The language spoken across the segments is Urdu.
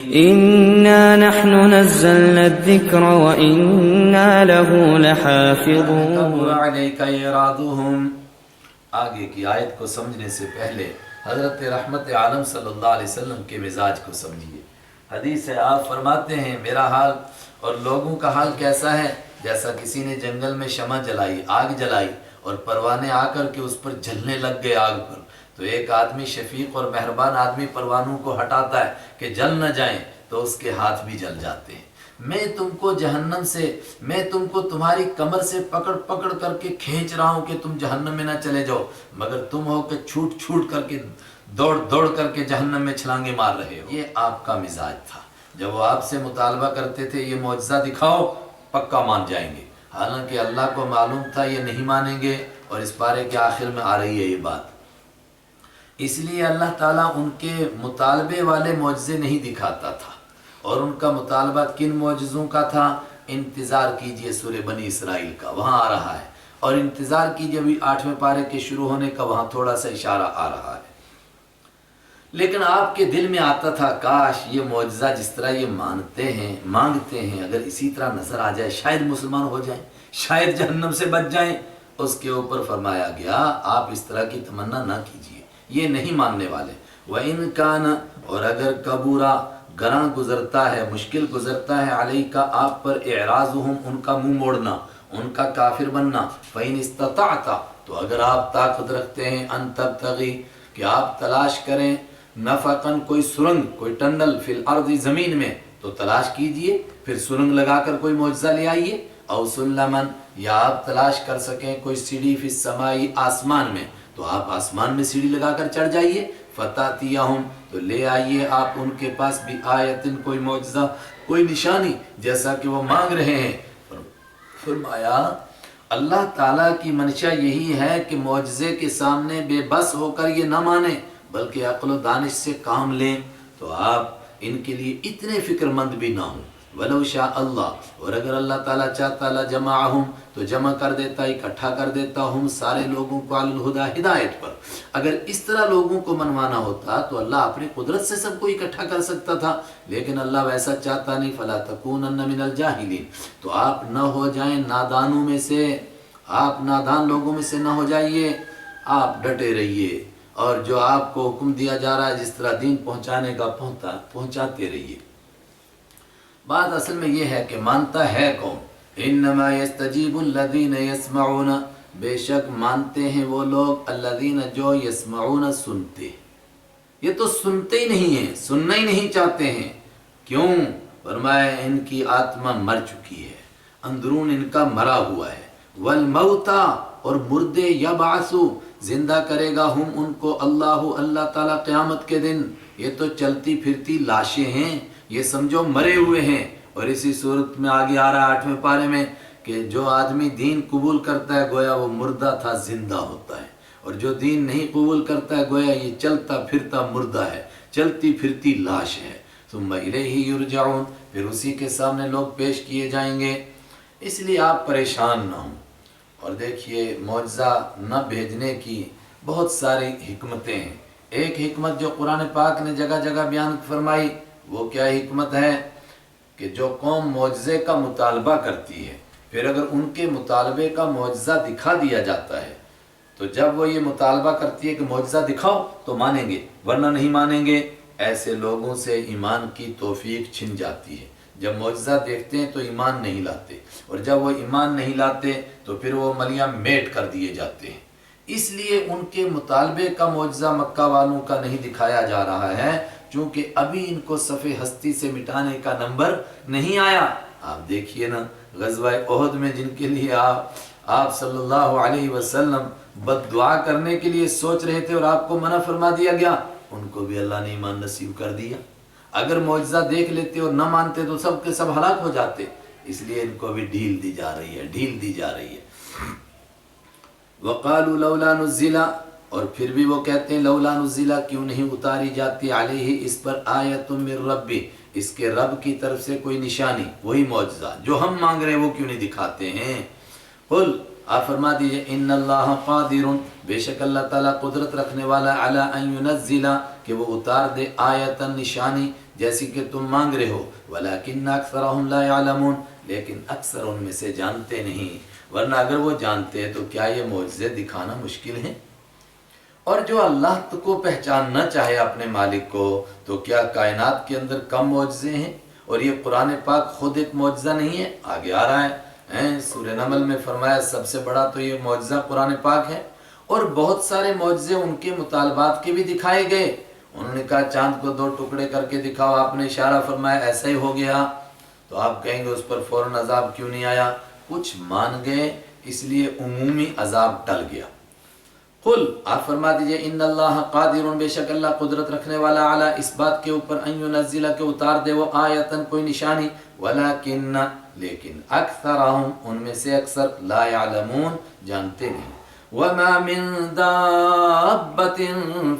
إنا نحن نزلنا الذكر وإنا له لحافظون. آگے کی آیت کو سمجھنے سے پہلے حضرت رحمت عالم صلی اللہ علیہ وسلم کے مزاج کو سمجھیے. حدیث ہے، آپ فرماتے ہیں میرا حال اور لوگوں کا حال کیسا ہے؟ جیسا کسی نے جنگل میں شمع جلائی، آگ جلائی، اور پروانے آ کر کے اس پر جلنے لگ گئے آگ پر. تو ایک آدمی شفیق اور مہربان آدمی پروانوں کو ہٹاتا ہے کہ جل نہ جائیں، تو اس کے ہاتھ بھی جل جاتے ہیں. میں تم کو جہنم سے، میں تم کو تمہاری کمر سے پکڑ پکڑ کر کے کھینچ رہا ہوں کہ تم جہنم میں نہ چلے جاؤ، مگر تم ہو کہ چھوٹ چھوٹ کر کے دوڑ دوڑ کر کے جہنم میں چھلانگے مار رہے ہو. یہ آپ کا مزاج تھا. جب وہ آپ سے مطالبہ کرتے تھے یہ معجزہ دکھاؤ، پکا مان جائیں گے. حالانکہ اللہ کو معلوم تھا یہ نہیں مانیں گے، اور اس پارے کے آخر میں آ رہی ہے یہ بات. اس لیے اللہ تعالیٰ ان کے مطالبے والے معجزے نہیں دکھاتا تھا. اور ان کا مطالبہ کن معجزوں کا تھا؟ انتظار کیجئے سورہ بنی اسرائیل کا، وہاں آ رہا ہے. اور انتظار کیجئے ابھی 8ویں پارے کے شروع ہونے کا، وہاں تھوڑا سا اشارہ آ رہا ہے. لیکن آپ کے دل میں آتا تھا کاش یہ معجزہ جس طرح یہ مانگتے ہیں اگر اسی طرح نظر آ جائے، شاید مسلمان ہو جائیں، شاید جہنم سے بچ جائیں. اس کے اوپر فرمایا گیا آپ اس طرح کی تمنا نہ کیجئے، یہ نہیں ماننے والے. وَإِن كَانَ، اور اگر کبورا گراں گزرتا ہے، مشکل گزرتا ہے، علیہ کا آپ پر، اعراضہم ان کا منہ موڑنا، ان کا کافر بننا. فَإِنِ اسْتَطَعْتَ، تو اگر آپ طاقت رکھتے ہیں، ان تبتغی، کہ آپ تلاش کریں، نفقاً کوئی سرنگ، کوئی ٹنل، فی الارض زمین میں، تو تلاش کیجئے، پھر سرنگ لگا کر کوئی معجزہ لے آئیے. او سلمن، یا آپ تلاش کر سکیں کوئی سیڑھی، فی السمائی، آسمان میں، تو آپ آسمان میں سیڑھی لگا کر چڑھ جائیے. فتاتیہم، تو لے آئیے آپ ان کے پاس، بھی آیتن، کوئی معجزہ، کوئی نشانی، جیسا کہ وہ مانگ رہے ہیں. فرمایا اللہ تعالیٰ کی منشا یہی ہے کہ معجزے کے سامنے بے بس ہو کر یہ نہ مانیں، بلکہ عقل و دانش سے کام لیں. تو آپ ان کے لیے اتنے فکر مند بھی نہ ہوں. وَلَوْ شَاءَ اللہ، اور اگر اللہ تعالیٰ چاہتا لَجَمَعَهُمْ، تو جمع کر دیتا، اکٹھا کر دیتا، ہم سارے لوگوں کو، علی الہدیٰ، ہدایت پر. اگر اس طرح لوگوں کو منوانا ہوتا تو اللہ اپنی قدرت سے سب کو اکٹھا کر سکتا تھا، لیکن اللہ ویسا چاہتا نہیں. فَلَا تَكُونَنَّ مِنَ الْجَاهِلِينَ، تو آپ نہ ہو جائیں نادانوں میں سے، آپ نادان لوگوں میں سے نہ ہو جائیے. آپ ڈٹے رہیے، اور جو آپ کو حکم دیا جا رہا ہے جس طرح دین پہنچانے کا پہنچاتے رہیے. بات اصل میں یہ ہے کہ مانتا ہے کون؟ انما یستجیب الذین یسمعون، بے شک مانتے ہیں وہ لوگ، الذین، جو، یسمعون، سنتے. یہ تو سنتے ہی نہیں ہیں، سننا ہی نہیں چاہتے ہیں. کیوں؟ فرمایا ان کی آتما مر چکی ہے، اندرون ان کا مرا ہوا ہے. والموتا، اور مردے، یبعثو، زندہ کرے گا، ہم ان کو، اللہ تعالیٰ قیامت کے دن. یہ تو چلتی پھرتی لاشیں ہیں، یہ سمجھو مرے ہوئے ہیں. اور اسی صورت میں آگے آ رہا ہے 8ویں پارے میں کہ جو آدمی دین قبول کرتا ہے گویا وہ مردہ تھا، زندہ ہوتا ہے، اور جو دین نہیں قبول کرتا ہے گویا یہ چلتا پھرتا مردہ ہے، چلتی پھرتی لاش ہے. ثم الیہ یرجعون، پھر اسی کے سامنے لوگ پیش کیے جائیں گے. اس لیے آپ پریشان نہ ہوں. اور دیکھیے معجزہ نہ بھیجنے کی بہت ساری حکمتیں ہیں. ایک حکمت جو قرآن پاک نے جگہ جگہ بیان فرمائی، وہ کیا حکمت ہے؟ کہ جو قوم معجزے کا مطالبہ کرتی ہے، پھر اگر ان کے مطالبے کا معجزہ دکھا دیا جاتا ہے، تو جب وہ یہ مطالبہ کرتی ہے کہ معجزہ دکھاؤ تو مانیں گے، ورنہ نہیں مانیں گے. ایسے لوگوں سے ایمان کی توفیق چھن جاتی ہے. جب معجزہ دیکھتے ہیں تو ایمان نہیں لاتے، اور جب وہ ایمان نہیں لاتے تو پھر وہ ملیاں میٹ کر دیے جاتے ہیں. اس لیے ان کے مطالبے کا معجزہ مکہ والوں کا نہیں دکھایا جا رہا ہے، چونکہ ابھی ان کو صفِ ہستی سے مٹانے کا نمبر نہیں آیا. آپ دیکھیے نا غزوہ احد میں جن کے لیے آپ صلی اللہ علیہ وسلم بد دعا کرنے کے لیے سوچ رہے تھے اور آپ کو منع فرما دیا گیا، ان کو بھی اللہ نے ایمان نصیب کر دیا. اگر معجزہ دیکھ لیتے اور نہ مانتے تو سب کے سب ہلاک ہو جاتے. اس لیے ان کو بھی ڈھیل دی جا رہی ہے، ڈھیل دی جا رہی ہے. وَقَالُوا لَوْلَا نُزِّلَ، اور پھر بھی وہ کہتے ہیں لولا نزلہ، کیوں نہیں اتاری جاتی، علیہ، اس پر، آیۃ من ربی، اس کے رب کی طرف سے کوئی نشانی، وہی معجزہ جو ہم مانگ رہے ہیں وہ کیوں نہیں دکھاتے ہیں. قل، آپ فرما دیجئے، ان اللہ قادر، بے شک اللہ تعالیٰ قدرت رکھنے والا، علی ان ینزل، کہ وہ اتار دے، آیۃ، نشانی، جیسی کہ تم مانگ رہے ہو، ولیکن اکثرہم لا یعلمون، لیکن اکثر ان میں سے جانتے نہیں، ورنہ اگر وہ جانتے ہیں تو کیا یہ معجزے دکھانا مشکل ہیں؟ اور جو اللہ کو پہچاننا چاہے اپنے مالک کو، تو کیا کائنات کے اندر کم معجزے ہیں؟ اور یہ قرآن پاک خود ایک معجزہ نہیں ہے؟ آگے آ رہا ہے سورہ نمل میں فرمایا سب سے بڑا تو یہ معجزہ قرآن پاک ہے، اور بہت سارے معجزے ان کے مطالبات کے بھی دکھائے گئے۔ انہوں نے کہا چاند کو 2 ٹکڑے کر کے دکھاؤ، آپ نے اشارہ فرمایا ایسا ہی ہو گیا، تو آپ کہیں گے اس پر فوراً عذاب کیوں نہیں آیا؟ کچھ مان گئے اس لیے عمومی عذاب ٹل گیا۔ قل، آپ فرما دیجئے، ان اللہ قادر، بے شک اللہ قدرت رکھنے والا، علی اس بات کے اوپر، ان ینزل کے اتار دے وہ آیتن کوئی نشانی، ولیکن لیکن اکثرہم ان میں سے اکثر، لا یعلمون جانتے نہیں۔ وما من دابت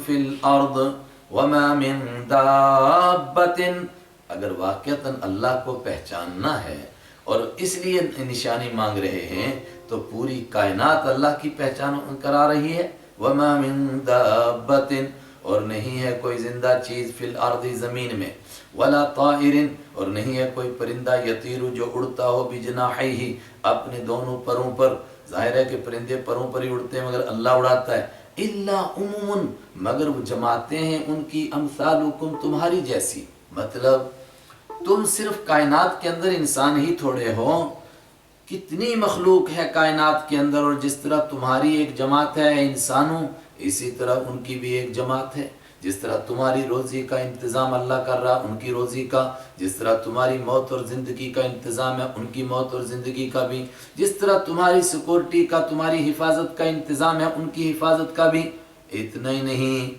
فی الارض، وما من دابت، اگر واقعتاً اللہ کو پہچاننا ہے اور اس لیے نشانی مانگ رہے ہیں تو پوری کائنات اللہ کی پہچان کرا رہی ہے۔ وما من دابت، اور نہیں ہے کوئی زندہ چیز، فی الارض زمین میں، ولا طائر، اور نہیں ہے کوئی پرندہ، یطیر جو اڑتا ہو، بجناحیہ اپنے دونوں پروں پر، ظاہر ہے کہ پرندے پروں پر ہی اڑتے ہیں مگر اللہ اڑاتا ہے، الا امم، مگر وہ جماعتیں ہیں ان کی، امثالکم تمہاری جیسی، مطلب تم صرف کائنات کے اندر انسان ہی تھوڑے ہو، کتنی مخلوق ہے کائنات کے اندر، اور جس طرح تمہاری ایک جماعت ہے انسانوں، اسی طرح ان کی بھی ایک جماعت ہے۔ جس طرح تمہاری روزی کا انتظام اللہ کر رہا ان کی روزی کا، جس طرح تمہاری موت اور زندگی کا انتظام ہے ان کی موت اور زندگی کا بھی، جس طرح تمہاری سیکورٹی کا، تمہاری حفاظت کا انتظام ہے ان کی حفاظت کا بھی۔ اتنا ہی نہیں،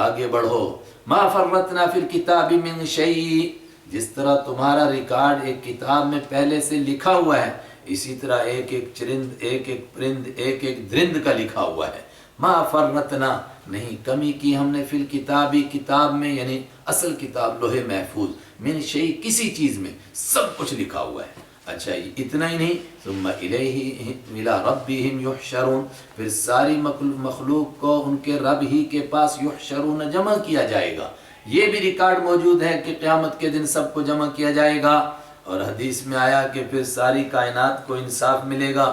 آگے بڑھو، ما فرطنا فی الکتاب من شیء، جس طرح تمہارا ریکارڈ ایک کتاب میں پہلے سے لکھا ہوا ہے، اسی طرح ایک ایک چرند، ایک ایک پرند، ایک ایک درند کا لکھا ہوا ہے۔ ما فرطنا، نہیں کمی کی ہم نے، فی الکتابی کتاب میں، یعنی اصل کتاب لوح محفوظ، من شیء کسی چیز میں، سب کچھ لکھا ہوا ہے۔ اچھا اتنا ہی نہیں، ثم الیہ الی ربہم یحشرون، پھر ساری مخلوق کو ان کے رب ہی کے پاس یحشرون جمع کیا جائے گا۔ یہ بھی ریکارڈ موجود ہے کہ قیامت کے دن سب کو جمع کیا جائے گا، اور حدیث میں آیا کہ پھر ساری کائنات کو انصاف ملے گا،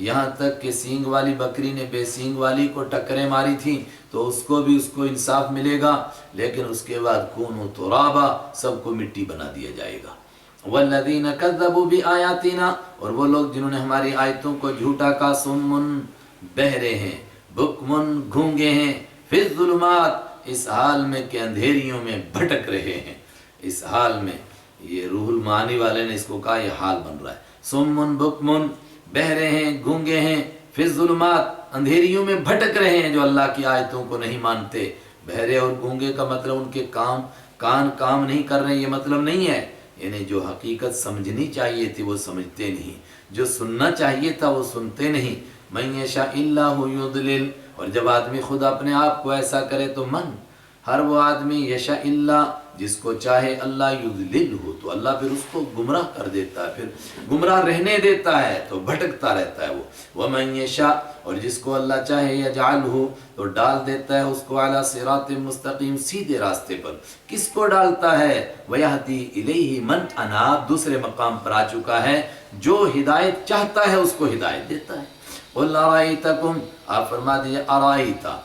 یہاں تک کہ سینگ والی بکری نے بے سینگ والی کو ٹکریں ماری تھیں تو اس کو بھی اس کو انصاف ملے گا، لیکن اس کے بعد کونوا ترابا، سب کو مٹی بنا دیا جائے گا۔ والذین کذبوا بآیاتنا، اور وہ لوگ جنہوں نے ہماری آیتوں کو جھوٹا کہا، صم بہرے ہیں، بکم گونگے ہیں، فی الظلمات، اس حال میں کہ اندھیریوں میں بھٹک رہے ہیں۔ اس حال میں، یہ روح المعانی والے نے اس کو کہا، یہ حال بن رہا ہے، صم بکم، بہرے ہیں، گونگے ہیں، فی الظلمات، اندھیریوں میں بھٹک رہے ہیں، جو اللہ کی آیتوں کو نہیں مانتے۔ بہرے اور گونگے کا مطلب ان کے کان کام نہیں کر رہے، یہ مطلب نہیں ہے، یعنی جو حقیقت سمجھنی چاہیے تھی وہ سمجھتے نہیں، جو سننا چاہیے تھا وہ سنتے نہیں۔ من یشاء اللہ یضلل، اور جب آدمی خود اپنے آپ کو ایسا کرے تو ہر وہ آدمی، یشاء اللہ، جس کو چاہے اللہ، یضلل ہو، تو اللہ پھر اس کو گمراہ کر دیتا ہے، پھر گمراہ رہنے دیتا ہے تو بھٹکتا رہتا ہے وہ۔ ومن یشاء، اور جس کو اللہ چاہے، یجعلہ، تو ڈال دیتا ہے اس کو، علی صراط مستقیم، سیدھے راستے پر۔ کس کو ڈالتا ہے؟ ویہدی الیہ من اناب، دوسرے مقام پر آ چکا ہے، جو ہدایت چاہتا ہے اس کو ہدایت دیتا ہے۔ قل ارائیتکم، آپ فرما دیجئے، ارائیتا،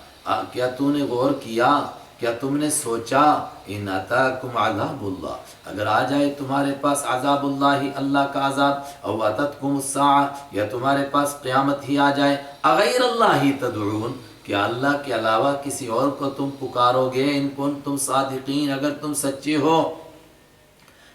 کیا تو نے غور کیا، کیا تم نے سوچا، ان اتاکم عذاب اللہ، اگر آ جائے تمہارے پاس عذاب اللہ، اللہ کا عذاب، او اتتکم الساعہ، یا تمہارے پاس قیامت ہی آ جائے، اغیر اللہ تدعون، کیا اللہ کے علاوہ کسی اور کو تم پکارو گے، ان کنتم صادقین، اگر تم سچے ہو۔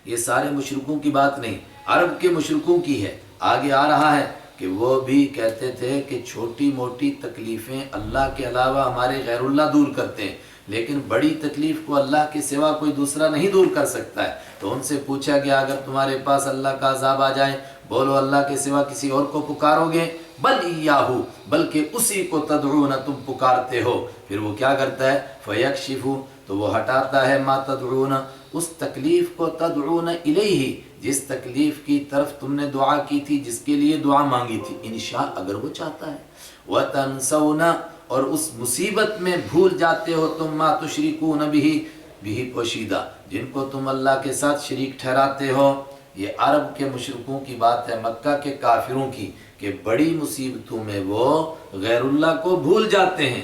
یہ سارے مشرکوں کی بات نہیں، عرب کے مشرکوں کی ہے۔ آگے آ رہا ہے کہ وہ بھی کہتے تھے کہ چھوٹی موٹی تکلیفیں اللہ کے علاوہ ہمارے غیر اللہ دور کرتے ہیں، لیکن بڑی تکلیف کو اللہ کے سوا کوئی دوسرا نہیں دور کر سکتا ہے۔ تو ان سے پوچھا گیا، اگر تمہارے پاس اللہ کا عذاب آ جائے، بولو اللہ کے سوا کسی اور کو پکارو گے؟ بل ایاہو، بلکہ اسی کو تدعون، تم پکارتے ہو۔ پھر وہ کیا کرتا ہے؟ فیکشف، تو وہ ہٹاتا ہے، ما تدعون، اس تکلیف کو، تدعون الیہ، جس تکلیف کی طرف تم نے دعا کی تھی، جس کے لیے دعا مانگی تھی، انشاء، اگر وہ چاہتا ہے۔ وتنسون، اور اس مصیبت میں بھول جاتے ہو تم، ما تشرکون بہ، بھی پوشیدہ، جن کو تم اللہ کے ساتھ شریک ٹھہراتے ہو۔ یہ عرب کے مشرکوں کی بات ہے، مکہ کے کافروں کی، کہ بڑی مصیبتوں میں وہ غیر اللہ کو بھول جاتے ہیں۔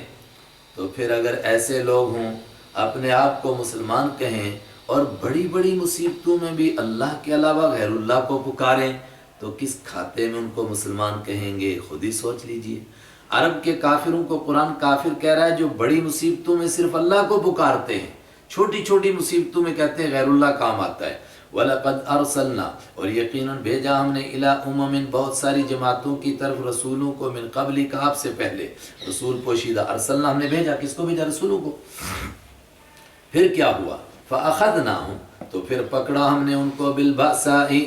تو پھر اگر ایسے لوگ ہوں اپنے آپ کو مسلمان کہیں اور بڑی بڑی مصیبتوں میں بھی اللہ کے علاوہ غیر اللہ کو پکاریں تو کس کھاتے میں ان کو مسلمان کہیں گے؟ خود ہی سوچ لیجئے۔ عرب کے کافروں کو قرآن کافر کہہ رہا ہے جو بڑی مصیبتوں میں صرف اللہ کو پکارتے ہیں، چھوٹی چھوٹی مصیبتوں میں کہتے ہیں غیر اللہ کام آتا ہے۔ وَلَقَدْ أَرْسَلْنَا، اور یقیناً بھیجا ہم نے إِلَىٰ أُمَمٍ، بہت ساری جماعتوں کی طرف، رسولوں کو، من قبل کا، آپ سے پہلے، رسول پوشیدہ، ارسلنا ہم نے بھیجا، کس کو بھیجا؟ رسولوں کو۔ پھر کیا ہوا؟ فَأَخَذْنَاهُمْ، تو پھر پکڑا ہم نے ان کو، بِالْبَأْسَاءِ،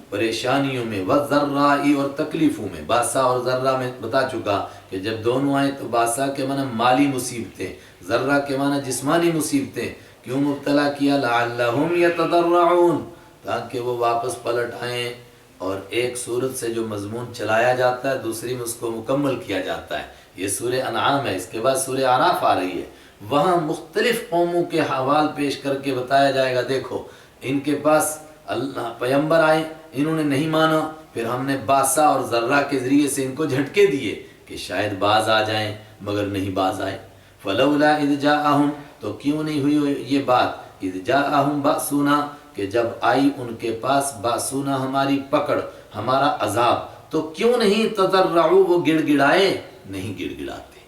پریشانیوں میں، وَالضَّرَّاءِ، اور تکلیفوں میں۔ باسا اور ذرہ میں بتا چکا کہ جب دونوں آئیں تو باسا کے معنی مالی مصیبتیں، ذرہ کے معنی جسمانی مصیبتیں۔ کیوں مبتلا کیا؟ لَعَلَّهُمْ يَتَضَرَّعُونَ، تاکہ وہ واپس پلٹ آئیں۔ اور ایک صورت سے جو مضمون چلایا جاتا ہے دوسری میں اس کو مکمل کیا جاتا ہے۔ یہ سورہ انعام ہے، اس کے بعد سورہ اعراف آ رہی ہے، وہاں مختلف قوموں کے حوال پیش کر کے بتایا جائے گا، دیکھو ان کے پاس اللہ پیغمبر آئے، انہوں نے نہیں مانا، پھر ہم نے باسا اور ذرہ کے ذریعے سے ان کو جھٹکے دیے کہ شاید باز آ جائیں، مگر نہیں باز آئے۔ فَلَوْلَا إِذْ جَاءَهُمْ، تو کیوں نہیں ہوئی یہ بات؟ اِذْ جَاءَهُمْ بَأْسُنَا، کہ جب آئی ان کے پاس، باسونا ہماری پکڑ، ہمارا عذاب، تو کیوں نہیں تضرعوا، وہ گڑ گڑائے؟ نہیں گڑ گڑاتے۔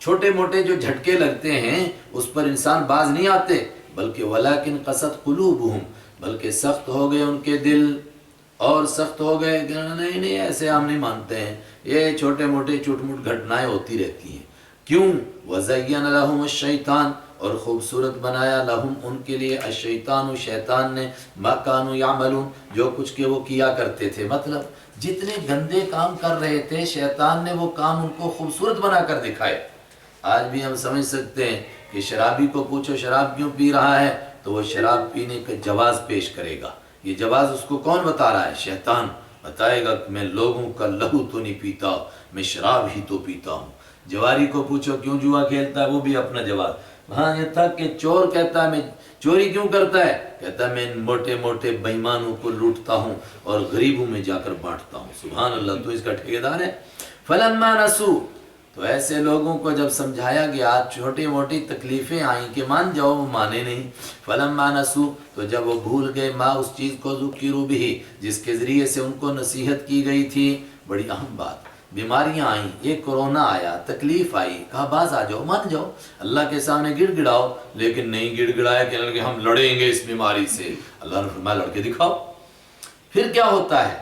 چھوٹے موٹے جو جھٹکے لگتے ہیں اس پر انسان باز نہیں آتے، بلکہ ولیکن قست قلوبہم، بلکہ سخت ہو گئے ان کے دل، اور سخت ہو گئے کہ نہیں نہیں ایسے ہم نہیں مانتے ہیں، یہ چھوٹے موٹے چوٹ موٹ گھٹنائیں ہوتی رہتی ہیں۔ کیوں؟ وَزَيَّنَ لَهُمُ الشَّيْطَانُ، اور خوبصورت بنایا لہم ان کے لیے، الشیطان، شیطان نے، ما کانوا یعملون، جو کچھ کہ وہ کیا کرتے تھے، مطلب جتنے گندے کام کر رہے تھے شیطان نے وہ کام ان کو خوبصورت بنا کر دکھائے۔ آج بھی ہم سمجھ سکتے ہیں کہ شرابی کو پوچھو شراب کیوں پی رہا ہے تو وہ شراب پینے کا جواز پیش کرے گا۔ یہ جواز اس کو کون بتا رہا ہے؟ شیطان بتائے گا کہ میں لوگوں کا لہو تو نہیں پیتا، میں شراب ہی تو پیتا ہوں۔ جواری کو پوچھو کیوں جوا کھیلتا ہے، وہ بھی اپنا جواز۔ ہاں یہ تک کہ چور کہتا ہے میں چوری کیوں کرتا ہے، کہتا ہے میں موٹے موٹے بے ایمانوں کو لوٹتا ہوں اور غریبوں میں جا کر بانٹتا ہوں۔ سبحان اللہ، تو اس کا ٹھیکیدار ہے۔ فلما نسوا، تو ایسے لوگوں کو جب سمجھایا گیا، چھوٹی موٹی تکلیفیں آئیں کہ مان جاؤ، وہ مانے نہیں۔ فلما نسوا، تو جب وہ بھول گئے، ما، اس چیز کو، ذکروا بہ، جس کے ذریعے سے ان کو نصیحت کی گئی تھی۔ بڑی اہم بات، بیماریاں آئیں، یہ کورونا آیا، تکلیف آئی، کہا باز آ جاؤ، مان جاؤ، اللہ کے سامنے گڑ گڑاؤ، لیکن نہیں گڑ گڑایا کہ ہم لڑیں گے اس بیماری سے۔ اللہ نے فرمایا لڑ کے دکھاؤ۔ پھر کیا ہوتا ہے؟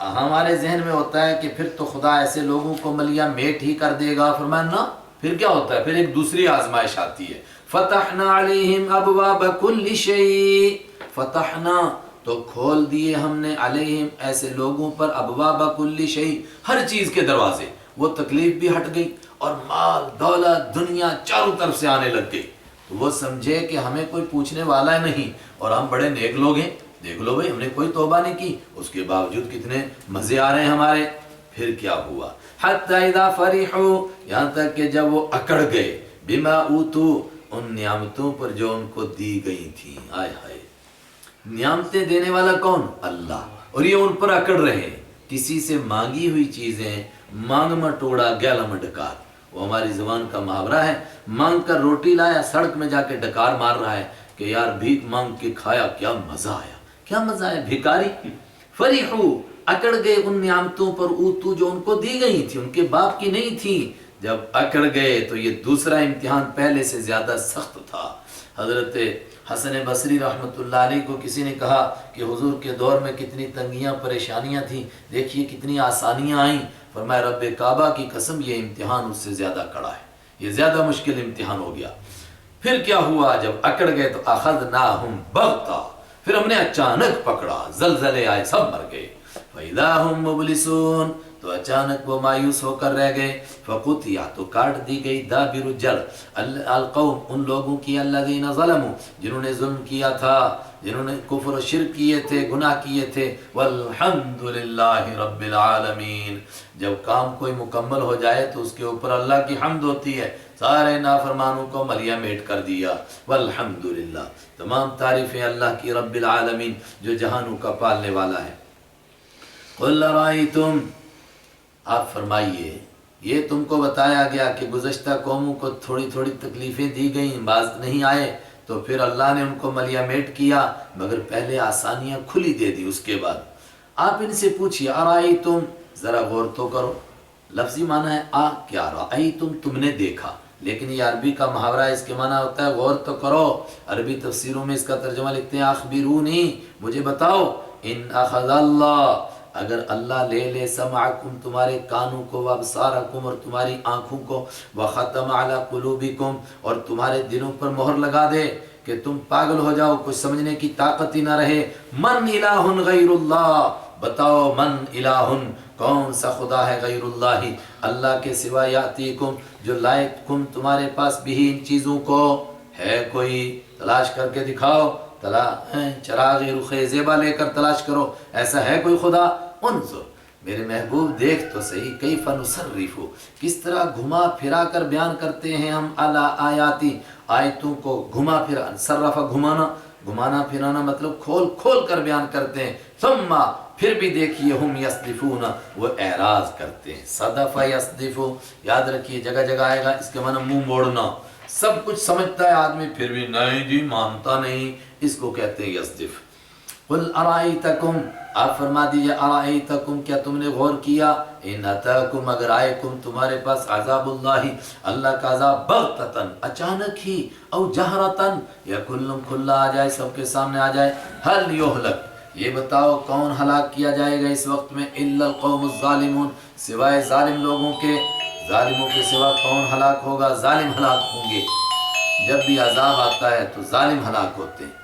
ہمارے ذہن میں ہوتا ہے کہ پھر تو خدا ایسے لوگوں کو ملیا میٹ ہی کر دے گا، فرمایا نا، پھر کیا ہوتا ہے؟ پھر ایک دوسری آزمائش آتی ہے۔ فتحنا علیہم ابواب کل شیء، فتحنا، تو کھول دیے ہم نے، علیہم، ایسے لوگوں پر، ابواب کل شیء، ہر چیز کے دروازے۔ وہ تکلیف بھی ہٹ گئی اور مال دولت دنیا چاروں طرف سے آنے لگ گئی، تو وہ سمجھے کہ ہمیں کوئی پوچھنے والا نہیں اور ہم بڑے نیک لوگ ہیں، دیکھ لو بھئی ہم نے کوئی توبہ نہیں کی، اس کے باوجود کتنے مزے آ رہے ہیں ہمارے۔ پھر کیا ہوا؟ حتی اذا فرحوا، یہاں تک کہ جب وہ اکڑ گئے، بما اوتوا، ان نعمتوں پر جو ان کو دی گئی تھیں۔ آئے ہائے، نعمتیں دینے والا کون؟ اللہ، اور یہ ان پر اکڑ رہے ہیں۔ کسی سے مانگی ہوئی چیزیں، مانگ میں ٹوڑا گیلا میں ڈکار، وہ ہماری زبان کا محاورہ ہے۔ مانگ کر روٹی لایا، سڑک میں جا کے ڈکار مار رہا ہے کہ یار بھیک مانگ کے کھایا، کیا مزہ آیا، کیا مزہ ہے، بھیکاری۔ فرحو، اکڑ گئے ان نعمتوں پر، اوتو، جو ان کو دی گئی تھی، ان کے باپ کی نہیں تھی۔ جب اکڑ گئے تو یہ دوسرا امتحان پہلے سے زیادہ سخت تھا۔ حضرت حسن بصری رحمۃ اللہ علیہ کو کسی نے کہا کہ حضور کے دور میں کتنی تنگیاں پریشانیاں تھیں، دیکھیے کتنی آسانیاں آئیں۔ فرمایا رب کعبہ کی قسم یہ امتحان اس سے زیادہ کڑا ہے، یہ زیادہ مشکل امتحان ہو گیا۔ پھر کیا ہوا؟ جب اکڑ گئے تو اخذناہم بغتہ، پھر ہم نے اچانک پکڑا، زلزلے آئے، سب مر گئے۔ فَإِذَا هُمْ مُبْلِسُونَ، تو اچانک وہ مایوس ہو کر رہ گئے۔ فَقُطِعَ، تو کاٹ دی گئی، دابر جڑ، القوم، ان لوگوں کی، الذین ظلموا، جنہوں نے ظلم کیا تھا، جنہوں نے کفر و شرک کیے تھے، گناہ کیے تھے۔ والحمدللہ رب العالمین، جب کام کوئی مکمل ہو جائے تو اس کے اوپر اللہ کی حمد ہوتی ہے، سارے نافرمانوں کو ملیہ میٹ کر دیا۔ والحمدللہ، تمام تعریفیں اللہ کی رب العالمین جو جہانوں کا پالنے والا ہے۔ قل ارائیتم، آپ فرمائیے، یہ تم کو بتایا گیا کہ گزشتہ قوموں کو تھوڑی تھوڑی تکلیفیں دی گئیں، باز نہیں آئے تو پھر اللہ نے ان کو ملیہ میٹ کیا، مگر پہلے آسانیاں کھلی دے دی۔ اس کے بعد آپ ان سے پوچھئے ارائیتم، ذرا غور تو کرو، لفظی معنی ہے کیا، رأیتم تم نے دیکھا، لیکن یہ عربی کا محاورہ ہے، اس کے معنی ہوتا ہے غور تو کرو۔ عربی تفسیروں میں اس کا ترجمہ لکھتے ہیں اخبرونی، مجھے بتاؤ، ان اخذ اللہ، اگر اللہ لے لے سمعکم تمہارے کانوں کو، وابصارکم اور تمہاری آنکھوں کو، وختم علی قلوبکم اور تمہارے دلوں پر مہر لگا دے کہ تم پاگل ہو جاؤ، کچھ سمجھنے کی طاقت ہی نہ رہے، من الہ غیر اللہ، بتاؤ من الہ، کون سا خدا ہے غیر اللہ، اللہ کے سوا، یاتیکم جو لائے کم تمہارے پاس بھی ان چیزوں کو، ہے کوئی، تلاش کر کے دکھاؤ، چراغ رخ زیبا لے کر تلاش کرو، ایسا ہے کوئی خدا؟ انظر، میرے محبوب دیکھ تو صحیح، کیف نصرف، کس طرح گھما پھرا کر بیان کرتے ہیں ہم، اعلی آیاتی، آیتوں کو گھما پھرا، صرف گھمانا پھرانا مطلب کھول کھول کر بیان کرتے ہیں، ثم پھر بھی دیکھیے، ہم یصدفون، وہ اعراض کرتے ہیں، صدف یصدف، یاد رکھیے جگہ جگہ آئے گا، اس کے معنی منہ موڑنا، سب کچھ سمجھتا ہے آدمی پھر بھی نہیں جی مانتا نہیں، اس کو کہتے ہیں یصدف۔ قل ارائیتکم، آپ فرما دیجئے ارائیتکم، کیا تم نے غور کیا، ان اتاکم، اگر آئے کم تمہارے پاس عذاب اللہ، اللہ کا عذاب، بغتتن اچانک ہی، او جہرتن یا کلم کھلا آ جائے، سب کے سامنے آ جائے، حل یہلک، یہ بتاؤ کون ہلاک کیا جائے گا اس وقت میں، الا القوم الظالمون، سوائے ظالم لوگوں کے، ظالموں کے سوا کون ہلاک ہوگا، ظالم ہلاک ہوں گے، جب بھی عذاب آتا ہے تو ظالم ہلاک ہوتے ہیں۔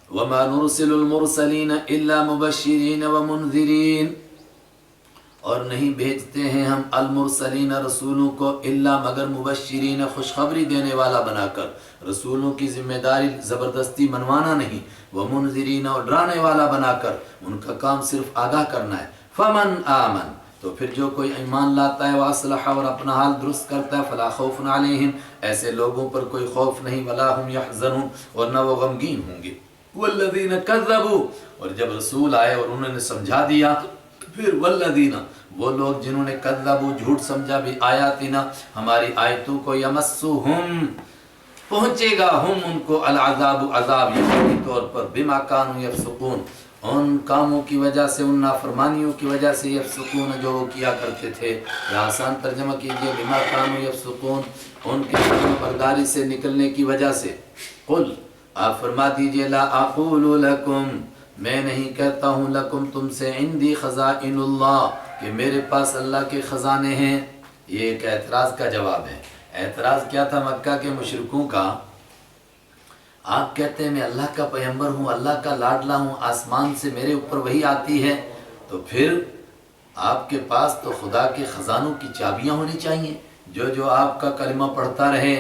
وَمَا نُرْسِلُ الْمُرْسَلِينَ إِلَّا مُبَشِّرِينَ وَمُنذِرِينَ، اور نہیں بھیجتے ہیں ہم المرسلین رسولوں کو، الا مگر مبشرین خوشخبری دینے والا بنا کر، رسولوں کی ذمہ داری زبردستی منوانا نہیں، ومنذرین اور ڈرانے والا بنا کر، ان کا کام صرف آگاہ کرنا ہے۔ فمن آمن، تو پھر جو کوئی ایمان لاتا ہے، واصلح اور اپنا حال درست کرتا ہے، فلا خوف علیہم، ایسے لوگوں پر کوئی خوف نہیں، ولا هم یحزنون، اور نہ وہ غمگین ہوں گے۔ والذین کذبوا، اور جب رسول آئے اور انہوں نے سمجھا دیا، پھر والذین، وہ لوگ جنہوں نے کذبوا جھوٹ سمجھا، بھی آیاتنا، ہماری آیتوں کو، یمسہم پہنچے گا، ہم ان کو، العذاب عذاب، یقینی طور پر، بما کانوا یفسقون، ان کاموں کی وجہ سے، ان نافرمانیوں کی وجہ سے، یفسقون جو وہ کیا کرتے تھے، یا آسان ترجمہ کیجئے بما کانوا یفسقون، ان کے فرما برداری سے نکلنے کی وجہ سے۔ قل، آپ فرما دیجئے، لا اقول لکم، میں نہیں کہتا ہوں، لکم تم سے، عندی خزائن اللہ، کہ میرے پاس اللہ کے خزانے ہیں، یہ ایک اعتراض کا جواب ہے۔ اعتراض کیا تھا مکہ کے مشرکوں کا، آپ کہتے ہیں میں اللہ کا پیغمبر ہوں، اللہ کا لاڈلا ہوں، آسمان سے میرے اوپر وحی آتی ہے، تو پھر آپ کے پاس تو خدا کے خزانوں کی چابیاں ہونی چاہیے، جو آپ کا کلمہ پڑھتا رہے،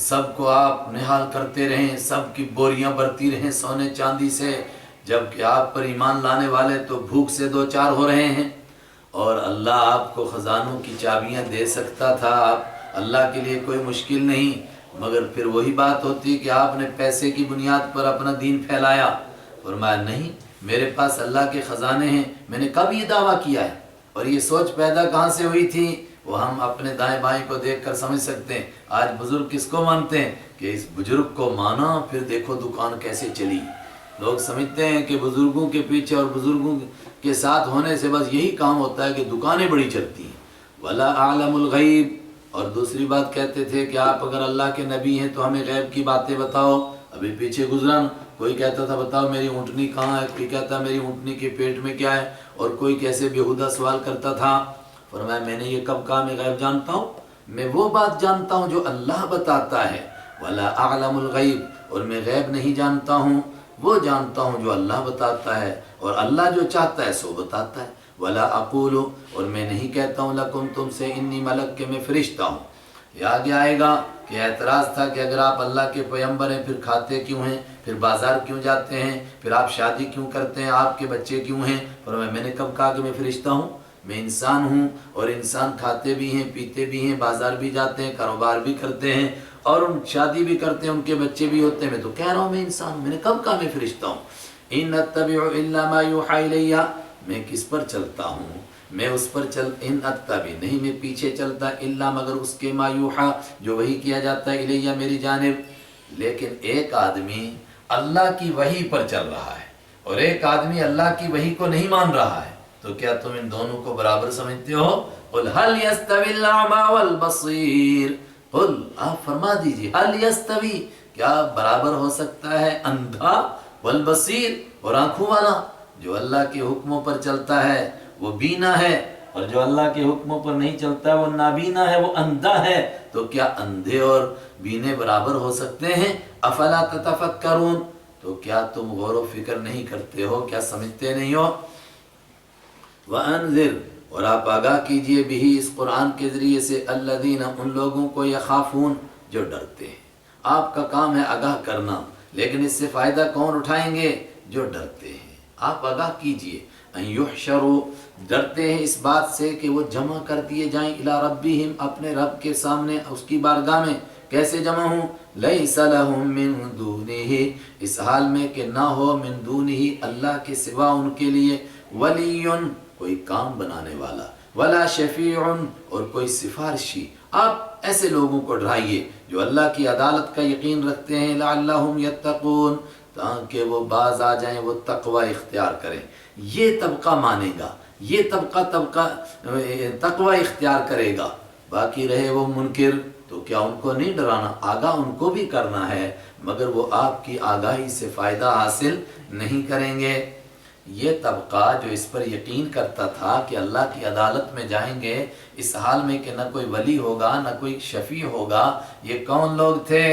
سب کو آپ نہال کرتے رہیں، سب کی بوریاں بھرتی رہیں سونے چاندی سے، جبکہ آپ پر ایمان لانے والے تو بھوک سے دو چار ہو رہے ہیں، اور اللہ آپ کو خزانوں کی چابیاں دے سکتا تھا، اللہ کے لیے کوئی مشکل نہیں، مگر پھر وہی بات ہوتی کہ آپ نے پیسے کی بنیاد پر اپنا دین پھیلایا۔ فرمایا نہیں، میرے پاس اللہ کے خزانے ہیں، میں نے کب یہ دعویٰ کیا ہے، اور یہ سوچ پیدا کہاں سے ہوئی تھی، وہ ہم اپنے دائیں بائیں کو دیکھ کر سمجھ سکتے ہیں۔ آج بزرگ کس کو مانتے ہیں کہ اس بزرگ کو مانا، پھر دیکھو دکان کیسے چلی۔ لوگ سمجھتے ہیں کہ بزرگوں کے پیچھے اور بزرگوں کے ساتھ ہونے سے بس یہی کام ہوتا ہے کہ دکانیں بڑی چلتی ہیں۔ وَلَا أَعْلَمُ الْغَيْبِ، اور دوسری بات کہتے تھے کہ آپ اگر اللہ کے نبی ہیں تو ہمیں غیب کی باتیں بتاؤ۔ ابھی پیچھے گزرا، کوئی کہتا تھا بتاؤ میری اونٹنی کہاں ہے، کوئی کہتا میری اونٹنی کے پیٹ میں کیا ہے، اور کوئی کیسے بیہودہ سوال کرتا تھا۔ فرمایا میں نے یہ کب کہا میں غیب جانتا ہوں، میں وہ بات جانتا ہوں جو اللہ بتاتا ہے۔ وَلَا أَعْلَمُ الْغَيْبِ، اور میں غیب نہیں جانتا ہوں، وہ جانتا ہوں جو اللہ بتاتا ہے، اور اللہ جو چاہتا ہے سو بتاتا ہے۔ وَلَا أَقُولُ، اور میں نہیں کہتا ہوں، لَكُمْ تم سے، انی ملک، کہ میں فرشتہ ہوں۔ یہ آگے آئے گا کہ اعتراض تھا کہ اگر آپ اللہ کے پیغمبر ہیں پھر کھاتے کیوں ہیں، پھر بازار کیوں جاتے ہیں، پھر آپ شادی کیوں کرتے ہیں، آپ کے بچے کیوں ہیں۔ فرمایا میں نے کب کہا کہ میں فرشتہ ہوں، میں انسان ہوں اور انسان کھاتے بھی ہیں پیتے بھی ہیں بازار بھی جاتے ہیں کاروبار بھی کرتے ہیں اور ان شادی بھی کرتے ہیں ان کے بچے بھی ہوتے ہیں میں تو کہہ رہا ہوں میں انسان ہوں میں نے کب کہا میں فرشتہ ہوں ان اتبع الا ما یوحی الی میں کس پر چلتا ہوں میں اس پر ان اتبع نہیں میں پیچھے چلتا الا مگر اس کے ما یوحی جو وحی کیا جاتا ہے الی میری جانب لیکن ایک آدمی اللہ کی وحی پر چل رہا ہے اور ایک آدمی اللہ کی وحی کو نہیں مان رہا ہے تو کیا تم ان دونوں کو برابر سمجھتے ہو قل هل يستوي الاعمى والبصير قل آپ فرما دیجئے هل يستوي کیا برابر ہو سکتا ہے اندھا والبصیر اور آنکھوں والا جو اللہ کے حکموں پر چلتا ہے وہ بینا ہے اور جو اللہ کے حکموں پر نہیں چلتا وہ نابینا ہے وہ اندھا ہے تو کیا اندھے اور بینے برابر ہو سکتے ہیں افلا تتفکرون تو کیا تم غور و فکر نہیں کرتے ہو کیا سمجھتے نہیں ہو وَأَنذِرْ اور آپ آگاہ کیجئے بھی اس قرآن کے ذریعے سے الذین ان لوگوں کو یخافون جو ڈرتے ہیں آپ کا کام ہے آگاہ کرنا لیکن اس سے فائدہ کون اٹھائیں گے جو ڈرتے ہیں آپ آگاہ کیجئے ان یحشروا ڈرتے ہیں اس بات سے کہ وہ جمع کر دیے جائیں الی ربہم اپنے رب کے سامنے اس کی بارگاہ میں کیسے جمع ہوں لیس لہم من دونہ اس حال میں کہ نہ ہو من دونہ اللہ کے سوا ان کے لیے ولی کوئی کام بنانے والا ولا شفیع اور کوئی سفارشی آپ ایسے لوگوں کو ڈرائیے جو اللہ کی عدالت کا یقین رکھتے ہیں لعلہم یتقون تاکہ وہ باز آ جائیں وہ تقوی اختیار کریں یہ طبقہ مانے گا یہ طبقہ تقوی اختیار کرے گا باقی رہے وہ منکر تو کیا ان کو نہیں ڈرانا آگاہ ان کو بھی کرنا ہے مگر وہ آپ کی آگاہی سے فائدہ حاصل نہیں کریں گے یہ طبقہ جو اس پر یقین کرتا تھا کہ اللہ کی عدالت میں جائیں گے اس حال میں کہ نہ کوئی ولی ہوگا نہ کوئی شفیع ہوگا یہ کون لوگ تھے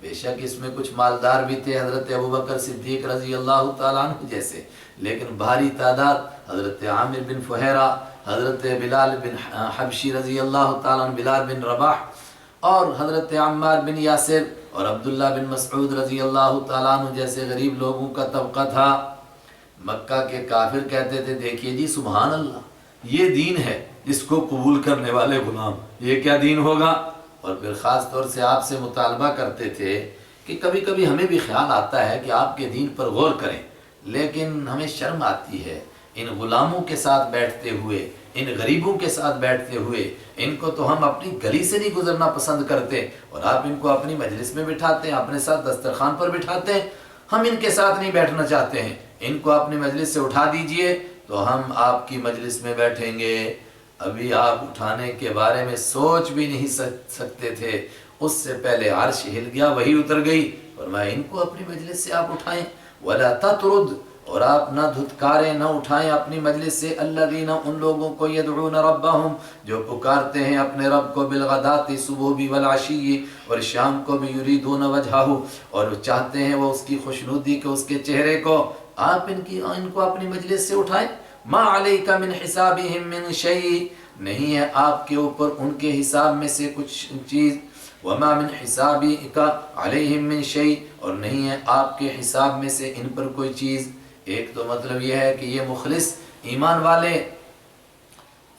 بے شک اس میں کچھ مالدار بھی تھے حضرت ابوبکر صدیق رضی اللہ تعالیٰ عنہ جیسے لیکن بھاری تعداد حضرت عامر بن فہیرہ حضرت بلال بن حبشی رضی اللہ تعالیٰ عنہ بلال بن رباح اور حضرت عمار بن یاسر اور عبداللہ بن مسعود رضی اللہ تعالیٰ عنہ جیسے غریب لوگوں کا طبقہ تھا مکہ کے کافر کہتے تھے دیکھیے جی سبحان اللہ یہ دین ہے اس کو قبول کرنے والے غلام یہ کیا دین ہوگا اور پھر خاص طور سے آپ سے مطالبہ کرتے تھے کہ کبھی کبھی ہمیں بھی خیال آتا ہے کہ آپ کے دین پر غور کریں لیکن ہمیں شرم آتی ہے ان غلاموں کے ساتھ بیٹھتے ہوئے ان غریبوں کے ساتھ بیٹھتے ہوئے ان کو تو ہم اپنی گلی سے نہیں گزرنا پسند کرتے اور آپ ان کو اپنی مجلس میں بٹھاتے ہیں اپنے ساتھ دسترخوان پر بٹھاتے ہیں ہم ان کے ساتھ نہیں بیٹھنا چاہتے ہیں ان کو اپنی مجلس سے اٹھا دیجئے تو ہم آپ کی مجلس میں بیٹھیں گے ابھی آپ اٹھانے کے بارے میں سوچ بھی نہیں سکتے تھے اس سے پہلے عرش ہل گیا وہی اتر گئی فرمایا ان کو اپنی مجلس سے آپ اٹھائیں وَلَا تَطْرُدْ اور آپ نہ دھتکاریں نہ اٹھائیں اپنی مجلس سے الذین ان لوگوں کو یدعون ربہم جو پکارتے ہیں اپنے رب کو بالغداۃ صبح بھی والعشی اور شام کو بھی یریدون وجہہ اور چاہتے ہیں وہ اس کی خوشنودی کے اس کے چہرے کو آپ ان کو اپنی مجلس سے اٹھائیں ما علیک من حسابہم من شیء نہیں ہے آپ کے اوپر ان کے حساب میں سے کچھ چیز وما من حسابک علیہم من شیء اور نہیں ہے آپ کے حساب میں سے ان پر کوئی چیز ایک تو مطلب یہ ہے کہ یہ مخلص ایمان والے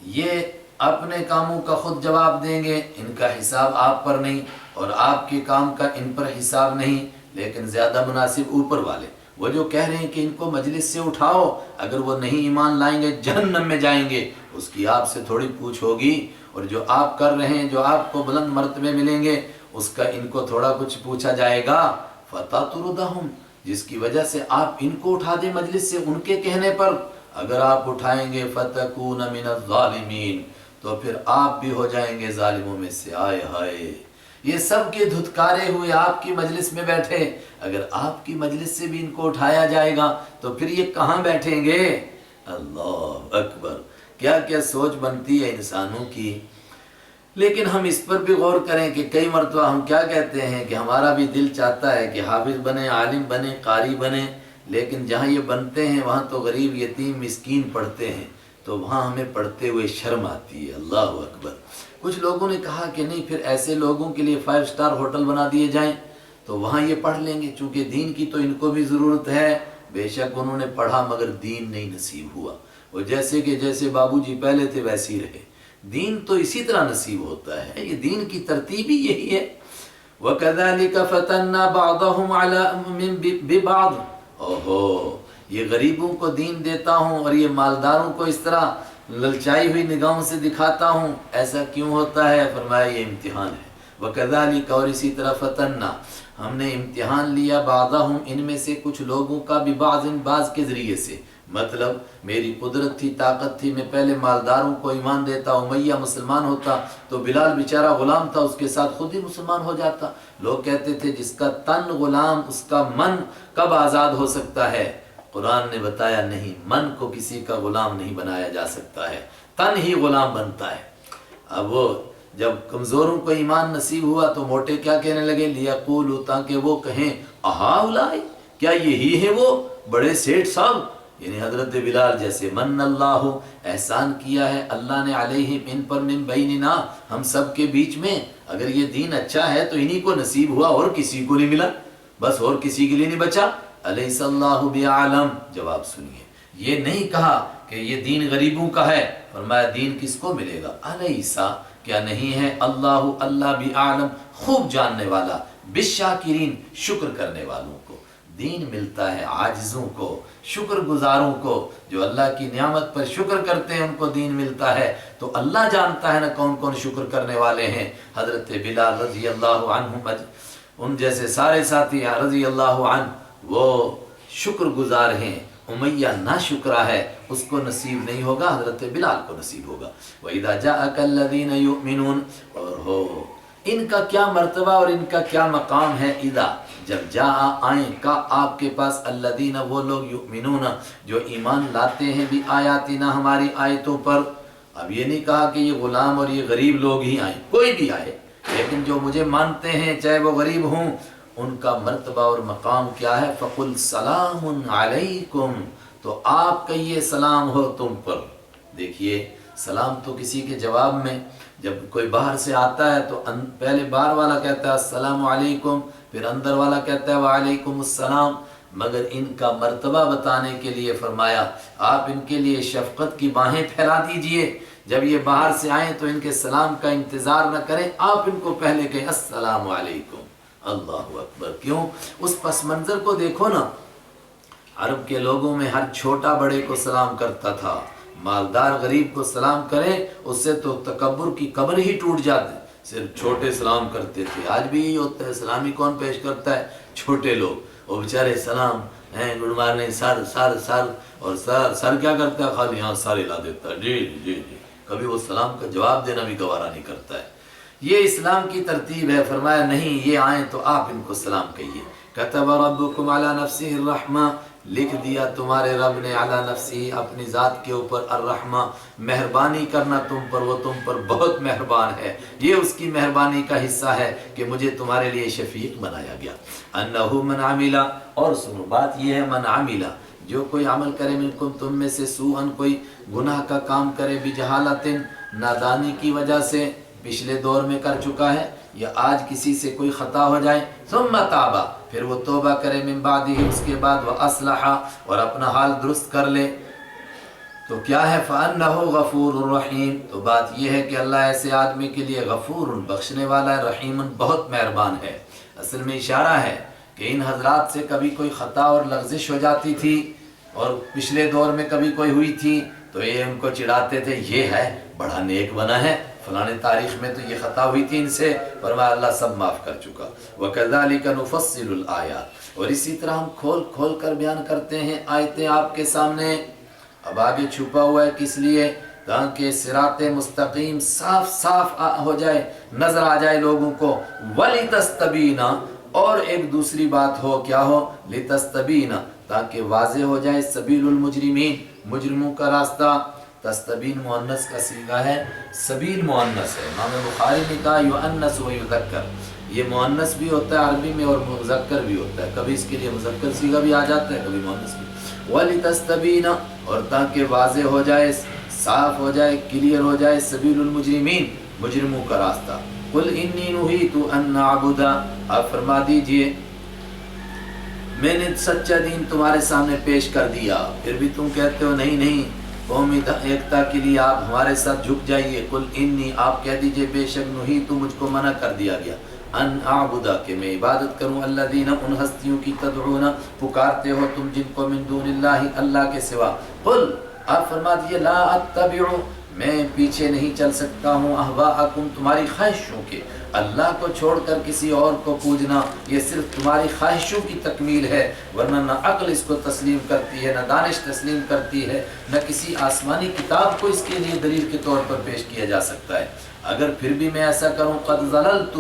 یہ اپنے کاموں کا خود جواب دیں گے ان کا حساب آپ پر نہیں اور آپ کے کام کا ان پر حساب نہیں لیکن زیادہ مناسب اوپر والے وہ جو کہہ رہے ہیں کہ ان کو مجلس سے اٹھاؤ اگر وہ نہیں ایمان لائیں گے جہنم میں جائیں گے اس کی آپ سے تھوڑی پوچھ ہوگی اور جو آپ کر رہے ہیں جو آپ کو بلند مرتبے ملیں گے اس کا ان کو تھوڑا کچھ پوچھا جائے گا فَتَطْرُدَهُمْ جس کی وجہ سے آپ ان کو اٹھا دیں مجلس سے ان کے کہنے پر اگر آپ اٹھائیں گے فَتَكُونَ مِنَ الظَّالِمِينَ تو پھر آپ بھی ہو جائیں گے ظالموں میں سے آئے ہائے یہ سب کے دھتکارے ہوئے آپ کی مجلس میں بیٹھے اگر آپ کی مجلس سے بھی ان کو اٹھایا جائے گا تو پھر یہ کہاں بیٹھیں گے اللہ اکبر کیا کیا سوچ بنتی ہے انسانوں کی لیکن ہم اس پر بھی غور کریں کہ کئی مرتبہ ہم کیا کہتے ہیں کہ ہمارا بھی دل چاہتا ہے کہ حافظ بنے عالم بنے قاری بنے لیکن جہاں یہ بنتے ہیں وہاں تو غریب یتیم مسکین پڑھتے ہیں تو وہاں ہمیں پڑھتے ہوئے شرم آتی ہے اللہ اکبر کچھ لوگوں نے کہا کہ نہیں پھر ایسے لوگوں کے لیے 5 اسٹار ہوٹل بنا دیے جائیں تو وہاں یہ پڑھ لیں گے چونکہ دین کی تو ان کو بھی ضرورت ہے بے شک انہوں نے پڑھا مگر دین نہیں نصیب ہوا وہ جیسے کہ جیسے بابو جی پہلے تھے ویسے ہی رہے۔ دین تو اسی طرح نصیب ہوتا ہے، یہ دین کی ترتیب ہی یہی ہے۔ وَكَذَلِكَ فَتَنَّا بَعْضَهُمْ عَلَىٰ بِبَعْضٍ، اوہو یہ غریبوں کو دین دیتا ہوں اور یہ مالداروں کو اس طرح للچائی ہوئی نگاہوں سے دکھاتا ہوں، ایسا کیوں ہوتا ہے؟ فرمایا یہ امتحان ہے۔ وَكَذَلِكَ، اور اسی طرح فَتَنَّا، ہم نے امتحان لیا بعضهم، ان میں سے کچھ لوگوں کا ببعض، بعض کے ذریعے سے، مطلب میری قدرت تھی، طاقت تھی، میں پہلے مالداروں کو ایمان دیتا، امیہ مسلمان ہوتا تو بلال بیچارہ غلام تھا، اس کے ساتھ خود ہی مسلمان ہو جاتا۔ لوگ کہتے تھے جس کا تن غلام اس کا من کب آزاد ہو سکتا ہے؟ قرآن نے بتایا نہیں، من کو کسی کا غلام نہیں بنایا جا سکتا ہے، تن ہی غلام بنتا ہے۔ اب وہ جب کمزوروں کو ایمان نصیب ہوا تو موٹے کیا کہنے لگے؟ لیقولوا، تاکہ وہ کہیں اہؤلاء، کیا یہی ہے وہ بڑے سیٹھ صاحب؟ یعنی حضرت بلال جیسے من اللہ، احسان کیا ہے اللہ نے علیہم، ان پر، من بیننا، ہم سب کے بیچ میں، اگر یہ دین اچھا ہے تو انہی کو نصیب ہوا اور کسی کو نہیں ملا، بس اور کسی کے لیے نہیں بچا۔ الیس اللہ بعالم، جواب سنیے، یہ نہیں کہا کہ یہ دین غریبوں کا ہے، فرمایا دین کس کو ملے گا؟ الیسا، کیا نہیں ہے اللہ، اللہ بعالم، خوب جاننے والا، بالشاکرین، شکر کرنے والوں کو۔ دین ملتا ہے عاجزوں کو، شکر گزاروں کو، جو اللہ کی نعمت پر شکر کرتے ہیں ان کو دین ملتا ہے۔ تو اللہ جانتا ہے نا کون کون شکر کرنے والے ہیں۔ حضرت بلال رضی اللہ عنہ، ان جیسے سارے ساتھی رضی اللہ عنہ، وہ شکر گزار ہیں۔ امیہ نا شکرا ہے، اس کو نصیب نہیں ہوگا، حضرت بلال کو نصیب ہوگا۔ وَإِذَا جَاءَكَ الَّذِينَ يُؤْمِنُونَ، اور ہو ان کا کیا مرتبہ اور ان کا کیا مقام ہے۔ اذا، جب جاء، آئیں، کا آپ کے پاس، الذین، وہ لوگ، یؤمنون، جو ایمان لاتے ہیں، بھی آیاتنا، ہماری آیتوں پر۔ اب یہ نہیں کہا کہ یہ غلام اور یہ غریب لوگ ہی آئیں، کوئی بھی آئے، لیکن جو مجھے مانتے ہیں چاہے وہ غریب ہوں، ان کا مرتبہ اور مقام کیا ہے؟ فَقُلْ سَلَامٌ عَلَيْكُمْ، تو آپ کہیے سلام ہو تم پر۔ دیکھیے سلام تو کسی کے جواب میں، جب کوئی باہر سے آتا ہے تو پہلے باہر والا کہتا ہے السلام علیکم، پھر اندر والا کہتا ہے وعلیکم السلام، مگر ان کا مرتبہ بتانے کے لیے فرمایا آپ ان کے لیے شفقت کی باہیں پھیلا دیجئے، جب یہ باہر سے آئیں تو ان کے سلام کا انتظار نہ کریں، آپ ان کو پہلے کہیں السلام علیکم۔ اللہ اکبر، کیوں؟ اس پس منظر کو دیکھو نا، عرب کے لوگوں میں ہر چھوٹا بڑے کو سلام کرتا تھا، مالدار غریب کو سلام کرے اس سے تو تکبر کی قبر ہی ٹوٹ جاتی، صرف چھوٹے سلام کرتے تھے۔ آج بھی یہی ہوتا ہے، سلامی کون پیش کرتا ہے؟ چھوٹے لوگ، وہ بیچارے سلام ہیں، گڈ مارننگ سر، سر سر، اور سر کیا کرتا ہے؟ خالی یہاں سر ہلا دیتا ہے، جی جی جی، کبھی وہ سلام کا جواب دینا بھی گوارا نہیں کرتا ہے۔ یہ اسلام کی ترتیب ہے۔ فرمایا نہیں، یہ آئیں تو آپ ان کو سلام کہیے۔ کتب ربکم علی نفسہ الرحمہ، لکھ دیا تمہارے رب نے، علی نفسہ، اپنی ذات کے اوپر، الرحمہ، مہربانی کرنا تم پر، وہ تم پر بہت مہربان ہے، یہ اس کی مہربانی کا حصہ ہے کہ مجھے تمہارے لیے شفیق بنایا گیا۔ انہ من عمل، اور سنو بات یہ ہے، من عمل، جو کوئی عمل کرے، منکم، تم میں سے، سوءً، کوئی گناہ کا کام کرے، بجہالۃ، نادانی کی وجہ سے، پچھلے دور میں کر چکا ہے، یا آج کسی سے کوئی خطا ہو جائے، ثم تاب، پھر وہ توبہ کرے، من بعدہ، اس کے بعد، واصلح، اور اپنا حال درست کر لے، تو کیا ہے؟ فَأَنَّهُ غَفُورٌ رَحِيمٌ، تو بات یہ ہے کہ اللہ ایسے آدمی کے لیے غفور، بخشنے والا ہے، رحیم، بہت مہربان ہے۔ اصل میں اشارہ ہے کہ ان حضرات سے کبھی کوئی خطا اور لغزش ہو جاتی تھی، اور پچھلے دور میں کبھی کوئی ہوئی تھی تو یہ ان کو چڑھاتے تھے، یہ ہے بڑا نیک بنا ہے، فلانے تاریخ میں تو یہ خطا ہوئی تھی ان سے، فرمایا اللہ سب معاف کر چکا۔ وَكَذَلِكَ نُفَصِّلُ الْآيَاتِ، اور اسی طرح ہم کھول کھول کر بیان کرتے ہیں آیتیں آپ کے سامنے۔ اب آگے چھپا ہوا ہے کس لیے؟ تاکہ صراط مستقیم صاف صاف ہو جائے، نظر آ جائے لوگوں کو، وَلِتَسْتَبِينَ، اور ایک دوسری بات ہو، کیا ہو؟ لِتَسْتَبِينَ، تاکہ واضح ہو جائے، سبیل المجرمین، مجرموں کا راستہ۔ تستبین مؤنث کا صیغہ ہے، سبیل مؤنث ہے، امام بخاری نے کہا یؤنث و یذکر، یہ مؤنث بھی ہوتا ہے عربی میں اور مذکر بھی ہوتا ہے، کبھی اس کے لیے مذکر صیغہ بھی آ جاتا ہے، کبھی مؤنث بھی۔ وَلِتَسْتَبِينَ، اور تاکہ واضح ہو جائے، صاف ہو جائے، کلیئر ہو جائے، سبیل المجرمین، مجرموں کا راستہ۔ قُلْ إِنِّي نُهِيتُ أَنْ أَعْبُدَ، آپ فرما دیجئے میں نے سچا دین تمہارے سامنے پیش کر دیا، پھر بھی تم کہتے ہو نہیں نہیں، قومی ایکتا کے لیے آپ ہمارے ساتھ جھک جائیے. قل انی، آپ کہہ دیجئے بے شک نہیت، مجھ کو منع کر دیا گیا، ان اعبدا، کہ میں عبادت کروں، الذین، ان ہستیوں کی، تدعون، پکارتے ہو تم جن کو، من دون اللہ، اللہ کے سوا. قل، آپ فرما دیجئے، لا اتبع، میں پیچھے نہیں چل سکتا ہوں، اہواءکم، تمہاری خواہشوں کے. اللہ کو چھوڑ کر کسی اور کو پوجنا یہ صرف تمہاری خواہشوں کی تکمیل ہے، ورنہ نہ عقل اس کو تسلیم کرتی ہے، نہ دانش تسلیم کرتی ہے، نہ کسی آسمانی کتاب کو اس کے لیے دلیل کے طور پر پیش کیا جا سکتا ہے. اگر پھر بھی میں ایسا کروں، قد ضللت،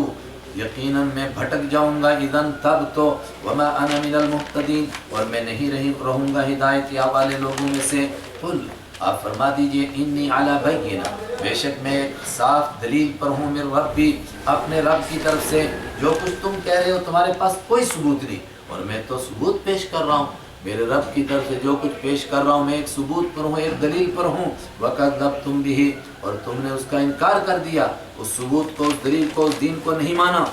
یقیناً میں بھٹک جاؤں گا، اذن، تب تو، وما انا من المہتدین، اور میں نہیں رہوں گا ہدایت یا والے لوگوں میں سے. قل، آپ فرما دیجئے، انی علی بینہ، بے شک میں ایک صاف دلیل پر ہوں، من ربی، اپنے رب کی طرف سے. جو کچھ تم کہہ رہے ہو تمہارے پاس کوئی ثبوت نہیں، اور میں تو ثبوت پیش کر رہا ہوں. میرے رب کی طرف سے جو کچھ پیش کر رہا ہوں میں ایک ثبوت پر ہوں، ایک دلیل پر ہوں. وَكَذَّبْتُمْ بِهِ، اور تم نے اس کا انکار کر دیا، اس ثبوت کو، اس دلیل کو، اس دین کو نہیں مانا.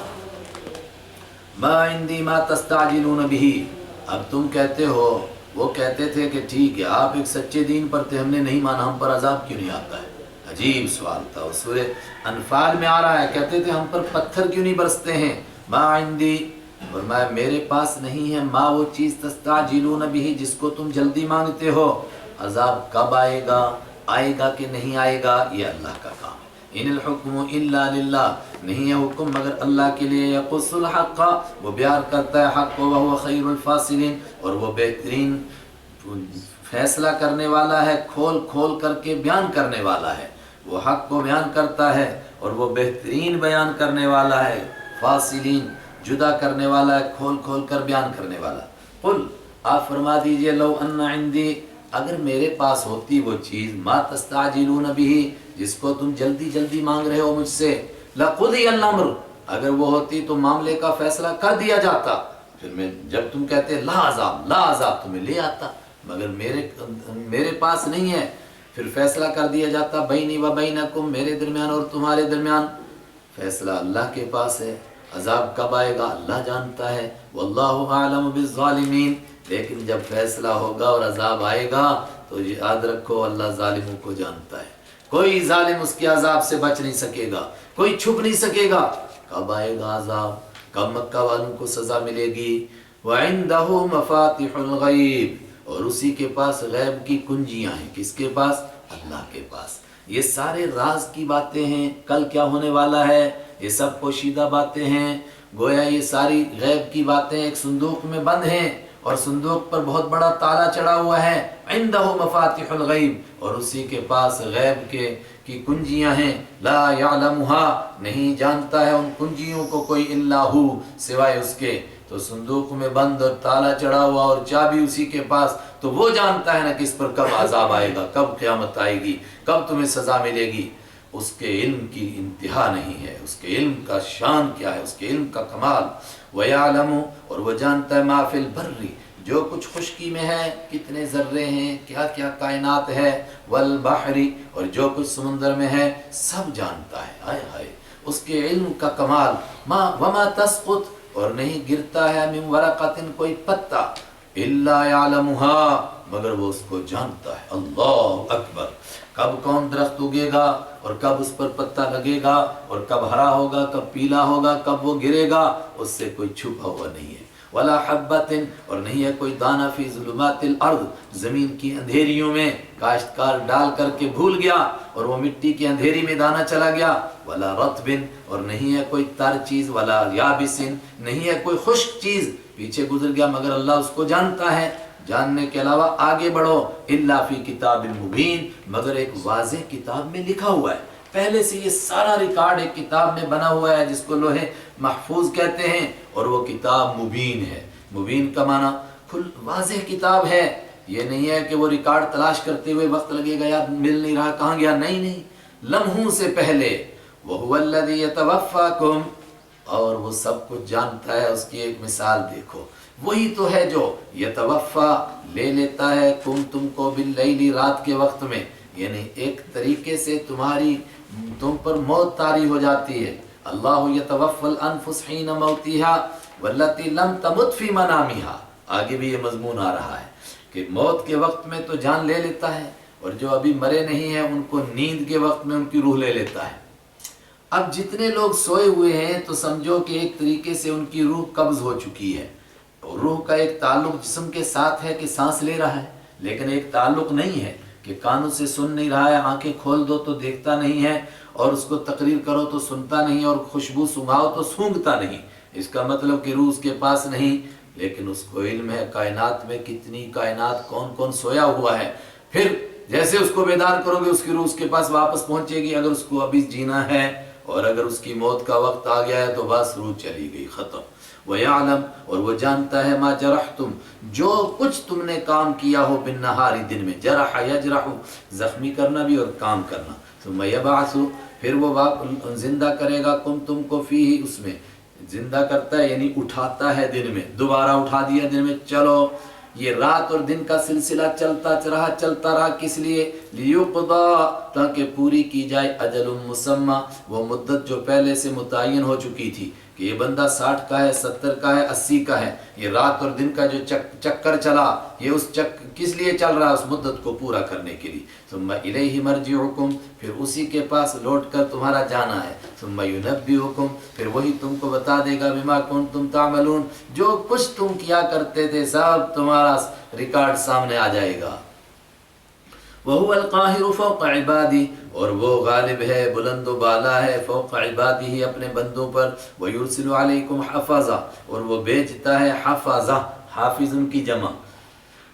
مَا عِنْدِي مَا تَسْتَعْجِلُونَ بِهِ، اب تم کہتے ہو، وہ کہتے تھے کہ ٹھیک ہے آپ ایک سچے دین پر تھے، ہم نے نہیں مانا، ہم پر عذاب کیوں نہیں آتا ہے؟ عجیب سوال تھا. اس سورہ انفال میں آ رہا ہے، کہتے تھے ہم پر پتھر کیوں نہیں برستے ہیں. ما عندی، فرمایا میرے پاس نہیں ہے، ما وہ چیز، تستعجلون بھی، جس کو تم جلدی مانگتے ہو. عذاب کب آئے گا، آئے گا کہ نہیں آئے گا، یہ اللہ کا کام ہے. ان الحکم الا للہ، نہیں ہے حکم مگر اللہ کے لیے. یقص الحق، وہ بیان کرتا ہے حق کو، وہو خیر الفاصلین، اور وہ بہترین فیصلہ کرنے والا ہے، کھول کھول کر کے بیان کرنے والا ہے. وہ حق کو بیان کرتا ہے اور وہ بہترین بیان کرنے والا ہے. فاصلین، جدا کرنے والا ہے، کھول کھول کر بیان کرنے والا. قل، آپ فرما دیجئے، لو ان عندی، اگر میرے پاس ہوتی وہ چیز، ما تستعجلون به، جس کو تم جلدی جلدی مانگ رہے ہو مجھ سے، لقضی الامر، اگر وہ ہوتی تو معاملے کا فیصلہ کر دیا جاتا. پھر میں جب تم کہتے لا عذاب لا عذاب، تمہیں لے آتا، مگر میرے پاس نہیں ہے. پھر فیصلہ کر دیا جاتا، بینی و بینکم، میرے درمیان اور تمہارے درمیان. فیصلہ اللہ کے پاس ہے، عذاب کب آئے گا اللہ جانتا ہے. واللہ اعلم بالظالمین، لیکن جب فیصلہ ہوگا اور عذاب آئے گا تو یاد رکھو اللہ ظالموں کو جانتا ہے. کوئی ظالم اس کے عذاب سے بچ نہیں سکے گا، کوئی چھپ نہیں سکے گا. کب آئے گا عذاب، کب مکہ والوں کو سزا ملے گی. وعنده مفاتح الغیب، اور اسی کے پاس غیب کی کنجیاں ہیں. کس کے پاس؟ اللہ کے پاس. یہ سارے راز کی باتیں ہیں، کل کیا ہونے والا ہے یہ سب پوشیدہ باتیں ہیں. گویا یہ ساری غیب کی باتیں ایک صندوق میں بند ہیں، اور صندوق پر بہت بڑا تالا چڑھا ہوا ہے. عنده مفاتح الغیب، اور اسی کے پاس غیب کی کنجیاں ہیں. لا یعلمها، نہیں جانتا ہے ان کنجیوں کو کوئی، الا ہو، سوائے اس کے. تو صندوق میں بند اور تالا چڑھا ہوا اور چابی اسی کے پاس، تو وہ جانتا ہے نا کس پر کب عذاب آئے گا، کب قیامت آئے گی، کب تمہیں سزا ملے گی. اس کے علم کی انتہا نہیں ہے، اس کے علم کا شان کیا ہے، اس کے علم کا کمال. وَيَعْلَمُ، اور وہ جانتا ہے، مَا فِي الْبَرِّ، جو کچھ خشکی میں ہے، کتنے ذرے ہیں، کیا کیا کائنات ہے. وَالْبَحْرِ، اور جو کچھ سمندر میں ہے سب جانتا ہے. ہائے ہائے اس کے علم کا کمال. وَمَا تَسْقُطُ، اور نہیں گرتا ہے، من ورقۃ، کوئی پتا، الا یعلمها، مگر وہ اس کو جانتا ہے. اللہ اکبر. کب کون درخت اگے گا اور کب اس پر پتا لگے گا اور کب ہرا ہوگا، کب پیلا ہوگا، کب وہ گرے گا، اس سے کوئی چھپا ہوا نہیں ہے. ولا حبۃ، اور نہیں ہے کوئی دانہ، فی ظلمات الارض، زمین کی اندھیریوں میں. کاشتکار ڈال کر کے بھول گیا اور وہ مٹی کی اندھیری میں دانہ چلا گیا. ولا رطب، اور نہیں ہے کوئی تر چیز. ولا یابس، نہیں ہے کوئی خشک چیز، پیچھے گزر گیا مگر اللہ اس کو جانتا ہے. جاننے کے علاوہ آگے بڑھو، الا فی کتاب مبین، مگر ایک واضح کتاب میں لکھا ہوا ہے. پہلے سے یہ سارا ریکارڈ ایک کتاب میں بنا ہوا ہے جس کو لوح محفوظ کہتے ہیں، اور وہ کتاب مبین ہے. مبین کا معنی کھل واضح کتاب ہے. یہ نہیں ہے کہ وہ ریکارڈ تلاش کرتے ہوئے وقت لگے گا، یاد مل نہیں رہا کہاں گیا، نہیں نہیں، لمحوں سے پہلے. وَهُوَ الَّذِي يَتَوَفَّاكُمْ، اور وہ سب کچھ جانتا ہے. اس کی ایک مثال دیکھو، وہی تو ہے جو یتوفا، لے لیتا ہے، تم کو باللیل، رات کے وقت میں، یعنی ایک طریقے سے تم پر موت طاری ہو جاتی ہے. اللہ یتوفی الانفس حین موتها واللتی لم تمت فی منامها. آگے بھی یہ مضمون آ رہا ہے کہ موت کے وقت میں تو جان لے لیتا ہے، اور جو ابھی مرے نہیں ہیں ان کو نیند کے وقت میں ان کی روح لے لیتا ہے۔ اب جتنے لوگ سوئے ہوئے ہیں تو سمجھو کہ ایک طریقے سے ان کی روح قبض ہو چکی ہے، اور روح کا ایک تعلق جسم کے ساتھ ہے کہ سانس لے رہا ہے، لیکن ایک تعلق نہیں ہے کہ کانوں سے سن نہیں رہا ہے، آنکھیں کھول دو تو دیکھتا نہیں ہے، اور اس کو تقریر کرو تو سنتا نہیں، اور خوشبو سنگھاؤ تو سونگھتا نہیں۔ اس کا مطلب کہ روح اس کے پاس نہیں، لیکن اس کو علم ہے کائنات میں کتنی کائنات کون کون سویا ہوا ہے۔ پھر جیسے اس کو بیدار کرو گے اس کی روح اس کے پاس واپس پہنچے گی، اگر اس کو ابھی جینا ہے، اور اگر اس کی موت کا وقت آ گیا ہے تو بس روح چلی گئی، ختم۔ وَيَعْلَمُ، اور وہ جانتا ہے مَا جَرَحْتُمْ، جو کچھ تم نے کام کیا ہو بِالنَّهَارِ، دن میں، جرح یجرح، زخمی کرنا بھی اور کام کرنا، ثم يَبْعَثُ، پھر وہ زندہ کرے گا تم کو فیہ، اس میں زندہ کرتا ہے یعنی اٹھاتا ہے دن میں، دوبارہ اٹھا دیا دن میں، چلو یہ رات اور دن کا سلسلہ چلتا رہا کس لیے؟ لیقضا، تاکہ پوری کی جائے اجل مسمى، وہ مدت جو پہلے سے متعین ہو چکی تھی کہ یہ بندہ 60 کا ہے، 70 کا ہے، 80 کا ہے، یہ رات اور دن کا جو چکر چلا، یہ اس کس لیے چل رہا ہے؟ اس مدت کو پورا کرنے کے لیے۔ ثم الیہ مرجعکم، پھر اسی کے پاس لوٹ کر تمہارا جانا ہے۔ ثم ینبئکم، پھر وہی تم کو بتا دے گا بما کنتم تعملون، جو کچھ تم کیا کرتے تھے سب تمہارا ریکارڈ سامنے آ جائے گا۔ وَهُوَ الْقَاهِرُ فَوْقَ عِبَادِهِ، اور وہ غالب ہے، بلند و بالا ہے، فوق عبادہ، اپنے بندوں پر، وَيُرْسِلُ عَلَيْكُمْ حَفَظًا، اور وہ بھیجتا ہے حفظہ، حافظ ان کی جمع،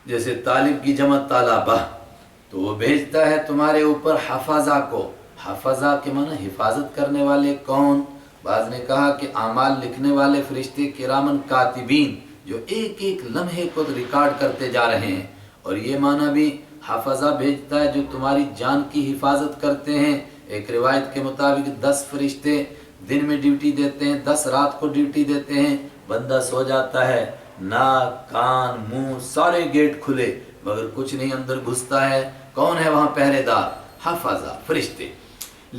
جیسے طالب کی جمع طالبہ، تو وہ بھیجتا ہے تمہارے اوپر حفظہ کو۔ حفظہ کے معنی حفاظت کرنے والے کون؟ بعض نے کہا کہ اعمال لکھنے والے فرشتے کرامن کاتبین، جو ایک ایک لمحے کو ریکارڈ کرتے جا رہے ہیں، اور یہ معنی بھی حفظہ بھیجتا ہے جو تمہاری جان کی حفاظت کرتے ہیں۔ ایک روایت کے مطابق 10 فرشتے دن میں ڈیوٹی دیتے ہیں، 10 رات کو ڈیوٹی دیتے ہیں۔ بندہ سو جاتا ہے، ناک کان منہ سارے گیٹ کھلے مگر کچھ نہیں اندر گھستا ہے، کون ہے وہاں پہرے دار؟ حفظہ، فرشتے۔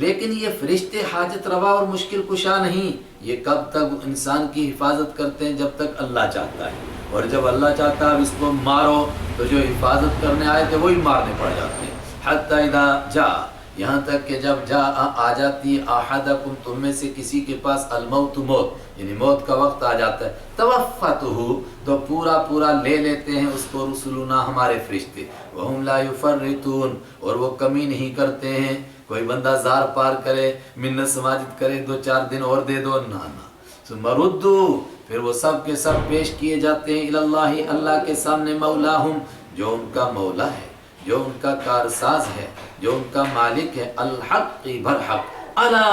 لیکن یہ فرشتے حاجت روا اور مشکل کشا نہیں، یہ کب تک انسان کی حفاظت کرتے ہیں؟ جب تک اللہ چاہتا ہے، اور جب اللہ چاہتا ہے اب اس کو مارو تو جو حفاظت کرنے آئے تھے وہی مارنے پڑ جاتے ہیں۔ حتی اذا جاء، یہاں تک کہ جب آ جاتی احدکم، تم میں سے کسی کے پاس الموت، موت یعنی موت کا وقت آ جاتا ہے، توفتہ، تو پورا لے لیتے ہیں اس کو رسولنا، ہمارے فرشتے، وہم لا یفرطون، اور وہ کمی نہیں کرتے ہیں۔ کوئی بندہ زار پار کرے، منت سماجت کرے، 2-4 دن اور دے دو، نہ ثم ردوا، پھر وہ سب کے سب پیش کیے جاتے ہیں اللہ، اللہ کے سامنے، مولاہم، جو ان کا مولا ہے، جو ان کا کارساز ہے، جو ان کا مالک ہے، الحق برحق، الا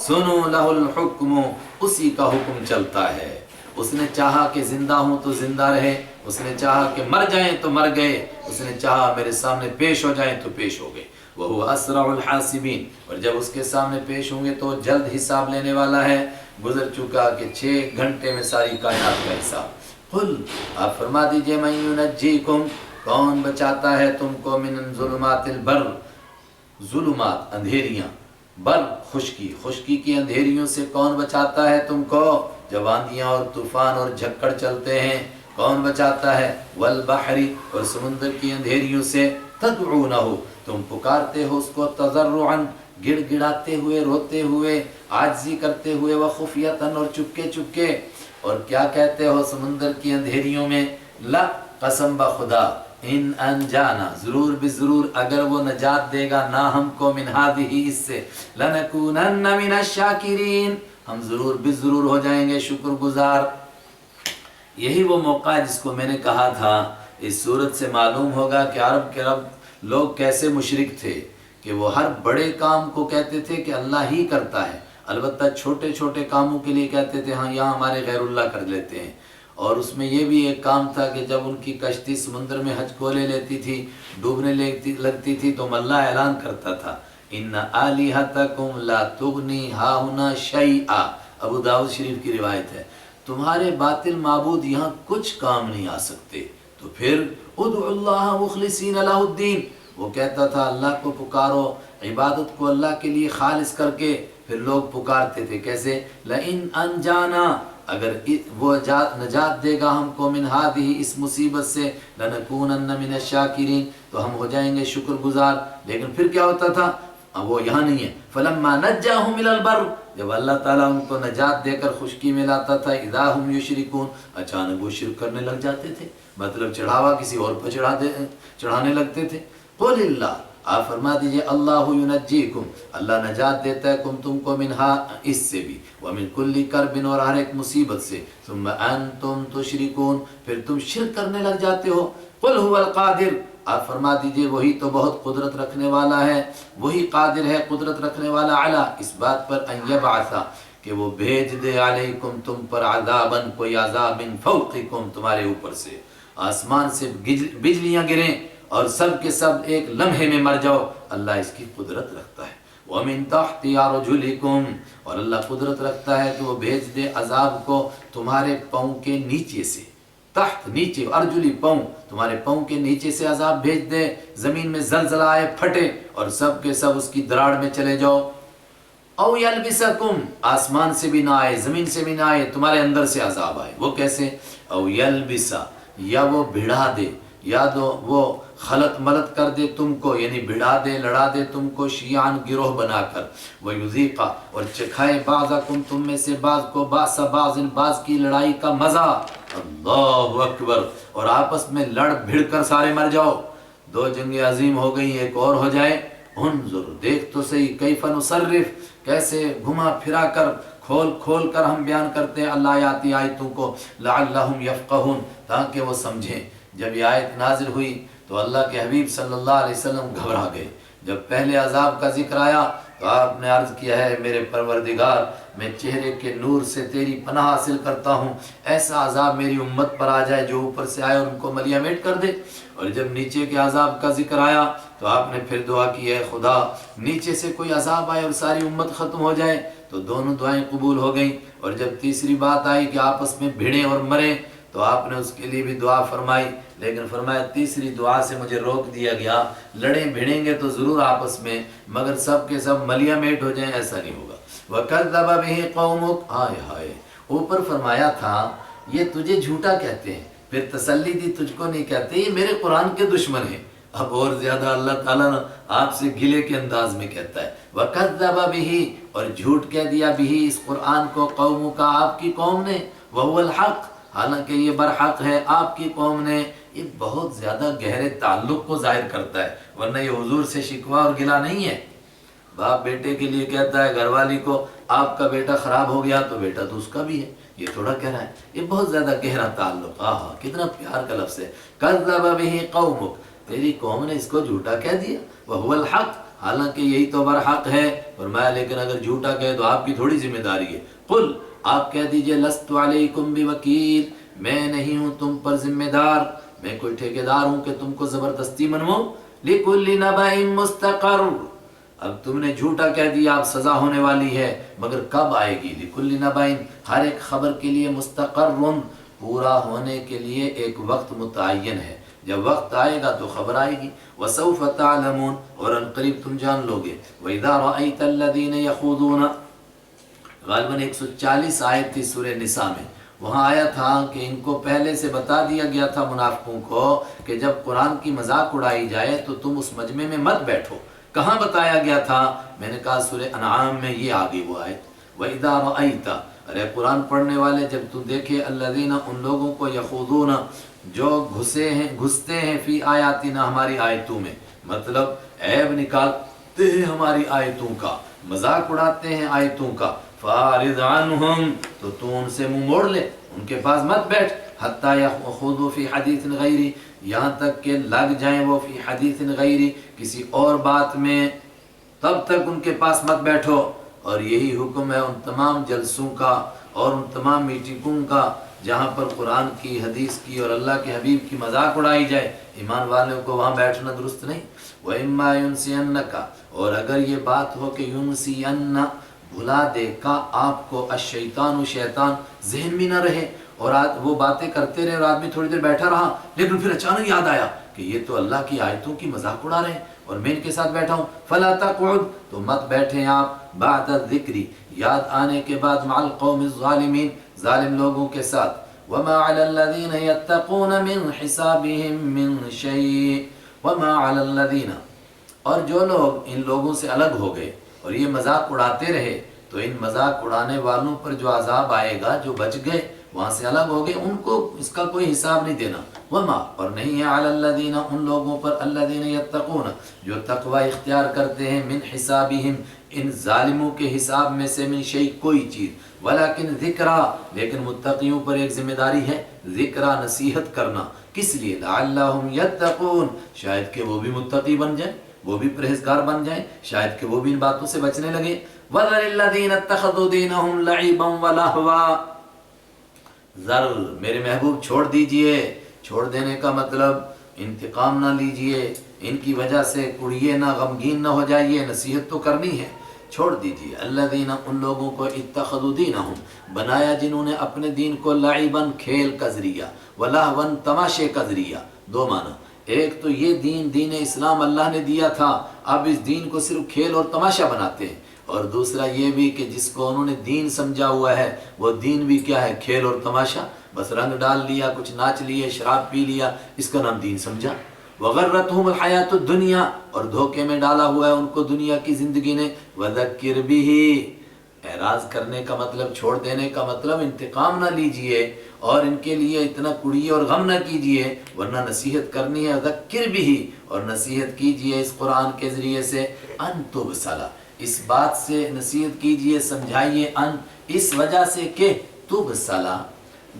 سنو لہ الحکم، اسی کا حکم چلتا ہے۔ اس نے چاہا کہ زندہ ہوں تو زندہ رہے، اس نے چاہا کہ مر جائیں تو مر گئے، اس نے چاہا میرے سامنے پیش ہو جائیں تو پیش ہو گئے۔ وَهُوَ أَسْرَعُ الْحَاسِبِينَ، اور جب اس کے سامنے پیش ہوں گے تو جلد حساب لینے والا ہے۔ گزر چکا کہ 6 گھنٹے میں ساری کائنات کا حساب۔ قُلْ، آپ فرما دیجئے، مَن يُنَجِّيكُمْ، کون بچاتا ہے تم کو، مِنَ ظُلُمَاتِ الْبَرِّ، ظلمات اندھیریاں، بر خشکی کی اندھیریوں سے کون بچاتا ہے تم کو؟ جب آندھیاں اور طوفان اور جھکڑ چلتے ہیں کون بچاتا ہے؟ والبحر، اور سمندر کی اندھیریوں سے، تدعونہ، تم پکارتے ہو اس کو، تضرعاً، گڑ گڑاتے ہوئے، روتے ہوئے، عاجزی کرتے ہوئے، وخفیتاً، اور چپکے، اور کیا کہتے ہو سمندر کی اندھیریوں میں؟ لا، قسم بخدا، ان انجانا، ضرور بضرور اگر وہ نجات دے گا نہ ہم کو، من ہذہ، اس سے، لنکونن من الشاکرین، ہم ضرور بضرور ہو جائیں گے شکر گزار۔ یہی وہ موقع ہے جس کو میں نے کہا تھا، اس صورت سے معلوم ہوگا کہ عرب کے رب لوگ کیسے مشرک تھے کہ وہ ہر بڑے کام کو کہتے تھے کہ اللہ ہی کرتا ہے، البتہ چھوٹے چھوٹے کاموں کے لیے کہتے تھے ہاں یہاں ہمارے غیر اللہ کر لیتے ہیں۔ اور اس میں یہ بھی ایک کام تھا کہ جب ان کی کشتی سمندر میں حج کو لے لیتی تھی، ڈوبنے لگتی تھی، تو اللہ اعلان کرتا تھا، ان آلہتکم لا تغنی ہاہنا شیئا، ابو داؤد شریف کی روایت ہے، تمہارے باطل معبود یہاں کچھ کام نہیں آ سکتے۔ تو پھر ادعوا اللہ مخلصین لہ الدین، وہ کہتا تھا اللہ کو پکارو، عبادت کو اللہ کے لیے خالص کر کے، پھر لوگ پکارتے تھے کیسے؟ لئن انجانا، اگر وہ نجات دے گا ہم کو من ہذہ اس مصیبت سے لنکونن من الشاکرین تو ہم ہو جائیں گے شکر گزار. لیکن پھر کیا ہوتا تھا؟ وہ یہاں نہیں ہے. فلما نجاہم الی البر جب اللہ تعالیٰ ان کو نجات دے کر خشکی میں لاتا تھا اذا ہم یشرکون اچانک وہ شرک کرنے لگ جاتے تھے. مطلب چڑھاوا کسی اور پر چڑھانے لگتے تھے. قل اللہ آپ فرما دیجئے اللہ ینجیکم اللہ نجات دیتا ہے تم کو منہا اس سے بھی ومن کل کرب اور ہر ایک مصیبت سے ثم انتم تشرکون پھر تم شرک کرنے لگ جاتے ہو. قل هو القادر آپ فرما دیجئے وہی تو بہت قدرت رکھنے والا ہے وہی قادر ہے قدرت رکھنے والا علی اس بات پر ان یبعثا کہ وہ بھیج دے علیکم تم پر عذابا کوئی عذاب من فوقکم تمہارے اوپر سے آسمان سے بجلیاں گریں اور سب کے سب ایک لمحے میں مر جاؤ. اللہ اس کی قدرت رکھتا ہے. وَمِن تَحْتِ أَرْجُلِكُمْ اور اللہ قدرت رکھتا ہے کہ وہ بھیج دے عذاب کو تمہارے پاؤں کے نیچے سے. تحت نیچے ارجلی پاؤں تمہارے پاؤں کے نیچے سے عذاب بھیج دے زمین میں زلزلہ آئے پھٹے اور سب کے سب اس کی دراڑ میں چلے جاؤ. او یلبسکم آسمان سے بھی نہ آئے زمین سے بھی نہ آئے تمہارے اندر سے عذاب آئے. وہ کیسے؟ او یلبسا یا وہ بھڑا دے یا وہ خلط ملط کر دے تم کو یعنی بھڑا دے لڑا دے تم کو شیعان گروہ بنا کر ویذیقا اور چکھائے بعضکم تم میں سے بعض کو باس بعض کی لڑائی کا مزہ. اللہ اکبر اور آپس میں لڑ بھڑ کر سارے مر جاؤ. 2 جنگیں عظیم ہو گئی ایک اور ہو جائے. انظر دیکھ تو صحیح کیف نصرف کیسے گھما پھرا کر کھول کر ہم بیان کرتے ہیں اللہ آیاتی آیتوں کو لعلہم یفقہون تاکہ وہ سمجھیں. جب یہ آیت نازل ہوئی تو اللہ کے حبیب صلی اللہ علیہ وسلم گھبرا گئے. جب پہلے عذاب کا ذکر آیا تو آپ نے عرض کیا ہے میرے پروردگار میں چہرے کے نور سے تیری پناہ حاصل کرتا ہوں ایسا عذاب میری امت پر آ جائے جو اوپر سے آئے اور ان کو ملیا میٹ کر دے. اور جب نیچے کے عذاب کا ذکر آیا تو آپ نے پھر دعا کی ہے خدا نیچے سے کوئی عذاب آئے اور ساری امت ختم ہو جائے. تو دونوں دعائیں قبول ہو گئیں. اور جب تیسری بات آئی کہ آپس میں بھیڑیں اور مریں تو آپ نے اس کے لیے بھی دعا فرمائی لیکن فرمایا تیسری دعا سے مجھے روک دیا گیا. لڑیں بھیڑیں گے تو ضرور آپس میں مگر سب کے سب ملیا میٹ ہو جائیں ایسا نہیں ہوگا. وَكَذَّبَ بِهِ قَوْمُكَ ہائے ہائے اوپر فرمایا تھا یہ تجھے جھوٹا کہتے ہیں پھر تسلی دی تجھ کو نہیں کہتے یہ میرے قرآن کے دشمن ہیں. اب اور زیادہ اللہ تعالیٰ نے آپ سے گلے کے انداز میں کہتا ہے وَكَذَّبَ بِهِ اور جھوٹ کہہ دیا بھی اس قرآن کو قوم کا آپ کی قوم نے وَهُوَ الْحَقِّ حالانکہ یہ برحق ہے آپ کی قوم نے. یہ بہت زیادہ گہرے تعلق کو ظاہر کرتا ہے ورنہ یہ حضور سے شکوہ اور گلہ نہیں ہے. باپ بیٹے کے لیے کہتا ہے گھر والی کو آپ کا بیٹا خراب ہو گیا تو بیٹا تو اس کا بھی ہے یہ تھوڑا کہہ رہا ہے. یہ بہت زیادہ گہرا تعلق آہا کتنا پیار کا لفظ ہے. کذب بہ قومک تیری قوم نے اس کو جھوٹا کہہ دیا وہو الحق حالانکہ یہی تو برحق ہے. فرمایا لیکن اگر جھوٹا کہے تو آپ کی تھوڑی ذمہ داری ہے. قل آپ کہہ دیجئے لست علیکم بوکیل میں نہیں ہوں تم پر ذمہ دار میں کوئی ٹھیکیدار ہوں کہ تم کو زبردستی منواؤں. لکل نبأ مستقر اب تم نے جھوٹا کہہ دیا اب سزا ہونے والی ہے مگر کب آئے گی. لکل نبأ ہر ایک خبر کے لیے مستقر پورا ہونے کے لیے ایک وقت متعین ہے. جب وقت آئے گا تو خبر آئے گی. وسوف تعلمون اور ان قریب تم جان لوگے. وَإِذَا رَأَيْتَ الَّذِينَ يَخُوضُونَ غالباً 140 آیت تھی سورہ نساء میں وہاں آیا تھا کہ ان کو پہلے سے بتا دیا گیا تھا منافقوں کو کہ جب قرآن کی مذاق اڑائی جائے تو تم اس مجمع میں مت بیٹھو. کہاں بتایا گیا تھا؟ میں نے کہا سورہ انعام میں یہ آگے وہ آیت وَإِذَا رَأَيْتَ ارے قرآن پڑھنے والے جب تو دیکھے الذین ان لوگوں کو یخوضون جو گھستے ہیں فی آیاتنا ہماری آیتوں میں مطلب عیب نکالتے ہیں ہماری آیتوں کا مذاق اڑاتے ہیں آیتوں کا. فَأَعْرِضْ عَنْهُمْ تو ان سے منہ موڑ لے ان کے پاس مت بیٹھ. حَتَّى يَخُوضُوا فِي حَدِيثٍ غَيْرِ یہاں تک کہ لگ جائیں وہ فی حدیث غیری کسی اور بات میں تب تک ان کے پاس مت بیٹھو. اور یہی حکم ہے ان تمام جلسوں کا اور ان تمام میٹنگوں کا جہاں پر قرآن کی حدیث کی اور اللہ کے حبیب کی مذاق اڑائی جائے. ایمان والوں کو وہاں بیٹھنا درست نہیں. وَإِمَّا يُنْسِيَنَّكَ اور اگر یہ بات ہو کہ يُنْسِيَنَّ بھلا دے کا آپ کو الشیطان و شیطان ذہن میں نہ رہے اور وہ باتیں کرتے رہے اور آدمی تھوڑی دیر بیٹھا رہا، لیکن پھر اچانک یاد آیا کہ یہ تو اللہ کی آیتوں کی مذاق اڑا رہے ہیں اور میں ان کے ساتھ بیٹھا ہوں، فلا تقعد، تو مت بیٹھیں آپ، بعد الذکر، یاد آنے کے بعد، مع القوم الظالمین، ظالم لوگوں کے ساتھ، وما علی الذین یتقون من حسابهم من شیء، وما علی الذین، اور جو لوگ ان لوگوں سے الگ ہو گئے اور یہ مذاق اڑاتے رہے، تو ان مذاق اڑانے والوں پر جو عذاب آئے گا، جو بچ گئے وہاں سے الگ ہو گئے، ان کو اس کا کوئی حساب نہیں دینا، وما، اور نہیں ہے علی الذین، ان لوگوں پر، الذین یتقون، جو تقوی اختیار کرتے ہیں، من حسابہم، ان ظالموں کے حساب میں سے، من شیء، کوئی چیز، ولیکن ذکرہ، لیکن متقیوں پر ایک ذمہ داری ہے، ذکرہ، نصیحت کرنا، کس لیے، لعلہم یتقون، شاید کہ وہ بھی متقی بن جائیں، وہ بھی پرہیزگار بن جائیں، شاید کہ وہ بھی ان باتوں سے بچنے لگے، وَذَرِ الَّذِينَ اتَّخَذُوا دِينَهُمْ لَعِبًا وَلَهْوًا، ذر، میرے محبوب چھوڑ دیجئے، چھوڑ دینے کا مطلب انتقام نہ لیجئے، ان کی وجہ سے کڑیے نہ، غمگین نہ ہو جائیے، نصیحت تو کرنی ہے، چھوڑ دیجئے، الذین، ان لوگوں کو، اتخذوا دینہم، بنایا جنہوں نے اپنے دین کو، لعباً، کھیل کا ذریعہ، ولہواً، تماشے کا ذریعہ، دو معنی، ایک تو یہ دین اسلام اللہ نے دیا تھا، اب اس دین کو صرف کھیل اور تماشا بناتے ہیں، اور دوسرا یہ بھی کہ جس کو انہوں نے دین سمجھا ہوا ہے، وہ دین بھی کیا ہے، کھیل اور تماشا، بس رنگ ڈال لیا، کچھ ناچ لیے، شراب پی لیا، اس کا نام دین سمجھا، وغرتہم الحیات الدنیا، اور دھوکے میں ڈالا ہوا ہے ان کو دنیا کی زندگی نے، وذکر بھی، اعراض کرنے کا مطلب، چھوڑ دینے کا مطلب انتقام نہ لیجئے اور ان کے لیے اتنا کڑیے اور غم نہ کیجئے، ورنہ نصیحت کرنی ہے، ذکر بھی، اور نصیحت کیجئے اس قرآن کے ذریعے سے، ان تبصلا، اس بات سے نصیحت کیجئے، سمجھائیے، ان، اس وجہ سے کہ تبصلا،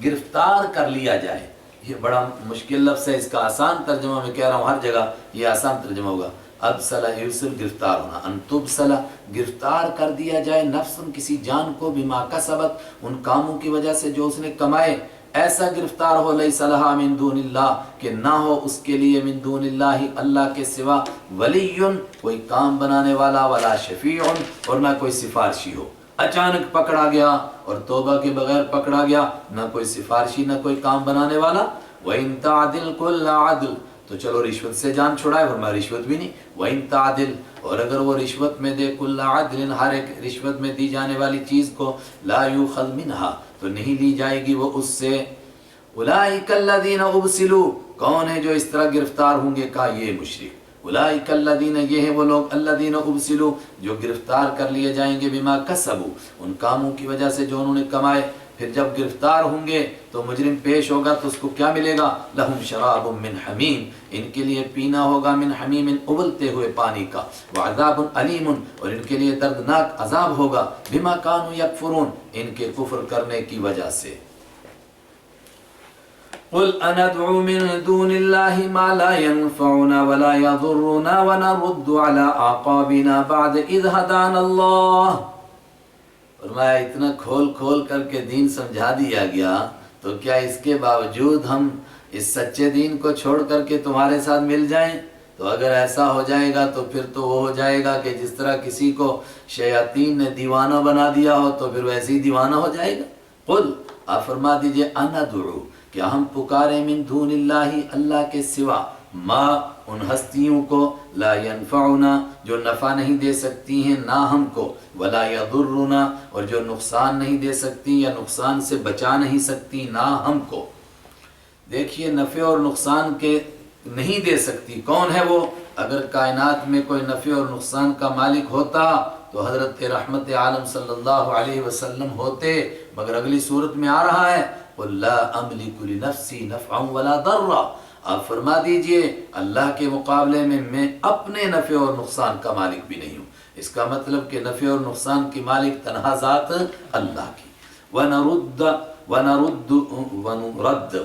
گرفتار کر لیا جائے، یہ بڑا مشکل لفظ ہے، اس کا آسان ترجمہ میں کہہ رہا ہوں، ہر جگہ یہ آسان ترجمہ ہوگا، ابصلا یبصر، گرفتار ہونا، ان تبصلا، گرفتار کر دیا جائے، نفس، کسی جان کو، بما کسبت، ان کاموں کی وجہ سے جو اس نے کمائے، ایسا گرفتار ہو، لیس لہا من دون اللہ، کہ نہ ہو اس کے لیے، من دون اللہ، اللہ کے سوا، ولی، کوئی کام بنانے والا، ولا شفیع، اور نہ کوئی سفارشی ہو، اچانک پکڑا گیا اور توبہ کے بغیر پکڑا گیا، نہ کوئی سفارشی، نہ کوئی کام بنانے والا، وَإِن تَعْدِلْ كُلَّ عَدْلٍ، تو چلو رشوت سے جان چھڑائے، ورنہ رشوت بھی نہیں، وَإِن تَعْدِلْ، اور اگر وہ رشوت میں دے، كُلَّ عَدْلٍ، ہر ایک رشوت میں دی جانے والی چیز کو، لَا يُؤْخَذْ مِنْهَا، تو نہیں لی جائے گی وہ اس سے، اولئک الذین ابسلوا، کون ہے جو اس طرح گرفتار ہوں گے، کہا یہ مشرک، اولئک الذین، یہ ہیں وہ لوگ، الذین ابسلوا، جو گرفتار کر لیے جائیں گے، بما کسبوا، ان کاموں کی وجہ سے جو انہوں نے کمائے، پھر جب گرفتار ہوں گے تو مجرم پیش ہوگا تو اس کو کیا ملے گا، لہم شراب من حمیم، ان کے لیے پینا ہوگا، من حمیم، ابلتے ہوئے پانی کا، وعذاب علیم، اور ان کے لیے دردناک عذاب ہوگا، بما کانوا یکفرون، ان کے کفر کرنے کی وجہ سے، قل اندعو من دون اللہ ما لا ينفعنا ولا يضرنا ونرد على اعقابنا بعد اذ هدانا اللہ، فرمایا اتنا کھول کھول کر کے دین سمجھا دیا گیا تو کیا اس کے باوجود ہم اس سچے دین کو چھوڑ کر کے تمہارے ساتھ مل جائیں؟ تو اگر ایسا ہو جائے گا تو پھر تو وہ ہو جائے گا کہ جس طرح کسی کو شیاطین نے دیوانہ بنا دیا ہو تو پھر ویسے ہی دیوانہ ہو جائے گا۔ قل، آپ فرما دیجئے، اندعو، کیا ہم پکاریں، من دون اللہ، اللہ کے سوا، ما، ان ہستیوں کو، لا ینفعنا، جو نفع نہیں دے سکتی ہیں نہ ہم کو، ولا یضرنا، اور جو نقصان نہیں دے سکتی یا نقصان سے بچا نہیں سکتی نہ ہم کو۔ دیکھیے نفع اور نقصان کے نہیں دے سکتی، کون ہے وہ؟ اگر کائنات میں کوئی نفع اور نقصان کا مالک ہوتا تو حضرت رحمت عالم صلی اللہ علیہ وسلم ہوتے، مگر اگلی صورت میں آ رہا ہے، قُلْ لَا أَمْلِكُ لِنَفْسِي نَفْعًا وَلَا ضَرًّا، آپ فرما دیجئے اللہ کے مقابلے میں اپنے نفع اور نقصان کا مالک بھی نہیں ہوں، اس کا مطلب کہ نفع اور نقصان کی مالک تنہا ذات اللہ کی۔ وَنُرَدُّ،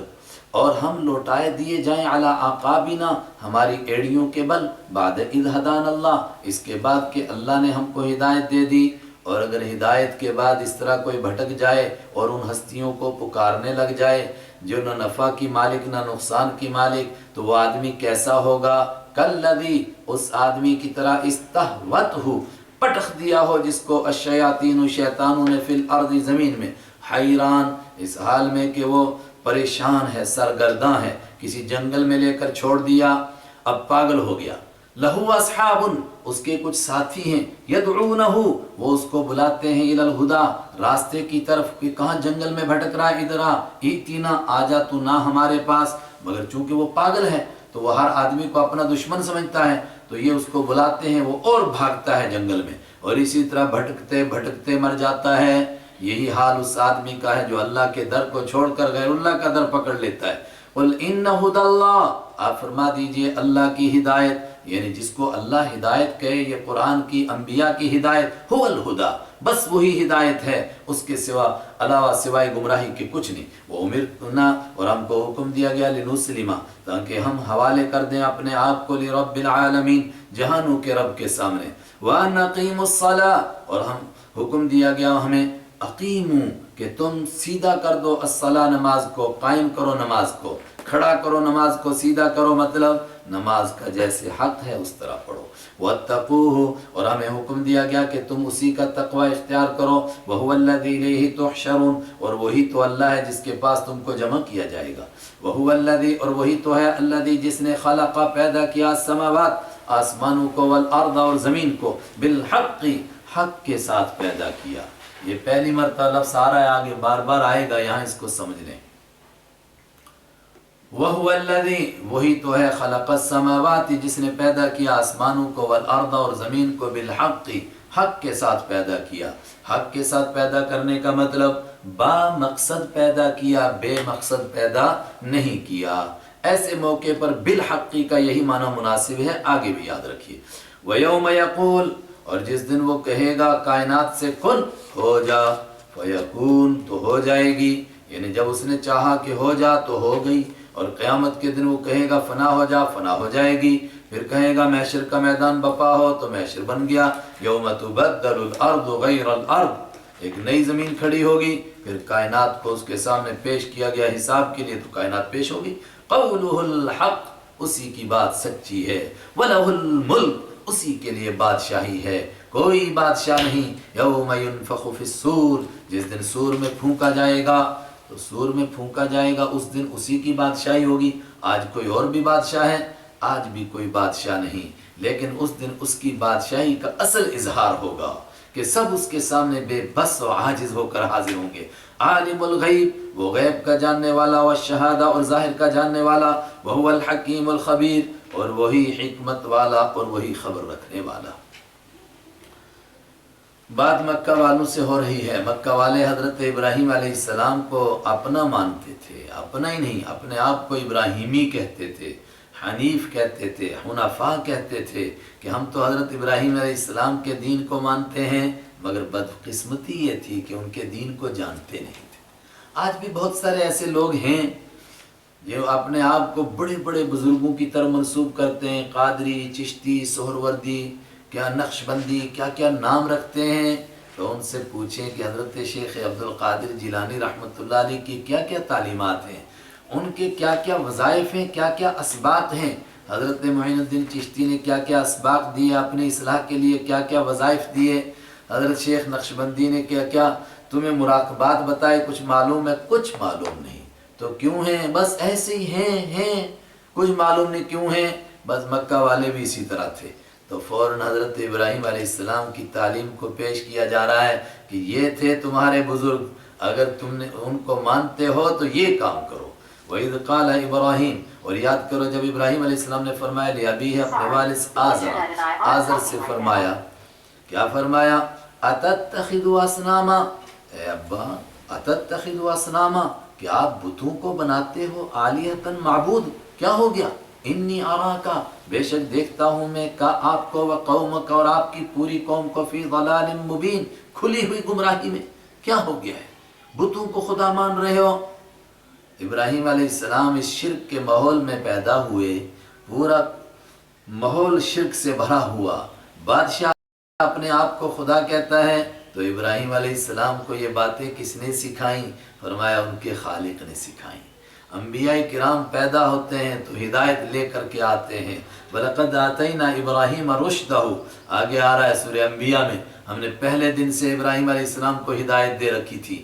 اور ہم لوٹائے دیے جائیں، علی اعقابنا، ہماری ایڑیوں کے بل، بعد اذ ہدانا اللہ، اس کے بعد کہ اللہ نے ہم کو ہدایت دے دی۔ اور اگر ہدایت کے بعد اس طرح کوئی بھٹک جائے اور ان ہستیوں کو پکارنے لگ جائے جو نہ نفع کی مالک نہ نقصان کی مالک، تو وہ آدمی کیسا ہوگا؟ کالذی، اس آدمی کی طرح، استہوتہ، پٹخ دیا ہو جس کو، الشیاطین، شیطانوں نے، فی الارض، زمین میں، حیران، اس حال میں کہ وہ پریشان ہے، سرگرداں ہے، کسی جنگل میں لے کر چھوڑ دیا، اب پاگل ہو گیا۔ لہو اصحاب، اس کے کچھ ساتھی ہیں، یدعونہ، وہ اس کو بلاتے ہیں، الی الہدی، راستے کی طرف، کہ کہاں جنگل میں بھٹک رہا ہے، ادھر آ، ایتینا، آجا تو نہ ہمارے پاس، مگر چونکہ وہ پاگل ہے تو وہ ہر آدمی کو اپنا دشمن سمجھتا ہے، تو یہ اس کو بلاتے ہیں، وہ اور بھاگتا ہے جنگل میں، اور اسی طرح بھٹکتے بھٹکتے مر جاتا ہے۔ یہی حال اس آدمی کا ہے جو اللہ کے در کو چھوڑ کر غیر اللہ کا در پکڑ لیتا ہے۔ قل ان ہدی اللہ، آپ فرما دیجئے اللہ کی ہدایت، یعنی جس کو اللہ ہدایت کہے، یہ قرآن کی، انبیاء کی ہدایت، هو الہدا، بس وہی ہدایت ہے، اس کے سوا علاوہ سوائے گمراہی کے کچھ نہیں۔ وہ امرنا، اور ہم کو حکم دیا گیا، لنسلم، تاکہ ہم حوالے کر دیں اپنے آپ کو، لرب العالمین، جہانوں کے رب کے سامنے، وان اقیموا الصلاۃ، اور ہم حکم دیا گیا ہمیں، اقیمو، کہ تم سیدھا کر دو، الصلاۃ، نماز کو، قائم کرو نماز کو، کھڑا کرو نماز کو، سیدھا کرو، مطلب نماز کا جیسے حق ہے اس طرح پڑھو، واتقوہ، اور ہمیں حکم دیا گیا کہ تم اسی کا تقوی اختیار کرو، وہو الذی الیہ تحشرون، اور وہی تو اللہ ہے جس کے پاس تم کو جمع کیا جائے گا، وہو الذی، اور وہی تو ہے، الذی، جس نے خلق، پیدا کیا، السماوات، آسمانوں کو، والارض، اور زمین کو، بالحق، حق کے ساتھ پیدا کیا۔ یہ پہلی مرتبہ لفظ آ رہا ہے، آگے بار بار آئے گا، یہاں اس کو سمجھ لیں۔ وَهُوَ الَّذِي، وہی تو ہے، خلق السماوات، جس نے پیدا کیا آسمانوں کو، والارض، اور زمین کو، بالحق، حق کے ساتھ پیدا کیا۔ حق کے ساتھ پیدا کرنے کا مطلب با مقصد پیدا کیا، بے مقصد پیدا نہیں کیا۔ ایسے موقع پر بالحقی کا یہی معنی مناسب ہے، آگے بھی یاد رکھیے۔ وَيَوْمَ يَقُولُ، اور جس دن وہ کہے گا کائنات سے، کن، ہو جا، فَيَكُونُ، تو ہو جائے گی، یعنی جب اس نے چاہا کہ ہو جا تو ہو گئی، اور قیامت کے دن وہ کہے گا فنا ہو جا، فنا ہو جائے گی، پھر کہے گا محشر کا میدان بپا ہو، تو محشر بن گیا۔ یوم تبدل الارض غیر الارض، ایک نئی زمین کھڑی ہوگی، پھر کائنات کو اس کے سامنے پیش کیا گیا حساب کے لیے، تو کائنات پیش ہوگی۔ قولہ الحق، اسی کی بات سچی ہے، وَلَهُ الْمُلْكُ، اسی کے لیے بادشاہی ہے، کوئی بادشاہ نہیں۔ یوم ينفخ فی الصور، جس دن سور میں پھونکا جائے گا، تو سور میں پھونکا جائے گا، اس دن اسی کی بادشاہی ہوگی۔ آج کوئی اور بھی بادشاہ ہے، آج بھی کوئی بادشاہ نہیں، لیکن اس دن اس کی بادشاہی کا اصل اظہار ہوگا کہ سب اس کے سامنے بے بس و عاجز ہو کر حاضر ہوں گے۔ عالم الغیب، وہ غیب کا جاننے والا، والشہادہ، اور ظاہر کا جاننے والا، وہو الحکیم الخبیر، اور وہی حکمت والا اور وہی خبر رکھنے والا۔ بات مکہ والوں سے ہو رہی ہے۔ مکہ والے حضرت ابراہیم علیہ السلام کو اپنا مانتے تھے، اپنا ہی نہیں، اپنے آپ کو ابراہیمی کہتے تھے، حنیف کہتے تھے، حنفاء کہتے تھے، کہ ہم تو حضرت ابراہیم علیہ السلام کے دین کو مانتے ہیں، مگر بدقسمتی یہ تھی کہ ان کے دین کو جانتے نہیں تھے۔ آج بھی بہت سارے ایسے لوگ ہیں جو اپنے آپ کو بڑے بڑے بزرگوں کی طرح منسوب کرتے ہیں، قادری، چشتی، سہروردی، کیا نقش بندی، کیا کیا نام رکھتے ہیں، تو ان سے پوچھیں کہ حضرت شیخ عبد القادر جیلانی رحمۃ اللہ علیہ کی کیا کیا تعلیمات ہیں، ان کے کیا کیا وظائف ہیں، کیا کیا اسباق ہیں، حضرت معین الدین چشتی نے کیا کیا اسباق دیے اپنی اصلاح کے لیے، کیا کیا وظائف دیے، حضرت شیخ نقش بندی نے کیا کیا تمہیں مراقبات بتائے، کچھ معلوم ہے؟ کچھ معلوم نہیں۔ تو کیوں ہیں؟ بس ایسے ہی ہیں، کچھ معلوم نہیں کیوں ہیں، بس مکہ والے بھی اسی طرح تھے۔ تو فوراً حضرت ابراہیم علیہ السلام کی تعلیم کو پیش کیا جا رہا ہے کہ یہ تھے تمہارے بزرگ، اگر تم نے ان کو مانتے ہو تو یہ کام کرو۔ وَإِذْ قَالَ ابراہیم، اور یاد کرو جب ابراہیم علیہ السلام نے فرمایا لِأَبِيهِ، اپنے والد آزر سے فرمایا، کیا فرمایا؟ أَتَتَّخِذُ أَصْنَامًا، اے ابا، أَتَتَّخِذُ أَصْنَامًا، کہ آپ بتوں کو بناتے ہو، آلیہتاً، معبود، کیا ہو گیا؟ انی اراکا، بے شک دیکھتا ہوں میں، کا آپ کو، وقومک، اور آپ کی پوری قوم کو، فی ضلال مبین، کھلی ہوئی گمراہی میں۔ کیا ہو گیا ہے؟ بتوں کو خدا مان رہے ہو۔ ابراہیم علیہ السلام اس شرک کے ماحول میں پیدا ہوئے، پورا ماحول شرک سے بھرا ہوا، بادشاہ اپنے آپ کو خدا کہتا ہے، تو ابراہیم علیہ السلام کو یہ باتیں کس نے سکھائیں؟ فرمایا ان کے خالق نے سکھائیں۔ انبیاء کرام پیدا ہوتے ہیں تو ہدایت لے کر کے آتے ہیں۔ وَلَقَدْ آتَيْنَا إِبْرَاهِيمَ رُشْدَهُ، آگے آ رہا ہے سورہ انبیاء میں، ہم نے پہلے دن سے ابراہیم علیہ السلام کو ہدایت دے رکھی تھی۔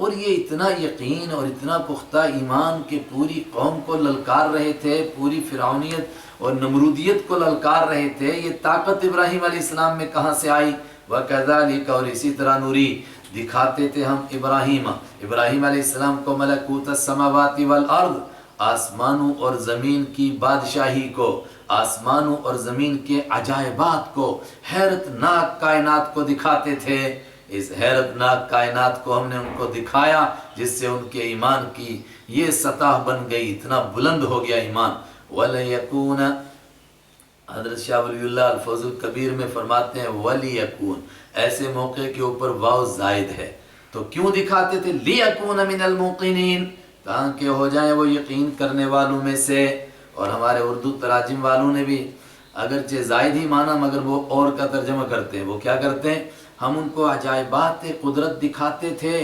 اور یہ اتنا یقین اور اتنا پختہ ایمان کہ پوری قوم کو للکار رہے تھے، پوری فرعونیت اور نمرودیت کو للکار رہے تھے، یہ طاقت ابراہیم علیہ السلام میں کہاں سے آئی؟ وَكَذَلِكَ، اور اسی طرح نوری دکھاتے تھے ہم ابراہیم علیہ السلام کو ملکوت السماوات والارض، آسمانوں اور زمین کی بادشاہی کو، آسمانوں اور زمین کے عجائبات کو، حیرت ناک کائنات کو دکھاتے تھے۔ اس حیرت ناک کائنات کو ہم نے ان کو دکھایا، جس سے ان کے ایمان کی یہ سطح بن گئی، اتنا بلند ہو گیا ایمان۔ وَلَيَكُونَ، حضرت شاہ ولی اللہ الفوز الکبیر میں فرماتے ہیں وَلِيَكُونَ، ایسے موقع کے اوپر واو زائد ہے، تو کیوں دکھاتے تھے؟ لِيَكُونَ مِنَ الْمُوقِنِينَ، تاکہ ہو جائیں وہ یقین کرنے والوں میں سے۔ اور ہمارے اردو تراجم والوں نے بھی اگرچہ زائد ہی مانا مگر وہ اور کا ترجمہ کرتے ہیں۔ وہ کیا کرتے ہیں؟ ہم ان کو عجائبات قدرت دکھاتے تھے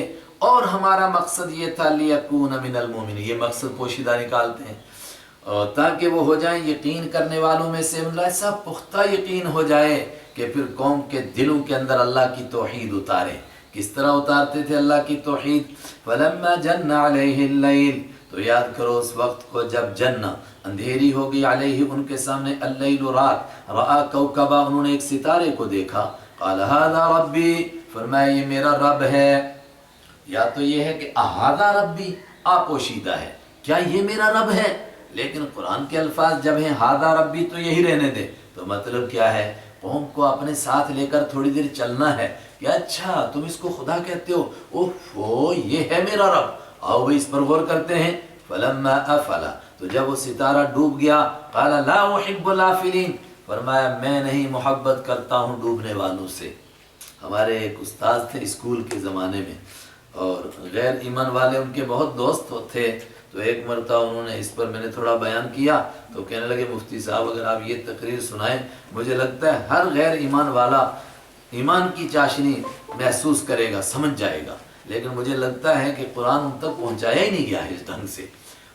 اور ہمارا مقصد یہ تھا لِيَكُونَ مِنَ الْمُؤْمِنِينَ، یہ مقصد پوشیدہ نکالتے ہیں تاکہ وہ ہو جائیں یقین کرنے والوں میں سے، مطلب ایسا پختہ یقین ہو جائے کہ پھر قوم کے دلوں کے اندر اللہ کی توحید اتارے۔ کس طرح اتارتے تھے اللہ کی توحید؟ فَلَمَّا جَنَّ عَلَيْهِ اللَّيْلِ، تو یاد کرو اس وقت کو جب جن اندھیری ہو گئی، علیہ ان کے سامنے، اللیل رات، رآ کوکبا انہوں نے ایک ستارے کو دیکھا، قال ھذا ربی، فرمایا یہ میرا رب ہے۔ یا تو یہ ہے کہ ھذا ربی آپوشیدہ ہے، کیا یہ میرا رب ہے؟ لیکن قرآن کے الفاظ جب ہیں ھذا ربی تو یہی رہنے دے، تو مطلب کیا ہے؟ قوم کو اپنے ساتھ لے کر تھوڑی دیر چلنا ہے کہ اچھا تم اس کو خدا کہتے ہو، اوہ یہ ہے میرا رب، آؤ بھائی اس پر غور کرتے ہیں۔ فلما افل، تو جب وہ ستارہ ڈوب گیا، قال لا احب الافلین، فرمایا میں نہیں محبت کرتا ہوں ڈوبنے والوں سے۔ ہمارے ایک استاذ تھے اسکول کے زمانے میں، اور غیر ایمان والے ان کے بہت دوست تھے، تو ایک مرتبہ انہوں نے اس پر میں نے تھوڑا بیان کیا تو کہنے لگے مفتی صاحب اگر آپ یہ تقریر سنائیں، مجھے لگتا ہے ہر غیر ایمان والا ایمان کی چاشنی محسوس کرے گا، سمجھ جائے گا، لیکن مجھے لگتا ہے کہ قرآن ان تک پہنچایا ہی نہیں گیا ہے اس ڈھنگ سے۔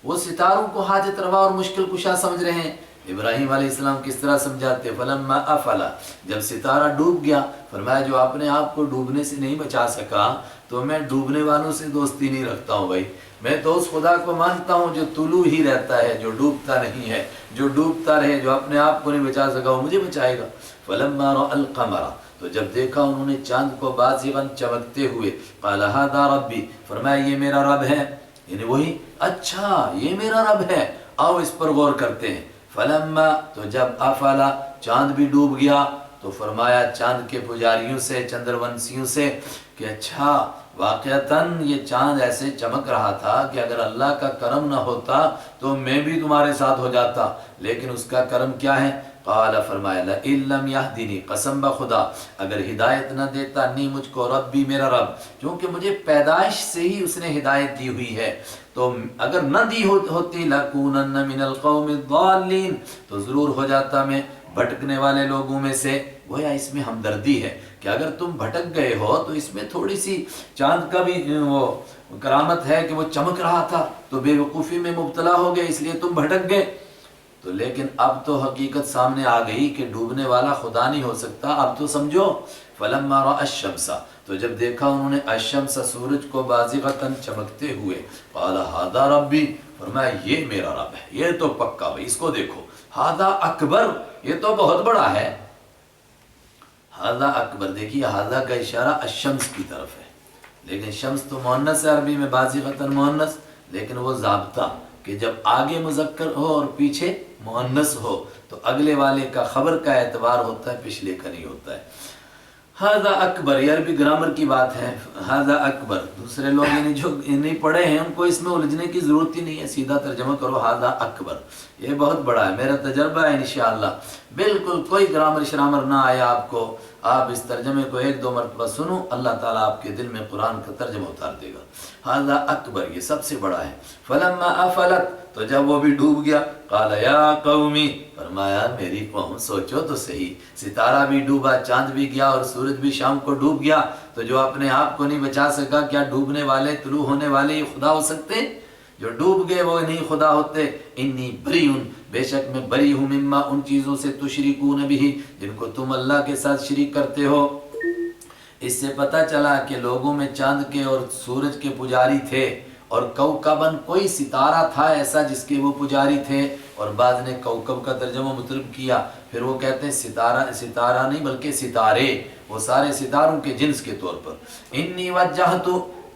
وہ ستاروں کو حاجت روا اور مشکل کشا سمجھ رہے ہیں۔ ابراہیم علیہ السلام کس طرح سمجھاتے؟ فلما افلا، جب ستارہ ڈوب گیا، فرمایا جو اپنے آپ کو ڈوبنے سے نہیں بچا سکا تو میں ڈوبنے والوں سے دوستی نہیں رکھتا ہوں بھائی، میں تو اس خدا کو مانتا ہوں جو طلوع ہی رہتا ہے، جو ڈوبتا نہیں ہے، جو ڈوبتا رہے، جو اپنے آپ کو نہیں بچا سکا وہ مجھے بچائے گا۔ فلما رأى القمر، تو جب دیکھا انہوں نے چاند کو بازغا چمکتے ہوئے، قال ھذا ربی، فرمایا یہ میرا رب ہے، یعنی وہی اچھا یہ میرا رب ہے، آؤ اس پر غور کرتے ہیں۔ فلما، تو جب افلا چاند بھی ڈوب گیا، تو فرمایا چاند کے پجاریوں سے، چندرونسیوں سے کہ اچھا واقعتاً یہ چاند ایسے چمک رہا تھا کہ اگر اللہ کا کرم نہ ہوتا تو میں بھی تمہارے ساتھ ہو جاتا، لیکن اس کا کرم کیا ہے؟ قال، فرمایا لئن لم یہدنی، قسم بخدا اگر ہدایت نہ دیتا نی مجھ کو ربی میرا رب، کیونکہ مجھے پیدائش سے ہی اس نے ہدایت دی ہوئی ہے، تو اگر نہ دی ہوتی لکونن من القوم الضالین، تو ضرور ہو جاتا میں بھٹکنے والے لوگوں میں سے۔ گویا اس میں ہمدردی ہے کہ اگر تم بھٹک گئے ہو تو اس میں تھوڑی سی چاند کا بھی وہ کرامت ہے کہ وہ چمک رہا تھا تو بے وقوفی میں مبتلا ہو گئے، اس لیے تم بھٹک گئے، تو لیکن اب تو حقیقت سامنے آ گئی کہ ڈوبنے والا خدا نہیں ہو سکتا، اب تو سمجھو۔ فلما رأى الشمس، تو جب دیکھا انہوں نے الشمس سورج کو بازغتاً چمکتے ہوئے، قال ھذا ربی، فرمایا یہ میرا رب ہے، یہ تو پکا بھائی، اس کو دیکھو، ھذا اکبر، یہ تو بہت بڑا ہے، ھذا اکبر، دیکھیے ھذا کا اشارہ الشمس کی طرف ہے، لیکن شمس تو مؤنث ہے عربی میں بازغتاً مؤنث، لیکن وہ ضابطہ کہ جب آگے مذکر ہو اور پیچھے مؤنث ہو تو اگلے والے کا خبر کا اعتبار ہوتا ہے، پچھلے کا نہیں ہوتا ہے۔ ھذا اکبر، یہ عربی گرامر کی بات ہے، ھذا اکبر، دوسرے لوگ یعنی جو نہیں پڑھے ہیں ان کو اس میں الجھنے کی ضرورت ہی نہیں ہے، سیدھا ترجمہ کرو ھذا اکبر، یہ بہت بڑا ہے، میرا تجربہ ہے انشاءاللہ، بالکل کوئی گرامر شرامر نہ آیا آپ کو، آپ اس ترجمے کو ایک دو مرتبہ سنو، اللہ تعالیٰ آپ کے دل میں قرآن کا ترجمہ اتار دے گا۔ ھذا اکبر، یہ سب سے بڑا ہے۔ فلما افلت، تو جب وہ بھی ڈوب گیا، قال یا قومی، فرمایا میری قوم، سوچو تو صحیح، ستارہ بھی ڈوبا، چاند بھی گیا اور سورج بھی شام کو ڈوب گیا، تو جو اپنے آپ کو نہیں بچا سکا، کیا ڈوبنے والے طلوع ہونے والے یہ خدا ہو سکتے؟ جو ڈوب گئے وہ نہیں خدا ہوتے۔ انی بریئن، بے شک میں بری ہوں، مما ان چیزوں سے تشرکون بھی، جن کو تم اللہ کے ساتھ شریک کرتے ہو۔ اس سے پتہ چلا کہ لوگوں میں چاند کے اور سورج کے پجاری تھے، اور کوکبن کوئی ستارہ تھا ایسا جس کے وہ پجاری تھے، اور بعض نے کوکب کا ترجمہ مطلب کیا، پھر وہ کہتے ہیں ستارہ نہیں بلکہ ستارے، وہ سارے ستاروں کے جنس کے طور پر۔ انی وجہت،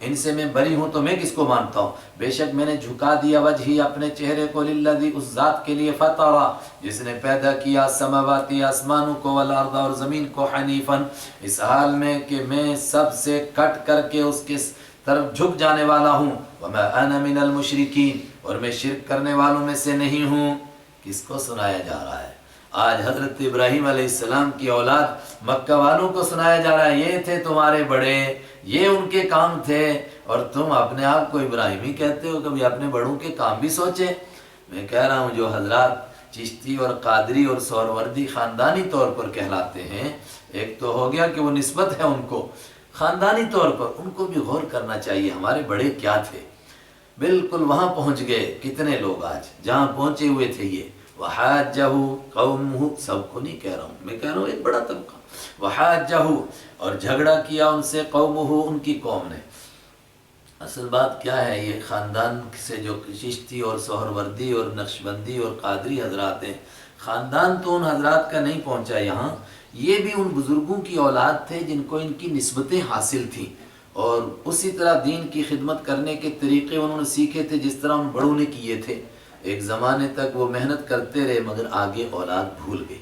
ان سے میں بری ہوں تو میں کس کو مانتا ہوں، بے شک میں نے جھکا دیا وجہی اپنے چہرے کو للذی، اس ذات کے لیے فطرہ جس نے پیدا کیا السماواتی آسمانوں کو والارض اور زمین کو، حنیفاً اس حال میں کہ میں سب سے کٹ کر کے اس کے طرف جھک جانے والا ہوں، وما انا من المشرکین، اور میں شرک کرنے والوں میں سے نہیں ہوں۔ کس کو سنایا جا رہا ہے؟ آج حضرت ابراہیم علیہ السلام کی اولاد مکہ والوں کو سنایا جا رہا ہے، یہ تھے تمہارے بڑے، یہ ان کے کام تھے، اور تم اپنے آپ کو ابراہیمی کہتے ہو، کبھی اپنے بڑوں کے کام بھی سوچے۔ میں کہہ رہا ہوں جو حضرات چشتی اور قادری اور سہروردی خاندانی طور پر کہلاتے ہیں، ایک تو ہو گیا کہ وہ نسبت ہے ان کو، خاندانی طور پر ان کو بھی غور کرنا چاہیے ہمارے بڑے کیا تھے۔ بالکل وہاں پہنچ گئے کتنے لوگ آج جہاں پہنچے ہوئے تھے یہ، وحاجہ قومہ، سب کو نہیں کہہ رہا ہوں، میں کہہ رہا ہوں ایک بڑا طبقہ، وحاجہ، اور جھگڑا کیا ان سے قومہ، ان کی قوم نے۔ اصل بات کیا ہے، یہ خاندان سے جو چشتی اور سہروردی اور نقشبندی اور قادری حضرات ہیں، خاندان تو ان حضرات کا نہیں پہنچا یہاں، یہ بھی ان بزرگوں کی اولاد تھے جن کو ان کی نسبتیں حاصل تھیں، اور اسی طرح دین کی خدمت کرنے کے طریقے انہوں نے سیکھے تھے جس طرح ان بڑوں نے کیے تھے۔ ایک زمانے تک وہ محنت کرتے رہے مگر آگے اولاد بھول گئی۔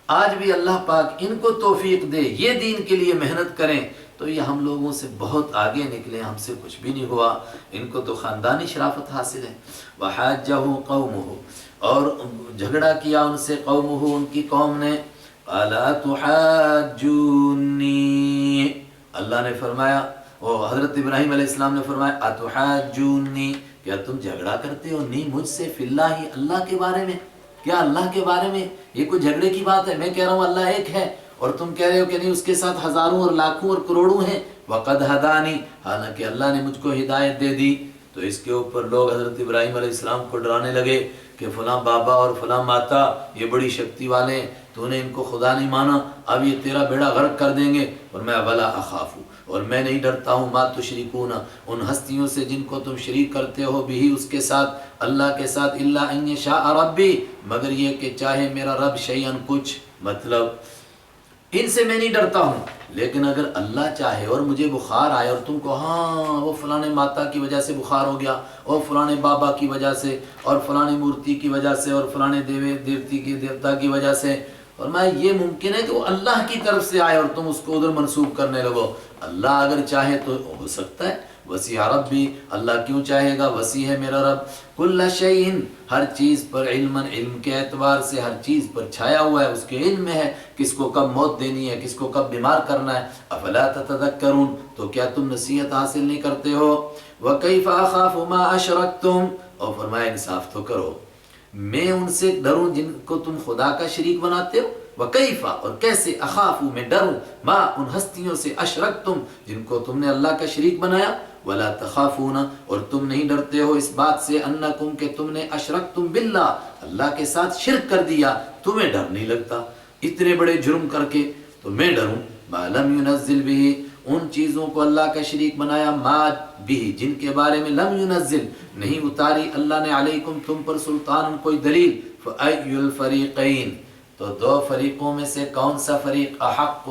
آج بھی اللہ پاک ان کو توفیق دے یہ دین کے لیے محنت کریں تو یہ ہم لوگوں سے بہت آگے نکلے، ہم سے کچھ بھی نہیں ہوا، ان کو تو خاندانی شرافت حاصل ہے۔ وحاجہ قومہ، اور جھگڑا کیا ان سے قومہ، ان کی قوم نے۔ قال اتحاجونی، اللہ نے فرمایا، وہ حضرت ابراہیم علیہ السلام نے فرمایا اتحاجونی، کیا تم جھگڑا کرتے ہو نہیں مجھ سے فی اللہ، اللہ کے بارے میں؟ کیا اللہ کے بارے میں یہ کوئی جھگڑے کی بات ہے؟ میں کہہ رہا ہوں اللہ ایک ہے، اور تم کہہ رہے ہو کہ نہیں اس کے ساتھ ہزاروں اور لاکھوں اور کروڑوں ہیں۔ وقد ہدانی، حالانکہ اللہ نے مجھ کو ہدایت دے دی۔ تو اس کے اوپر لوگ حضرت ابراہیم علیہ السلام کو ڈرانے لگے کہ فلاں بابا اور فلاں ماتا یہ بڑی شکتی والے ہیں، تو نے ان کو خدا نہیں مانا، اب یہ تیرا بیڑا غرق کر دیں گے۔ اور میں ولا اخافو، اور میں نہیں ڈرتا ہوں، ما تشرکون، ان ہستیوں سے جن کو تم شریک کرتے ہو، بھی اس کے ساتھ، اللہ کے ساتھ، الا ان یشاء ربی، مگر یہ کہ چاہے میرا رب شیئن کچھ، مطلب ان سے میں نہیں ڈرتا ہوں، لیکن اگر اللہ چاہے اور مجھے بخار آئے اور تم کو ہاں وہ فلانے ماتا کی وجہ سے بخار ہو گیا، اور فلانے بابا کی وجہ سے، اور فلانے مورتی کی وجہ سے، اور فلانے دیوتا کی وجہ سے، اور میں یہ ممکن ہے کہ وہ اللہ کی طرف سے آئے اور تم اس کو ادھر منسوب کرنے لگو۔ اللہ اگر چاہے تو ہو سکتا ہے، وسیع ربی، اللہ کیوں چاہے گا، وسیع ہے میرا رب، کل شیء، ہر چیز پر، علم کے اعتبار سے ہر چیز پر چھایا ہوا ہے، اس کے علم میں ہے کس کو کب موت دینی ہے، کس کو کب بیمار کرنا ہے۔ افلا تتذکرون، تو کیا تم نصیحت حاصل نہیں کرتے ہو؟ وکیف اخاف ما اشرکتم، اور فرمایا انصاف تو کرو، میں ان سے ڈروں جن کو تم خدا کا شریک بناتے ہو، وکیفا، اور کیسے، اخافو، میں ڈروں، ما، ان ہستیوں سے، اشرکتم، جن کو تم نے اللہ کا شریک بنایا، ولا تخافون، اور تم نہیں ڈرتے ہو اس بات سے، انکم، کہ تم نے اشرکتم باللہ، اللہ کے ساتھ شرک کر دیا، تمہیں ڈر نہیں لگتا اتنے بڑے جرم کر کے؟ تو میں ڈروں، ما لم ینزل به، ان چیزوں کو اللہ کا شریک بنایا، ما بھی، جن کے بارے میں لم ینزل، نہیں اتاری اللہ نے، علیکم، تم پر، سلطان، کوئی دلیل، فأی الفریقین، تو دو فریقوں میں سے کون سا فریق احق،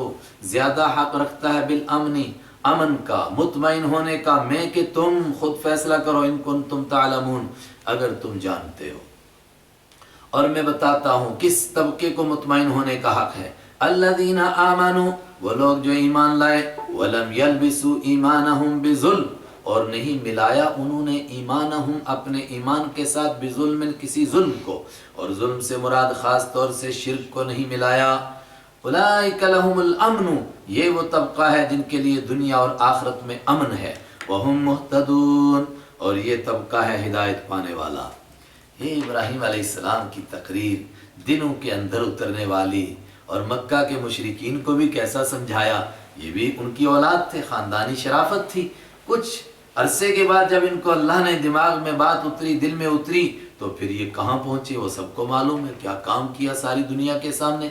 زیادہ حق رکھتا ہے، بالامنی، امن کا، مطمئن ہونے کا، میں کہ تم خود فیصلہ کرو، ان کنتم تعلمون، اگر تم جانتے ہو۔ اور میں بتاتا ہوں کس طبقے کو مطمئن ہونے کا حق ہے، الذین آمنوا، وہ لوگ جو ایمان لائے، ولم یلبسوا ایمانہم بظلم، اور نہیں ملایا انہوں نے ایمانہم، اپنے ایمان کے ساتھ، بظلم، کسی ظلم کو، اور ظلم سے مراد خاص طور سے شرک کو نہیں ملایا۔ اولئک لہم الامن، یہ وہ طبقہ ہے جن کے لیے دنیا اور آخرت میں امن ہے، وہم مہتدون، اور یہ طبقہ ہے ہدایت پانے والا۔ یہ ابراہیم علیہ السلام کی تقریر دنوں کے اندر اترنے والی، اور مکہ کے مشرکین کو بھی کیسا سمجھایا، یہ بھی ان کی اولاد تھے، خاندانی شرافت تھی۔ کچھ عرصے کے بعد جب ان کو اللہ نے دماغ میں بات اتری، دل میں اتری، تو پھر یہ کہاں پہنچے وہ سب کو معلوم ہے، کیا کام کیا ساری دنیا کے سامنے۔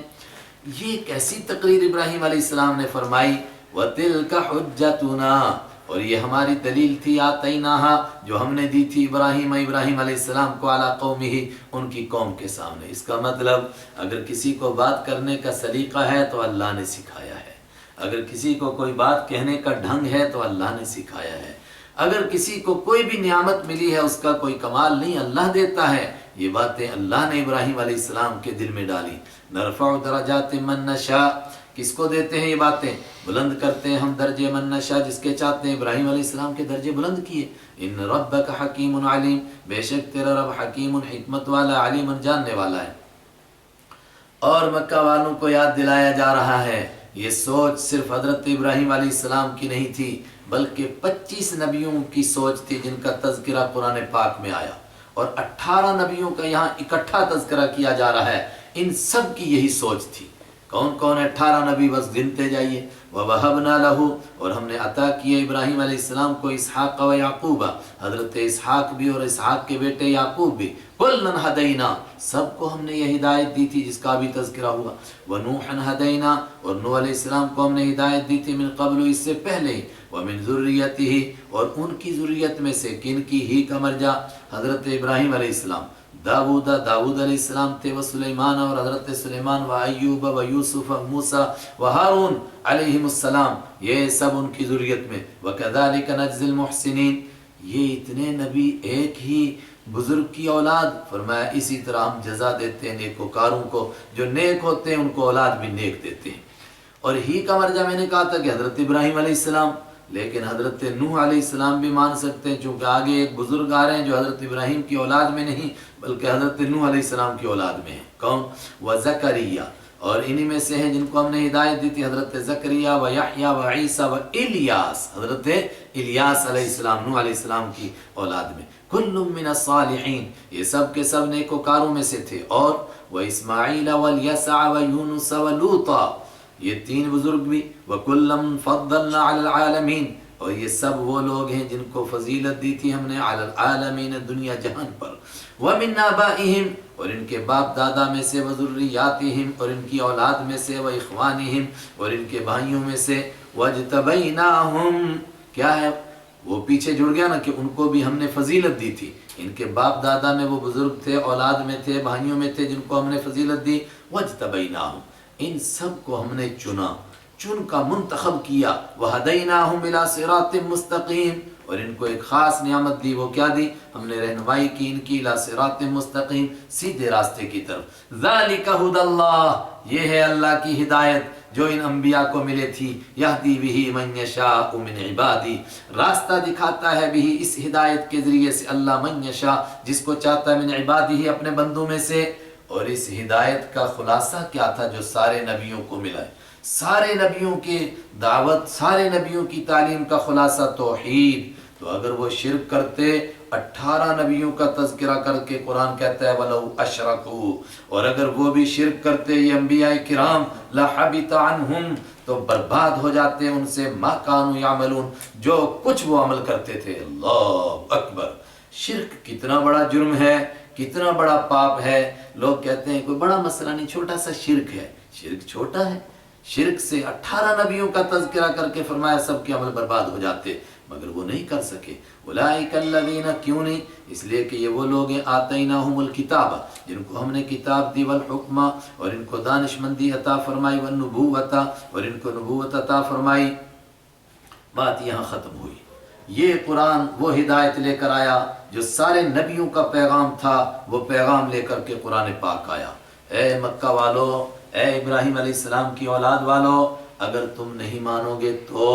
یہ کیسی تقریر ابراہیم علیہ السلام نے فرمائی، وَتِلْكَ حُجَّتُنَا، اور یہ ہماری دلیل تھی، آتَيْنَاهَا، جو ہم نے دی تھی ابراہیم علیہ السلام کو، علی قومہ، ان کی قوم کے سامنے۔ اس کا مطلب اگر کسی کو بات کرنے کا سلیقہ ہے تو اللہ نے سکھایا ہے، اگر کسی کو کوئی بات کہنے کا ڈھنگ ہے تو اللہ نے سکھایا ہے، اگر کسی کو کوئی بھی نعمت ملی ہے اس کا کوئی کمال نہیں، اللہ دیتا ہے۔ یہ باتیں اللہ نے ابراہیم علیہ السلام کے دل میں ڈالی۔ نرفع درجات من نشاء، کس کو دیتے ہیں یہ باتیں؟ بلند کرتے ہیں ہم درجے من نشاء، جس کے چاہتے ہیں۔ ابراہیم علیہ السلام کے درجے بلند کیے۔ ان ربک حکیم علیم، بے شک تیرا رب حکیم، حکمت والا، علیم جاننے والا ہے۔ اور مکہ والوں کو یاد دلایا جا رہا ہے، یہ سوچ صرف حضرت ابراہیم علیہ السلام کی نہیں تھی، بلکہ 25 نبیوں کی سوچ تھی جن کا تذکرہ قرآن پاک میں آیا، اور 18 نبیوں کا یہاں اکٹھا تذکرہ کیا جا رہا ہے۔ ان سب کی یہی سوچ تھی۔ کون کون ہے 18 نبی؟ بس گنتے جائیے۔ وَوَهَبْنَا لَهُ، اور ہم نے عطا کیے ابراہیم علیہ السلام کو اسحاق و یعقوب، حضرت اسحاق بھی اور اسحاق کے بیٹے یعقوب بھی۔ کُلًّا هَدَيْنَا، سب کو ہم نے یہ ہدایت دی تھی جس کا بھی تذکرہ ہوا۔ وَنُوحًا هَدَيْنَا، اور نوح علیہ السلام کو ہم نے ہدایت دی تھی، من قبل، اس سے پہلے۔ وَمِن ذُرِّيَّتِهِ، اور ان کی ذریت میں سے، کن کی؟ ہی کا مرجع حضرت ابراہیم علیہ السلام، داود علیہ السلام تھے، و سلیمان، اور حضرت سلیمان، و ایوب و یوسف و موسیٰ و ہارون علیہم السلام، یہ سب ان کی ذریت میں۔ وَكَذَلِكَ نَجْزِي الْمُحْسِنِينَ، یہ اتنے نبی ایک ہی بزرگ کی اولاد، فرمایا اسی طرح ہم جزا دیتے ہیں نیکوکاروں کو، جو نیک ہوتے ہیں ان کو اولاد بھی نیک دیتے ہیں۔ اور ہی کا مرجع میں نے کہا تھا کہ حضرت ابراہیم علیہ السلام، لیکن حضرت نوح علیہ السلام بھی مان سکتے ہیں، چونکہ آگے ایک بزرگ آ رہے ہیں جو حضرت ابراہیم کی اولاد میں نہیں بلکہ حضرت نوح علیہ السلام کی اولاد میں ہیں۔ کون؟ وزکریا، اور انہی میں سے ہیں جن کو ہم نے ہدایت دی تھی، حضرت زکریا و یحییٰ و عیسیٰ و الیاس، حضرت الیاس علیہ السلام، نوح علیہ السلام کی اولاد میں۔ کل من الصالحین، یہ سب کے سب نیکوکاروں میں سے تھے۔ اور و اسماعیل و الیسع و یونس و لوطا، یہ 3 بزرگ بھی۔ وَكُلًّا فَضَّلْنَا عَلَى الْعَالَمِينَ، اور یہ سب وہ لوگ ہیں جن کو فضیلت دی تھی ہم نے علی العالمین، دنیا جہان پر۔ وَمِنْ آبَائِهِمْ، اور ان کے باپ دادا میں سے، وَذُرِّيَّاتِهِمْ، اور ان کی اولاد میں سے، وَإِخْوَانِهِمْ، اور ان کے بھائیوں میں سے، وَاجْتَبَيْنَاهُمْ، کیا ہے وہ پیچھے جڑ گیا نا کہ ان کو بھی ہم نے فضیلت دی تھی۔ ان کے باپ دادا میں وہ بزرگ تھے، اولاد میں تھے، بھائیوں میں تھے جن کو ہم نے فضیلت دی۔ وَاجْتَبَيْنَاهُمْ، ان سب کو ہم نے چن کا منتخب کیا۔ وَهَدَيْنَاهُمْ إِلَى صِرَاطٍ مُسْتَقِيمٍ، اور ان کو ایک خاص نعمت دی، وہ کیا دی؟ ہم نے رہنمائی کی ان کی، إِلَى صِرَاطٍ مُسْتَقِيم، سیدھے راستے کی طرف۔ ذَلِكَ هُدَى اللَّهِ، یہ ہے اللہ کی ہدایت جو ان انبیاء کو ملے تھی۔ يَهْدِي بِهِ مَن يَشَاءُ مِنْ عِبَادِهِ، راستہ دکھاتا ہے بھی اس ہدایت کے ذریعے سے اللہ، من یشاء، جس کو چاہتا ہے، من عبادہ، اپنے بندوں میں سے۔ اور اس ہدایت کا خلاصہ کیا تھا جو سارے نبیوں کو ملا ہے؟ سارے نبیوں کی دعوت، سارے نبیوں کی تعلیم کا خلاصہ توحید۔ تو اگر وہ شرک کرتے، 18 نبیوں کا تذکرہ کر کے قرآن کہتا ہے وَلَوْ أَشْرَكُوا، اور اگر وہ بھی شرک کرتے یہ انبیاء کرام، لَحَبِطَ عَنْهُمْ، تو برباد ہو جاتے ان سے، مَا كَانُوا يَعْمَلُونَ، جو کچھ وہ عمل کرتے تھے۔ اللہ اکبر! شرک کتنا بڑا جرم ہے، کتنا بڑا پاپ ہے۔ لوگ کہتے ہیں کوئی بڑا مسئلہ نہیں، چھوٹا سا شرک ہے۔ شرک چھوٹا ہے؟ شرک سے 18 نبیوں کا تذکرہ کر کے فرمایا سب کے عمل برباد ہو جاتے، مگر وہ نہیں کر سکے۔ اولئک الذین، کیوں نہیں؟ اس لیے کہ یہ وہ لوگ ہیں، آتیناہم الکتاب، جن کو ہم نے کتاب دی، والحکم، اور ان کو دانش مندی عطا فرمائی، والنبوت، اور ان کو نبوت عطا فرمائی۔ بات یہاں ختم ہوئی۔ یہ قرآن وہ ہدایت لے کر آیا جو سارے نبیوں کا پیغام تھا، وہ پیغام لے کر کے قرآن پاک آیا۔ اے مکہ والو، اے ابراہیم علیہ السلام کی اولاد والو، اگر تم نہیں مانو گے تو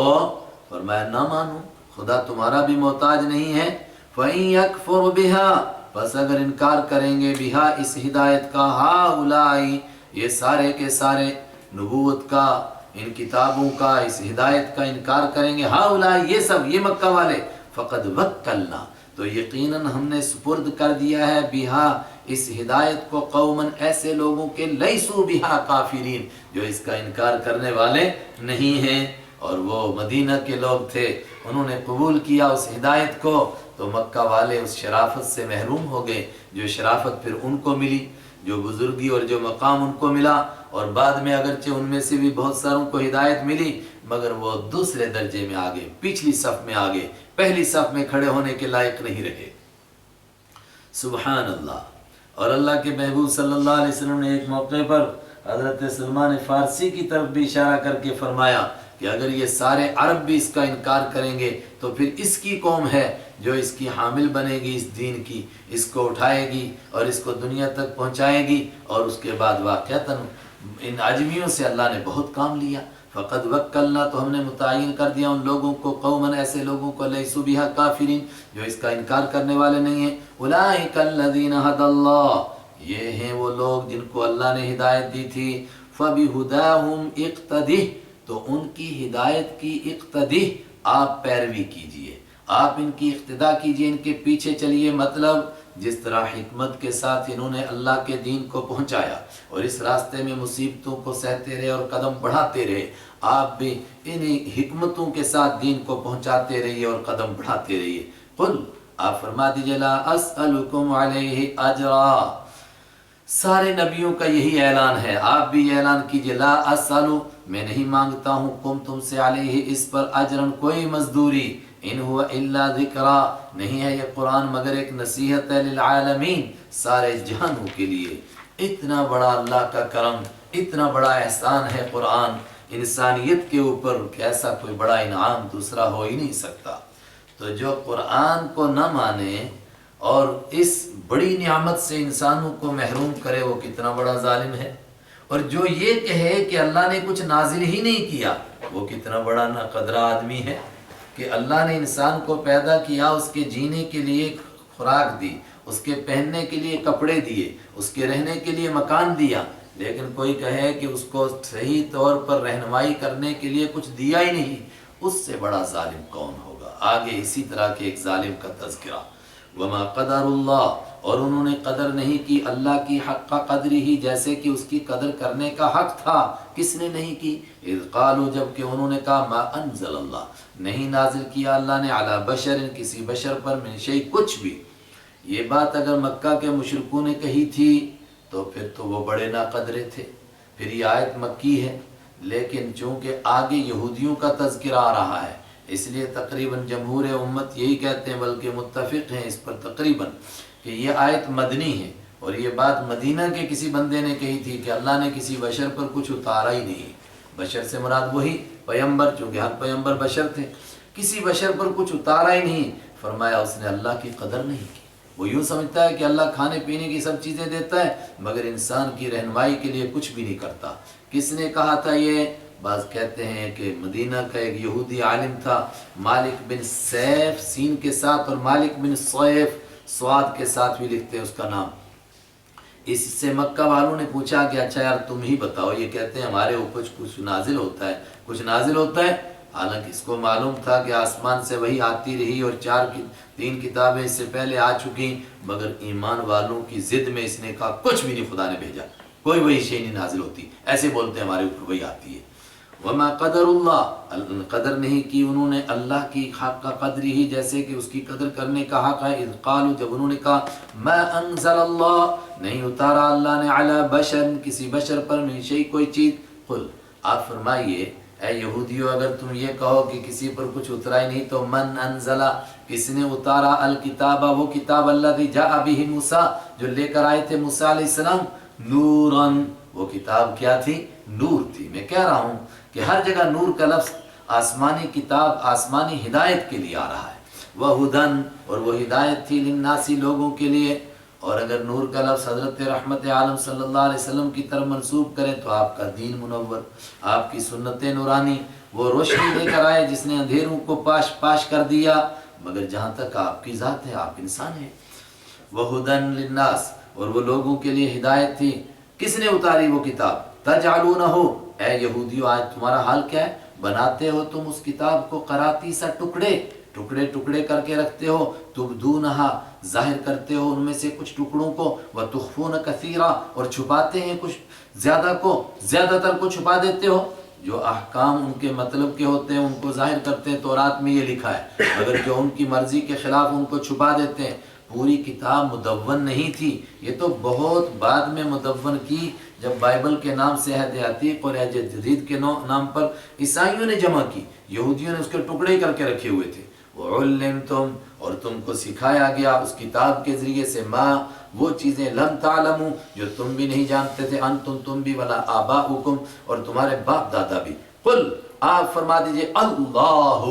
فرمایا نہ مانو، خدا تمہارا بھی محتاج نہیں ہے۔ فَإِن يَكْفُرْ بِهَا، بس اگر انکار کریں گے، بِهَا، اس ہدایت کا، ہَؤُلَاءِ، یہ سارے کے سارے، نبوت کا، ان کتابوں کا، اس ہدایت کا انکار کریں گے، ہؤلاء، یہ سب، یہ مکہ والے، فقد وکلنا، تو یقیناً ہم نے سپرد کر دیا ہے، بہا، اس ہدایت کو، قوماً، ایسے لوگوں کے، لیسو بہا کافرین، جو اس کا انکار کرنے والے نہیں ہیں۔ اور وہ مدینہ کے لوگ تھے، انہوں نے قبول کیا اس ہدایت کو، تو مکہ والے اس شرافت سے محروم ہو گئے جو شرافت پھر ان کو ملی۔ جو بزرگی اور جو مقام ان کو ملا، اور بعد میں اگرچہ ان میں سے بھی بہت ساروں کو ہدایت ملی، مگر وہ دوسرے درجے میں آگے، پچھلی صف میں آگے، پہلی صف میں کھڑے ہونے کے لائق نہیں رہے۔ سبحان اللہ۔ اور اللہ کے محبوب صلی اللہ علیہ وسلم نے ایک موقع پر حضرت سلمان فارسی کی طرف بھی اشارہ کر کے فرمایا کہ اگر یہ سارے عرب بھی اس کا انکار کریں گے تو پھر اس کی قوم ہے جو اس کی حامل بنے گی، اس دین کی، اس کو اٹھائے گی اور اس کو دنیا تک پہنچائے گی، اور اس کے بعد واقعتاً ان عجمیوں سے اللہ نے بہت کام لیا۔ فقد وکلنا، تو ہم نے متعین کر دیا ان لوگوں کو، قوماً ایسے لوگوں کو، لیسوا بہا کافرین، جو اس کا انکار کرنے والے نہیں ہیں۔ اولئک الذین ھدی اللہ، یہ ہیں وہ لوگ جن کو اللہ نے ہدایت دی تھی۔ فبہداہم اقتدہ، تو ان کی ہدایت کی اقتدی، آپ پیروی کیجئے، آپ ان کی اقتدا کیجئے، ان کے پیچھے چلیے۔ مطلب جس طرح حکمت کے ساتھ انہوں نے اللہ کے دین کو پہنچایا اور اس راستے میں مصیبتوں کو سہتے رہے اور قدم بڑھاتے رہے، آپ بھی انہی حکمتوں کے ساتھ دین کو پہنچاتے رہیے اور قدم بڑھاتے رہیے۔ قل، آپ فرما دیجئے، لا اسألکم علیہ اجرا، سارے نبیوں کا یہی اعلان ہے، آپ بھی اعلان کیجئے، لا اسألو، میں نہیں مانگتا ہوں، تم سے علیہ، اس پر، اجرن، کوئی مزدوری، ان ہوا الا ذکرا، نہیں ہے یہ قرآن مگر ایک نصیحت ہے، للعالمین، سارے جہانوں کے لیے۔ اتنا بڑا اللہ کا کرم، اتنا بڑا احسان ہے قرآن انسانیت کے اوپر کہ ایسا کوئی بڑا انعام دوسرا ہو ہی نہیں سکتا۔ تو جو قرآن کو نہ مانے اور اس بڑی نعمت سے انسانوں کو محروم کرے، وہ کتنا بڑا ظالم ہے، اور جو یہ کہے کہ اللہ نے کچھ نازل ہی نہیں کیا، وہ کتنا بڑا ناقدرہ آدمی ہے کہ اللہ نے انسان کو پیدا کیا، اس کے جینے کے لیے خوراک دی، اس کے پہننے کے لیے کپڑے دیے، اس کے رہنے کے لیے مکان دیا، لیکن کوئی کہے کہ اس کو صحیح طور پر رہنمائی کرنے کے لیے کچھ دیا ہی نہیں، اس سے بڑا ظالم کون ہوگا؟ آگے اسی طرح کے ایک ظالم کا تذکرہ۔ وما قدر اللہ، اور انہوں نے قدر نہیں کی اللہ کی حق قدر ہی، جیسے کہ اس کی قدر کرنے کا حق تھا۔ کس نے نہیں کی؟ اذ قالوا، جب کہ انہوں نے کہا، ما انزل اللہ، نہیں نازل کیا اللہ نے، علی بشر، کسی بشر پر، من شیء، کچھ بھی۔ یہ بات اگر مکہ کے مشرکوں نے کہی تھی تو پھر تو وہ بڑے ناقدرے تھے، پھر یہ آیت مکی ہے، لیکن چونکہ آگے یہودیوں کا تذکرہ آ رہا ہے، اس لیے تقریباً جمہور امت یہی کہتے ہیں، بلکہ متفق ہیں اس پر تقریباً، کہ یہ آیت مدنی ہے، اور یہ بات مدینہ کے کسی بندے نے کہی تھی کہ اللہ نے کسی بشر پر کچھ اتارا ہی نہیں۔ بشر سے مراد وہی پیغمبر، چونکہ ہر پیغمبر بشر تھے، کسی بشر پر کچھ اتارا ہی نہیں۔ فرمایا اس نے اللہ کی قدر نہیں کی۔ وہ یوں سمجھتا ہے کہ اللہ کھانے پینے کی سب چیزیں دیتا ہے، مگر انسان کی رہنمائی کے لیے کچھ بھی نہیں کرتا۔ کس نے کہا تھا یہ؟ بعض کہتے ہیں کہ مدینہ کا ایک یہودی عالم تھا، مالک بن سیف، سین کے ساتھ، اور مالک بن سیف، سواد کے ساتھ بھی لکھتے ہیں اس کا نام۔ اس سے مکہ والوں نے پوچھا کہ اچھا یار تم ہی بتاؤ، یہ کہتے ہیں ہمارے اوپر کچھ نازل ہوتا ہے، کچھ نازل ہوتا ہے، حالانکہ اس کو معلوم تھا کہ آسمان سے وہی آتی رہی اور 3 کتابیں اس سے پہلے آ چکی، مگر ایمان والوں کی ضد میں اس نے کہا کچھ بھی نہیں خدا نے بھیجا، کوئی وہی شے نہیں نازل ہوتی، ایسے بولتے ہیں ہمارے اوپر وہی آتی ہے۔ وما قدر اللہ، قدر نہیں کی انہوں نے اللہ کی حق کا قدر ہی، جیسے کہ اس کی قدر کرنے کا حق ہے۔ اذ قالوا، جب انہوں نے کہا، ما انزل اللہ، نہیں اتارا اللہ نے، علی بشر، کسی بشر پر، من شیء، کوئی چیز۔ قل، آپ فرمائیے اے یہودیو، اگر تم یہ کہو کہ کسی پر کچھ اترا ہی نہیں، تو من انزل، کس نے اتارا، الکتاب، وہ کتاب، الذی جاء بہ موسیٰ، جو لے کر آئے تھے موسیٰ علیہ السلام، نوراً، وہ کتاب کیا تھی؟ نور تھی۔ میں کہہ رہا ہوں کہ ہر جگہ نور کا لفظ آسمانی کتاب، آسمانی ہدایت کے لیے آ رہا ہے۔ وہدن، اور وہ ہدایت تھی، للناس، لوگوں کے لیے۔ اور اگر نور کا لفظ حضرت رحمت عالم صلی اللہ علیہ وسلم کی طرف منسوب کریں تو آپ کا دین منور، آپ کی سنت نورانی، وہ روشنی لے کر آئے جس نے اندھیروں کو پاش کر دیا، مگر جہاں تک آپ کی ذات ہے، آپ انسان ہیں۔ وہدن للناس، اور وہ لوگوں کے لیے ہدایت تھی۔ کس نے اتاری وہ کتاب؟ تجعلونہ، اے یہودیو آج تمہارا حال کیا ہے؟ بناتے ہو تم اس کتاب کو قراطی سا، ٹکڑے ٹکڑے کر کے رکھتے ہو، تبدونہا، ظاہر کرتے ہو ان میں سے کچھ ٹکڑوں کو، وتخفون کثیرا، اور چھپاتے ہیں کچھ زیادہ کو، زیادہ تر کو چھپا دیتے ہو۔ جو احکام ان کے مطلب کے ہوتے ہیں ان کو ظاہر کرتے ہیں، تورات میں یہ لکھا ہے، مگر جو ان کی مرضی کے خلاف ان کو چھپا دیتے ہیں۔ پوری کتاب مدون نہیں تھی، یہ تو بہت بعد میں مدون کی، جب بائبل کے نام سے عہد عتیق اور عہد جدید کے نام پر عیسائیوں نے جمع کی، یہودیوں نے اس کے ٹکڑے کر کے رکھے ہوئے تھے۔ وَعُلِّمْتُمْ، اور تم کو سکھایا گیا اس کتاب کے ذریعے سے، ماں وہ چیزیں لم تعلموا جو تم بھی نہیں جانتے تھے، انتم تم بھی، ولا آباؤکم اور تمہارے باپ دادا بھی۔ قل آپ فرما دیجئے اللہ،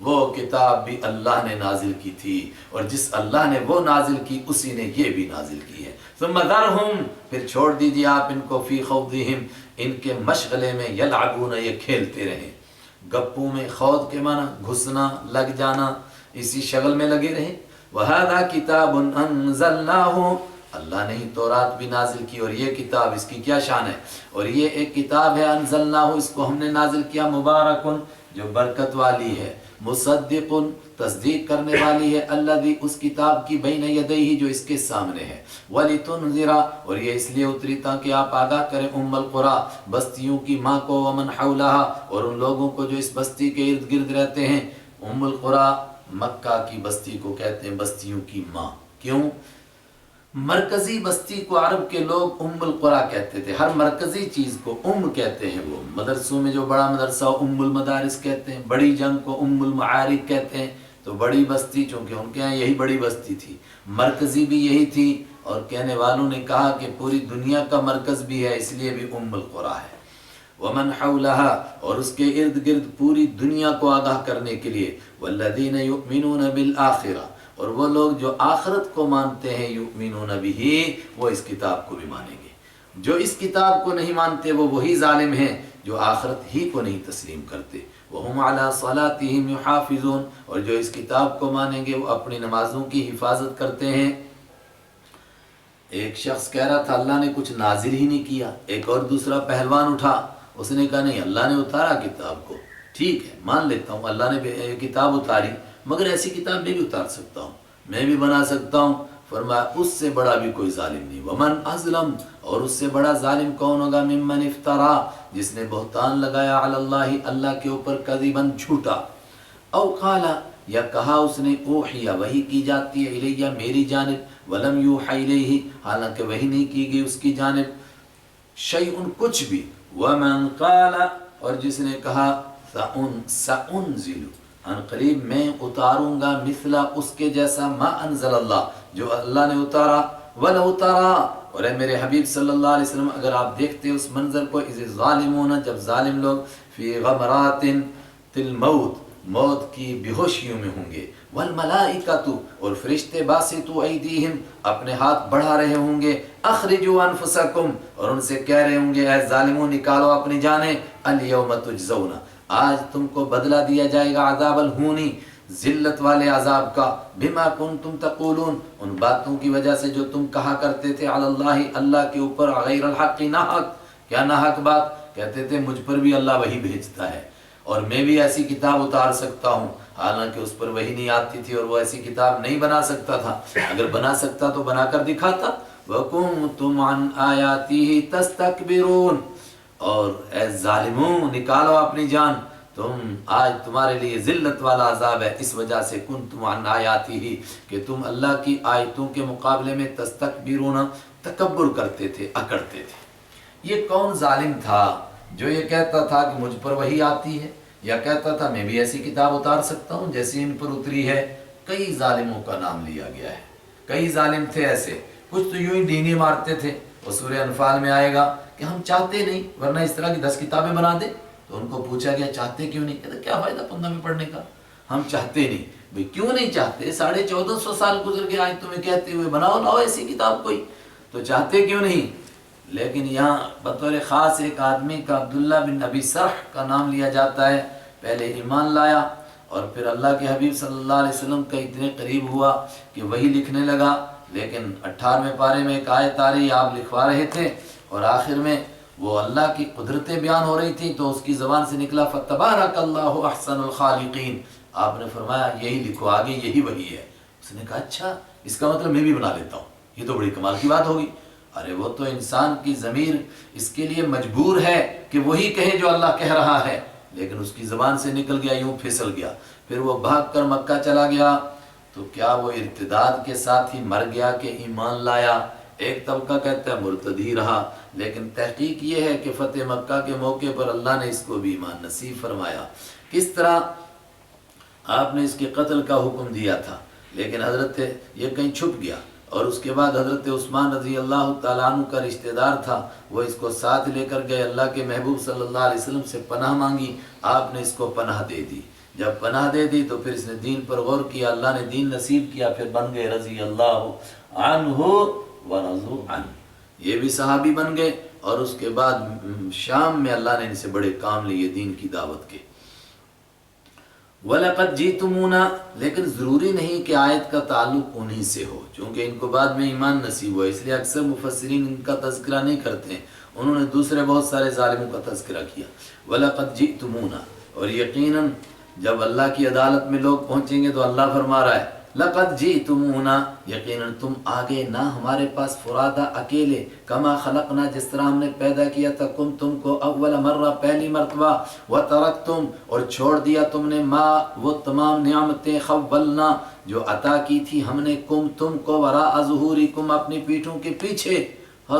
وہ کتاب بھی اللہ نے نازل کی تھی، اور جس اللہ نے وہ نازل کی اسی نے یہ بھی نازل کی ہے۔ ثم ذرہم، پھر چھوڑ دیجئے آپ ان کو، فی خوضہم، ان کے مشغلے میں، یلعبون، یہ کھیلتے رہیں، گپوں میں، خوض کے معنی گھسنا، لگ جانا، اسی شغل میں لگے رہیں۔ وَهَذَا كِتَابٌ أَنزَلْنَاهُ، اللہ نے ہی تورات بھی نازل کی، اور یہ کتاب، اس کی کیا شان ہے، اور یہ ایک کتاب ہے، انزلناہ، اس کو ہم نے نازل کیا، مبارکن، جو برکت والی ہے، مصدق، تصدیق کرنے والی ہے، الذی، اس کتاب کی، بین یدیہ، جو اس کے سامنے ہے، ولتنذر، اور یہ اس لیے اتری تاکہ آپ آگاہ کریں، ام القری، بستیوں کی ماں کو، ومن حولہا، اور ان لوگوں کو جو اس بستی کے ارد گرد رہتے ہیں۔ ام القری مکہ کی بستی کو کہتے ہیں بستیوں کی ماں، کیوں؟ مرکزی بستی کو عرب کے لوگ ام القری کہتے تھے، ہر مرکزی چیز کو ام کہتے ہیں۔ وہ مدرسوں میں جو بڑا مدرسہ ام المدارس کہتے ہیں، بڑی جنگ کو ام المعارک کہتے ہیں، تو بڑی بستی، چونکہ ان کے یہاں یہی بڑی بستی تھی، مرکزی بھی یہی تھی، اور کہنے والوں نے کہا کہ پوری دنیا کا مرکز بھی ہے، اس لیے بھی ام القری ہے۔ ومن حولہا، اور اس کے ارد گرد پوری دنیا کو آگاہ کرنے کے لیے، والذین یؤمنون بالآخرہ، اور وہ لوگ جو آخرت کو مانتے ہیں، یؤمنون بہ، وہ اس کتاب کو بھی مانیں گے۔ جو اس کتاب کو نہیں مانتے وہ وہی ظالم ہیں جو آخرت ہی کو نہیں تسلیم کرتے۔ وہم علی صلاتہم یحافظون، اور جو اس کتاب کو مانیں گے وہ اپنی نمازوں کی حفاظت کرتے ہیں۔ ایک شخص کہہ رہا تھا اللہ نے کچھ نازل ہی نہیں کیا، ایک اور دوسرا پہلوان اٹھا، اس نے کہا نہیں، اللہ نے اتارا کتاب کو، ٹھیک ہے مان لیتا ہوں اللہ نے کتاب اتاری، مگر ایسی کتاب میں بھی اتار سکتا ہوں، میں بھی بنا سکتا ہوں۔ فرمایا اس سے بڑا بھی کوئی ظالم نہیں، ومن اظلم، اور اس سے بڑا ظالم کون ہوگا، ممن افترا، جس نے بہتان لگایا علی اللہ، اللہ کے اوپر، کذبا، جھوٹا، او قالا، یا کہا اس نے، اوحی، وحی کی جاتی ہے، الیہ، میری جانب، ولم یوحی الیہ، حالانکہ وحی نہیں کی گئی اس کی جانب، شیئن، کچھ بھی، ومن قال، اور جس نے کہا، سأنزل، ان قریب میں اتاروں گا، مثلا، اس کے جیسا، ما انزل اللہ، جو اللہ نے اتارا، ولو ترى، اور اے میرے حبیب صلی اللہ علیہ وسلم اگر آپ دیکھتے اس منظر کو، اذ الظالمون، جب ظالم لوگ، فی غمرات الموت، موت کی بے ہوشیوں میں ہوں گے، والملائکۃ، اور فرشتے، باسطوا ایدیہم، اپنے ہاتھ بڑھا رہے ہوں گے، اخرجوا انفسکم، اور ان سے کہہ رہے ہوں گے اے ظالموں نکالو اپنی جانیں، الیوم تجزون، آج تم کو بدلہ دیا جائے گا، عذاب الہونی، ذلت والے عذاب کا، بما کنتم تقولون، ان باتوں کی وجہ سے جو تم کہا کرتے تھے، علی اللہ، اللہ کے اوپر، غیر الحق، ناحق، کیا ناحق بات؟ کہتے تھے مجھ پر بھی اللہ وحی بھیجتا ہے، اور میں بھی ایسی کتاب اتار سکتا ہوں، حالانکہ اس پر وحی نہیں آتی تھی، اور وہ ایسی کتاب نہیں بنا سکتا تھا، اگر بنا سکتا تو بنا کر دکھاتا۔ وَكُنْتُمْ عَنْ آيَاتِهِ تَسْتَكْبِرُونَ، اور اے ظالموں نکالو اپنی جان، تم آج تمہارے لیے ذلت والا عذاب ہے، اس وجہ سے کنتم عن آیاتہ، کہ تم اللہ کی آیتوں کے مقابلے میں تستکبرون، تکبر کرتے تھے، اکڑتے تھے۔ یہ کون ظالم تھا جو یہ کہتا تھا کہ مجھ پر وحی آتی ہے، یا کہتا تھا میں بھی ایسی کتاب اتار سکتا ہوں جیسی ان پر اتری ہے؟ کئی ظالموں کا نام لیا گیا ہے، کئی ظالم تھے ایسے، کچھ تو یوں ہی ڈینگے مارتے تھے، اور سورہ انفال میں آئے گا کہ ہم چاہتے نہیں، ورنہ اس طرح کی 10 کتابیں بنا دیں۔ تو ان کو پوچھا گیا چاہتے کیوں نہیں؟ کہتے کیا فائدہ 15 میں پڑھنے کا، ہم چاہتے نہیں۔ بھئی کیوں نہیں چاہتے؟ 1450 سال گزر کے آج تمہیں کہتے ہوئے بناؤ لاؤ ایسی کتاب کوئی، تو چاہتے کیوں نہیں؟ لیکن یہاں بطور خاص ایک آدمی کا، عبداللہ بن ابی سرح کا نام لیا جاتا ہے، پہلے ایمان لایا، اور پھر اللہ کے حبیب صلی اللہ علیہ وسلم کا اتنے قریب ہوا کہ وہی لکھنے لگا، لیکن 18ویں پارے میں ایک آیت آ رہی، آپ لکھوا رہے تھے، اور آخر میں وہ اللہ کی قدرتیں بیان ہو رہی تھی، تو اس کی زبان سے نکلا فَتَبَارَكَ اللَّهُ أَحْسَنُ الْخَالِقِينَ، آپ نے فرمایا یہی لکھو آگے، یہی وہی ہے۔ اس نے کہا اچھا، اس کا مطلب میں بھی بنا لیتا ہوں، یہ تو بڑی کمال کی بات ہوگی۔ ارے وہ تو انسان کی ضمیر اس کے لیے مجبور ہے کہ وہی کہے جو اللہ کہہ رہا ہے، لیکن اس کی زبان سے نکل گیا، یوں پھسل گیا۔ پھر وہ بھاگ کر مکہ چلا گیا، تو کیا وہ ارتداد کے ساتھ ہی مر گیا کہ ایمان لایا؟ ایک طبقہ کہتا ہے مرتد ہی رہا، لیکن تحقیق یہ ہے کہ فتح مکہ کے موقع پر اللہ نے اس کو بھی ایمان نصیب فرمایا۔ کس طرح آپ نے اس کے قتل کا حکم دیا تھا، لیکن حضرت یہ کہیں چھپ گیا، اور اس کے بعد حضرت عثمان رضی اللہ تعالیٰ عنہ کا رشتہ دار تھا، وہ اس کو ساتھ لے کر گئے، اللہ کے محبوب صلی اللہ علیہ وسلم سے پناہ مانگی، آپ نے اس کو پناہ دے دی۔ جب پناہ دے دی تو پھر اس نے دین پر غور کیا، اللہ نے دین نصیب کیا، پھر بن گئے رضی اللہ عنہ ورضوا عنہ، یہ بھی صحابی بن گئے، اور اس کے بعد شام میں اللہ نے ان سے بڑے کام لیے دین کی دعوت کے۔ وَلَقَدْ جِئْتُمُونَا، لیکن ضروری نہیں کہ آیت کا تعلق انہی سے ہو، چونکہ ان کو بعد میں ایمان نصیب ہوا، اس لیے اکثر مفسرین ان کا تذکرہ نہیں کرتے ہیں، انہوں نے دوسرے بہت سارے ظالموں کا تذکرہ کیا۔ وَلَقَدْ جِئْتُمُونَا، اور یقیناً جب اللہ کی عدالت میں لوگ پہنچیں گے تو اللہ فرما رہا ہے لَقَدْ جِئْتُمُونَا، یقیناً تم آگے نہ ہمارے پاس فرادا اکیلے، کما خلقنا، جس طرح ہم نے پیدا کیا تھا تم کو اول مرہ، پہلی مرتبہ، وَتَرَكْتُمْ، اور چھوڑ دیا تم نے ما، وہ تمام نعمتیں، خَوَّلْنَا، جو عطا کی تھی ہم نے، تم کو، وراء ظہورکم، اپنی پیٹھوں کے پیچھے۔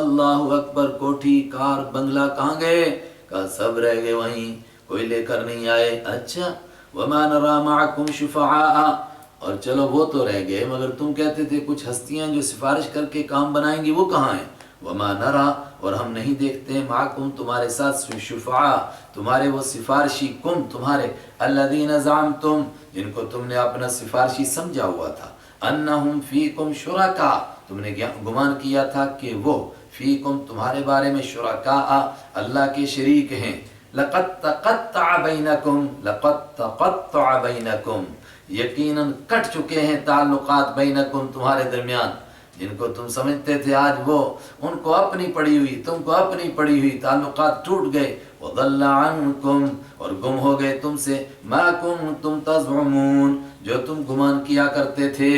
اللہ اکبر، کوٹھی کار بنگلہ کہاں گئے؟ کہا سب رہ گئے وہیں، کوئی لے کر نہیں آئے۔ اچھا، وَمَا نَرَى مَعَكُمْ شُفَعَاءَ، اور چلو وہ تو رہ گئے، مگر تم کہتے تھے کچھ ہستیاں جو سفارش کر کے کام بنائیں گی، وہ کہاں ہیں؟ وَمَا نَرَى، اور ہم نہیں دیکھتے، مَعَكُمْ، تمہارے ساتھ، شفعاء، تمہارے وہ سفارشی، کم، تمہارے، الَّذِينَ زَعَمْتُمْ، جن کو تم نے اپنا سفارشی سمجھا ہوا تھا، أَنَّهُمْ فِيكُمْ شُرَكَاء، تم نے گمان کیا تھا کہ وہ فیکم، تمہارے بارے میں، شرکاء، اللہ کے شریک ہیں۔ لَقَدْ تَقَطَّعَ بَيْنَكُمْ، لَقَدْ تَقَطَّعَ بَيْنَكُمْ، یقیناً کٹ چکے ہیں تعلقات، بینکم، تمہارے درمیان، جن کو تم سمجھتے تھے آج وہ، ان کو اپنی پڑی ہوئی، تم کو اپنی پڑی ہوئی، تعلقات ٹوٹ گئے۔ وَضَلَّ عَنْكُمْ، اور گم ہو گئے تم سے، مَا كُنْتُمْ تَزْعُمُونَ، جو تم گمان کیا کرتے تھے۔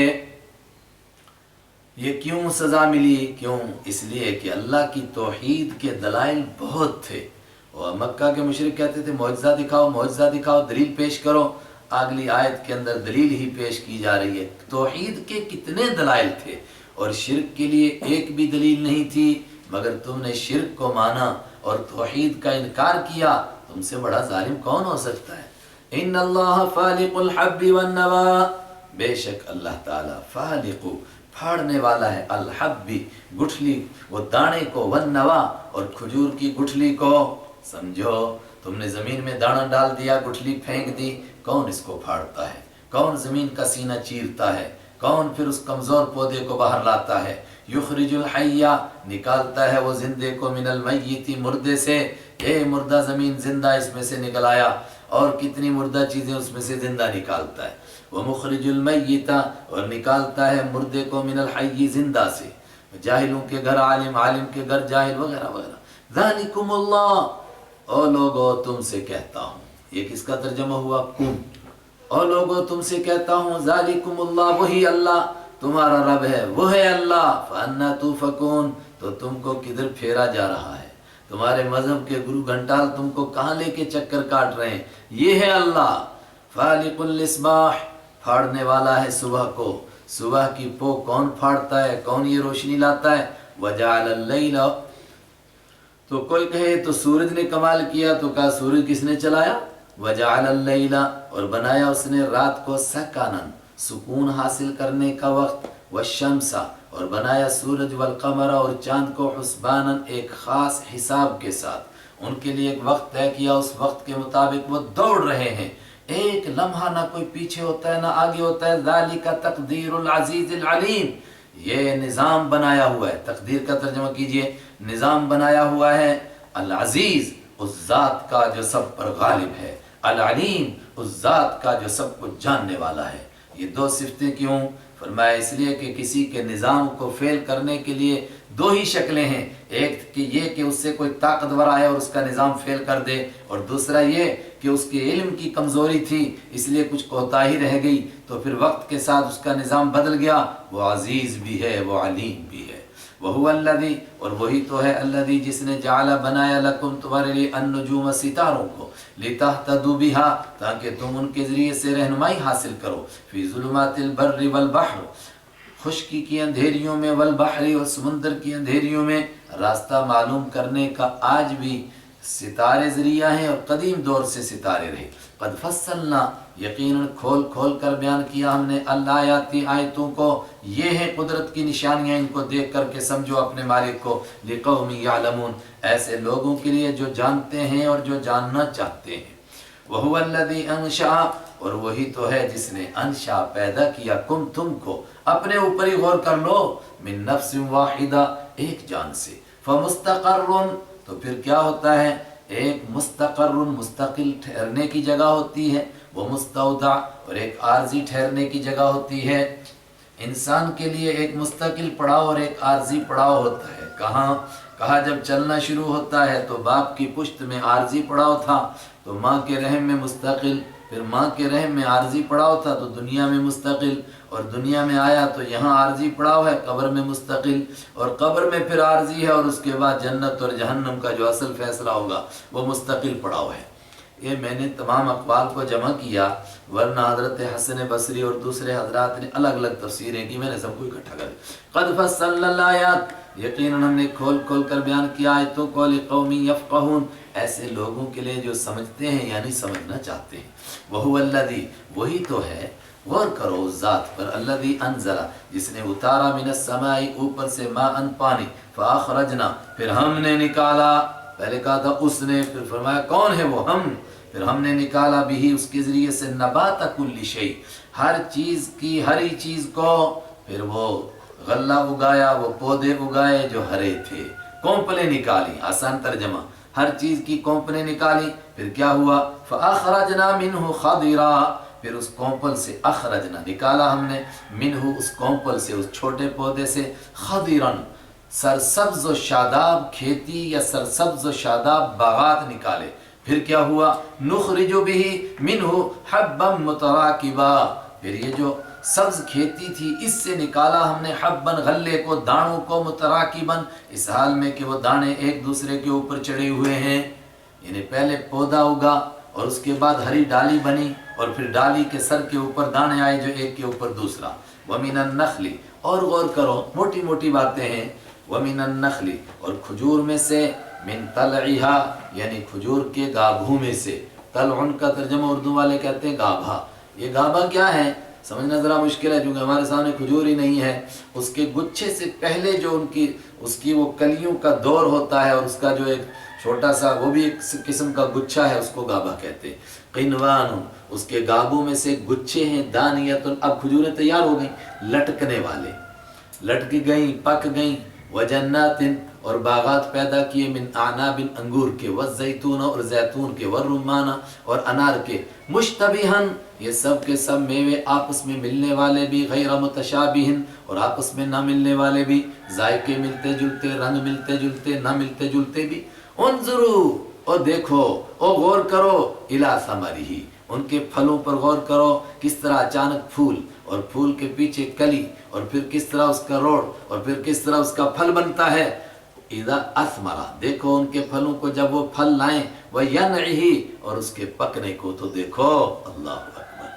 یہ کیوں سزا ملی؟ کیوں؟ اس لیے کہ اللہ کی توحید کے دلائل بہت تھے، اور مکہ کے مشرک کہتے تھے معجزہ دکھاؤ، معجزہ دکھاؤ، دلیل پیش کرو۔ اگلی آیت کے اندر دلیل ہی پیش کی جا رہی ہے، توحید کے کتنے دلائل تھے، اور شرک کے لیے ایک بھی دلیل نہیں تھی، مگر تم نے شرک کو مانا اور توحید کا انکار کیا، تم سے بڑا ظالم کون ہو سکتا ہے؟ ان اللہ فالق الحب والنوا، بے شک اللہ تعالیٰ فالق، پھاڑنے والا ہے، الحب، گٹھلی، وہ دانے کو، والنوا، اور کھجور کی گٹھلی کو۔ سمجھو، تم نے زمین میں دانا ڈال دیا، گٹھلی پھینک دی، کون اس کو پھاڑتا ہے؟ کون زمین کا سینہ چیرتا ہے؟ کون پھر اس کمزور پودے کو باہر لاتا ہے؟ یخرج الحی، نکالتا ہے وہ زندے کو، من المیت، مردے سے، اے مردہ زمین زندہ اس میں سے نکل آیا، اور کتنی مردہ چیزیں اس میں سے زندہ نکالتا ہے۔ ومخرج المیت، اور نکالتا ہے مردے کو، من الحی، زندہ سے، جاہلوں کے گھر عالم، عالم کے گھر جاہل، وغیرہ وغیرہ۔ ذالکم اللہ، او لوگو تم سے کہتا ہوں، یہ کس کا ترجمہ ہوا؟ کم، او لوگو تم سے کہتا ہوں، ذالکم اللہ، وہی اللہ تمہارا رب ہے، وہ ہے اللہ، فَأَنَّا تُؤْفَكُونَ، تو تم کو کدھر پھیرا جا رہا ہے؟ تمہارے مذہب کے گرو گھنٹال تم کو کہاں لے کے چکر کاٹ رہے ہیں؟ یہ ہے اللہ، فالق الاصباح، پھاڑنے والا ہے صبح کو، صبح کی پو کون پھاڑتا ہے؟ کون یہ روشنی لاتا ہے؟ وَجَعَلَ اللَّيْلَ، تو کوئی کہے تو سورج نے کمال کیا، تو کہا سورج کس نے چلایا؟ وَجَعَلَ اللَّيْلَ، اور بنایا اس نے رات کو، سَكَنًا، سکون حاصل کرنے کا وقت، وَالشَّمْسَ، اور بنایا سورج، وَالْقَمَرَ، اور چاند کو، حُسْبَانًا، ایک خاص حساب کے ساتھ، ان کے لیے ایک وقت طے کیا، اس وقت کے مطابق وہ دوڑ رہے ہیں، ایک لمحہ نہ کوئی پیچھے ہوتا ہے نہ آگے ہوتا ہے۔ ذَلِكَ تَقْدِيرُ الْعَزِيزِ الْعَلِيمِ، یہ نظام بنایا ہوا ہے، تقدیر کا ترجمہ کیجئے، نظام بنایا ہوا ہے، العزیز، اس ذات کا جو سب پر غالب ہے، العلیم، اس ذات کا جو سب کچھ جاننے والا ہے۔ یہ دو صفتیں کیوں؟ فرمایا اس لیے کہ کسی کے نظام کو فیل کرنے کے لیے دو ہی شکلیں ہیں، ایک کہ یہ کہ اس سے کوئی طاقتور آئے اور اس کا نظام فیل کر دے، اور دوسرا یہ کہ اس کے علم کی کمزوری تھی اس لیے کچھ کوتاہی رہ گئی، تو پھر وقت کے ساتھ اس کا نظام بدل گیا۔ وہ عزیز بھی ہے، وہ علیم بھی ہے۔ وہو الذی، اور وہی تو ہے الذی جس نے جعل بنایا لکم تمہارے لیے النجوم ستاروں کو، لتہتدوا بہا تاکہ تم ان کے ذریعے سے رہنمائی حاصل کرو، فی ظلمات البر والبحر خشکی کی اندھیریوں میں، والبحر اور سمندر کی اندھیریوں میں راستہ معلوم کرنے کا آج بھی ستارے ذریعہ ہیں اور قدیم دور سے ستارے رہے۔ قد فصلنا، یقیناً کھول کھول کر بیان کیا ہم نے، الآیاتی آیتوں کو، یہ ہے قدرت کی نشانیاں، ان کو دیکھ کر کے سمجھو اپنے مالک کو، لقوم یعلمون، ایسے لوگوں کے لیے جو جانتے ہیں اور جو جاننا چاہتے ہیں۔ وہو الذی انشأ، اور وہی تو ہے جس نے انشا پیدا کیا، کم تم کو، اپنے اوپر ہی غور کر لو، من نفس واحدہ، ایک جان سے، فمستقر، تو پھر کیا ہوتا ہے، ایک مستقر مستقل ٹھہرنے کی جگہ ہوتی ہے، وہ مستودع، اور ایک عارضی ٹھہرنے کی جگہ ہوتی ہے۔ انسان کے لیے ایک مستقل پڑاؤ اور ایک عارضی پڑاؤ ہوتا ہے۔ کہا جب چلنا شروع ہوتا ہے تو باپ کی پشت میں عارضی پڑاؤ تھا تو ماں کے رحم میں مستقل، پھر ماں کے رحم میں عارضی پڑاؤ تھا تو دنیا میں مستقل، اور دنیا میں آیا تو یہاں عارضی پڑاؤ ہے، قبر میں مستقل، اور قبر میں پھر عارضی ہے، اور اس کے بعد جنت اور جہنم کا جو اصل فیصلہ ہوگا وہ مستقل پڑاؤ ہے۔ یہ میں نے تمام اقوال کو جمع کیا، ورنہ حضرت حسن بصری اور دوسرے حضرات نے الگ الگ تفسیریں کی، میں نے سب کو اکٹھا کر دیا۔ قد فصلنا الآیات، یقیناً ہم نے کھول کھول کر بیان کیا آیتوں کو، لقوم یفقہون، ایسے لوگوں کے لیے جو سمجھتے ہیں یعنی سمجھنا چاہتے ہیں۔ وہو الذی، وہی تو ہے، غور کرو اس ذات پر، الذی انزل، جس نے اتارا، من السماء، اوپر سے، ماء پانی، فاخرجنا، پھر ہم نے نکالا، پہلے کہا تھا اس نے، پھر فرمایا کون ہے وہ، ہم، پھر ہم نے نکالا بھی اس کے ذریعے سے، نبات کل شیء، ہر چیز کی ہری چیز کو، پھر وہ غلہ اگایا، وہ پودے اگائے جو ہرے تھے، کونپلیں نکالی، آسان ترجمہ، ہر چیز کی کونپلیں نکالی، پھر کیا ہوا، فاخرجنا منہ خضرا، پھر اس کونپل سے، اخرجنا نکالا ہم نے، منہ اس کونپل سے، اس چھوٹے پودے سے، خضرن سرسبز و شاداب کھیتی یا سرسبز و شاداب باغات نکالے، پھر کیا ہوا، نخرج بہ منہ حبا متراکبا، پھر یہ جو سبز کھیتی تھی اس سے نکالا ہم نے، حبن غلے کو، دانوں کو، متراکبن اس حال میں کہ وہ دانے ایک دوسرے کے اوپر چڑھے ہوئے ہیں، یعنی پہلے پودا اگا اور اس کے بعد ہری ڈالی بنی، اور پھر ڈالی کے سر کے اوپر دانے آئے جو ایک کے اوپر دوسرا، ومن النخل، اور غور کرو موٹی موٹی باتیں ہیں، ومن النخل، اور کھجور میں سے، من طلعہا، یعنی کھجور کے گابھوں میں سے، طلع کا ترجمہ اردو والے کہتے ہیں گابھا، یہ گابھا کیا ہے سمجھنا ذرا مشکل ہے کیونکہ ہمارے سامنے کھجور ہی نہیں ہے، اس کے گچھے سے پہلے جو اس کی وہ کلیوں کا دور ہوتا ہے، اور اس کا جو ایک چھوٹا سا وہ بھی ایک قسم کا گچھا ہے، اس کو گابھا کہتے ہیں، قنوان، اس کے گابوں میں سے گچھے ہیں، دانیت، اب کھجوریں تیار ہو گئیں، لٹکنے والے، لٹک گئیں، پک گئیں، وجنات، اور باغات پیدا کیے، من اعناب، انگور کے، والزیتون، اور زیتون کے، والرمان، اور انار کے، مشتبہن، یہ سب کے سب میوے آپس میں ملنے والے بھی، غیر متشابہن، اور آپس میں نہ ملنے والے بھی، ذائقے ملتے جلتے، رنگ ملتے جلتے، نہ ملتے جلتے بھی، انظروا، اور دیکھو، اور غور کرو، الی ثمرہ، ان کے پھلوں پر غور کرو، کس طرح اچانک پھول، اور پھول کے پیچھے کلی، اور پھر کس طرح اس کا روڑ، اور پھر کس طرح اس کا پھل بنتا ہے، اذا اثمر، دیکھو ان کے پھلوں کو جب وہ پھل لائیں، وینعہ، اور اس کے پکنے کو تو دیکھو، اللہ اکبر،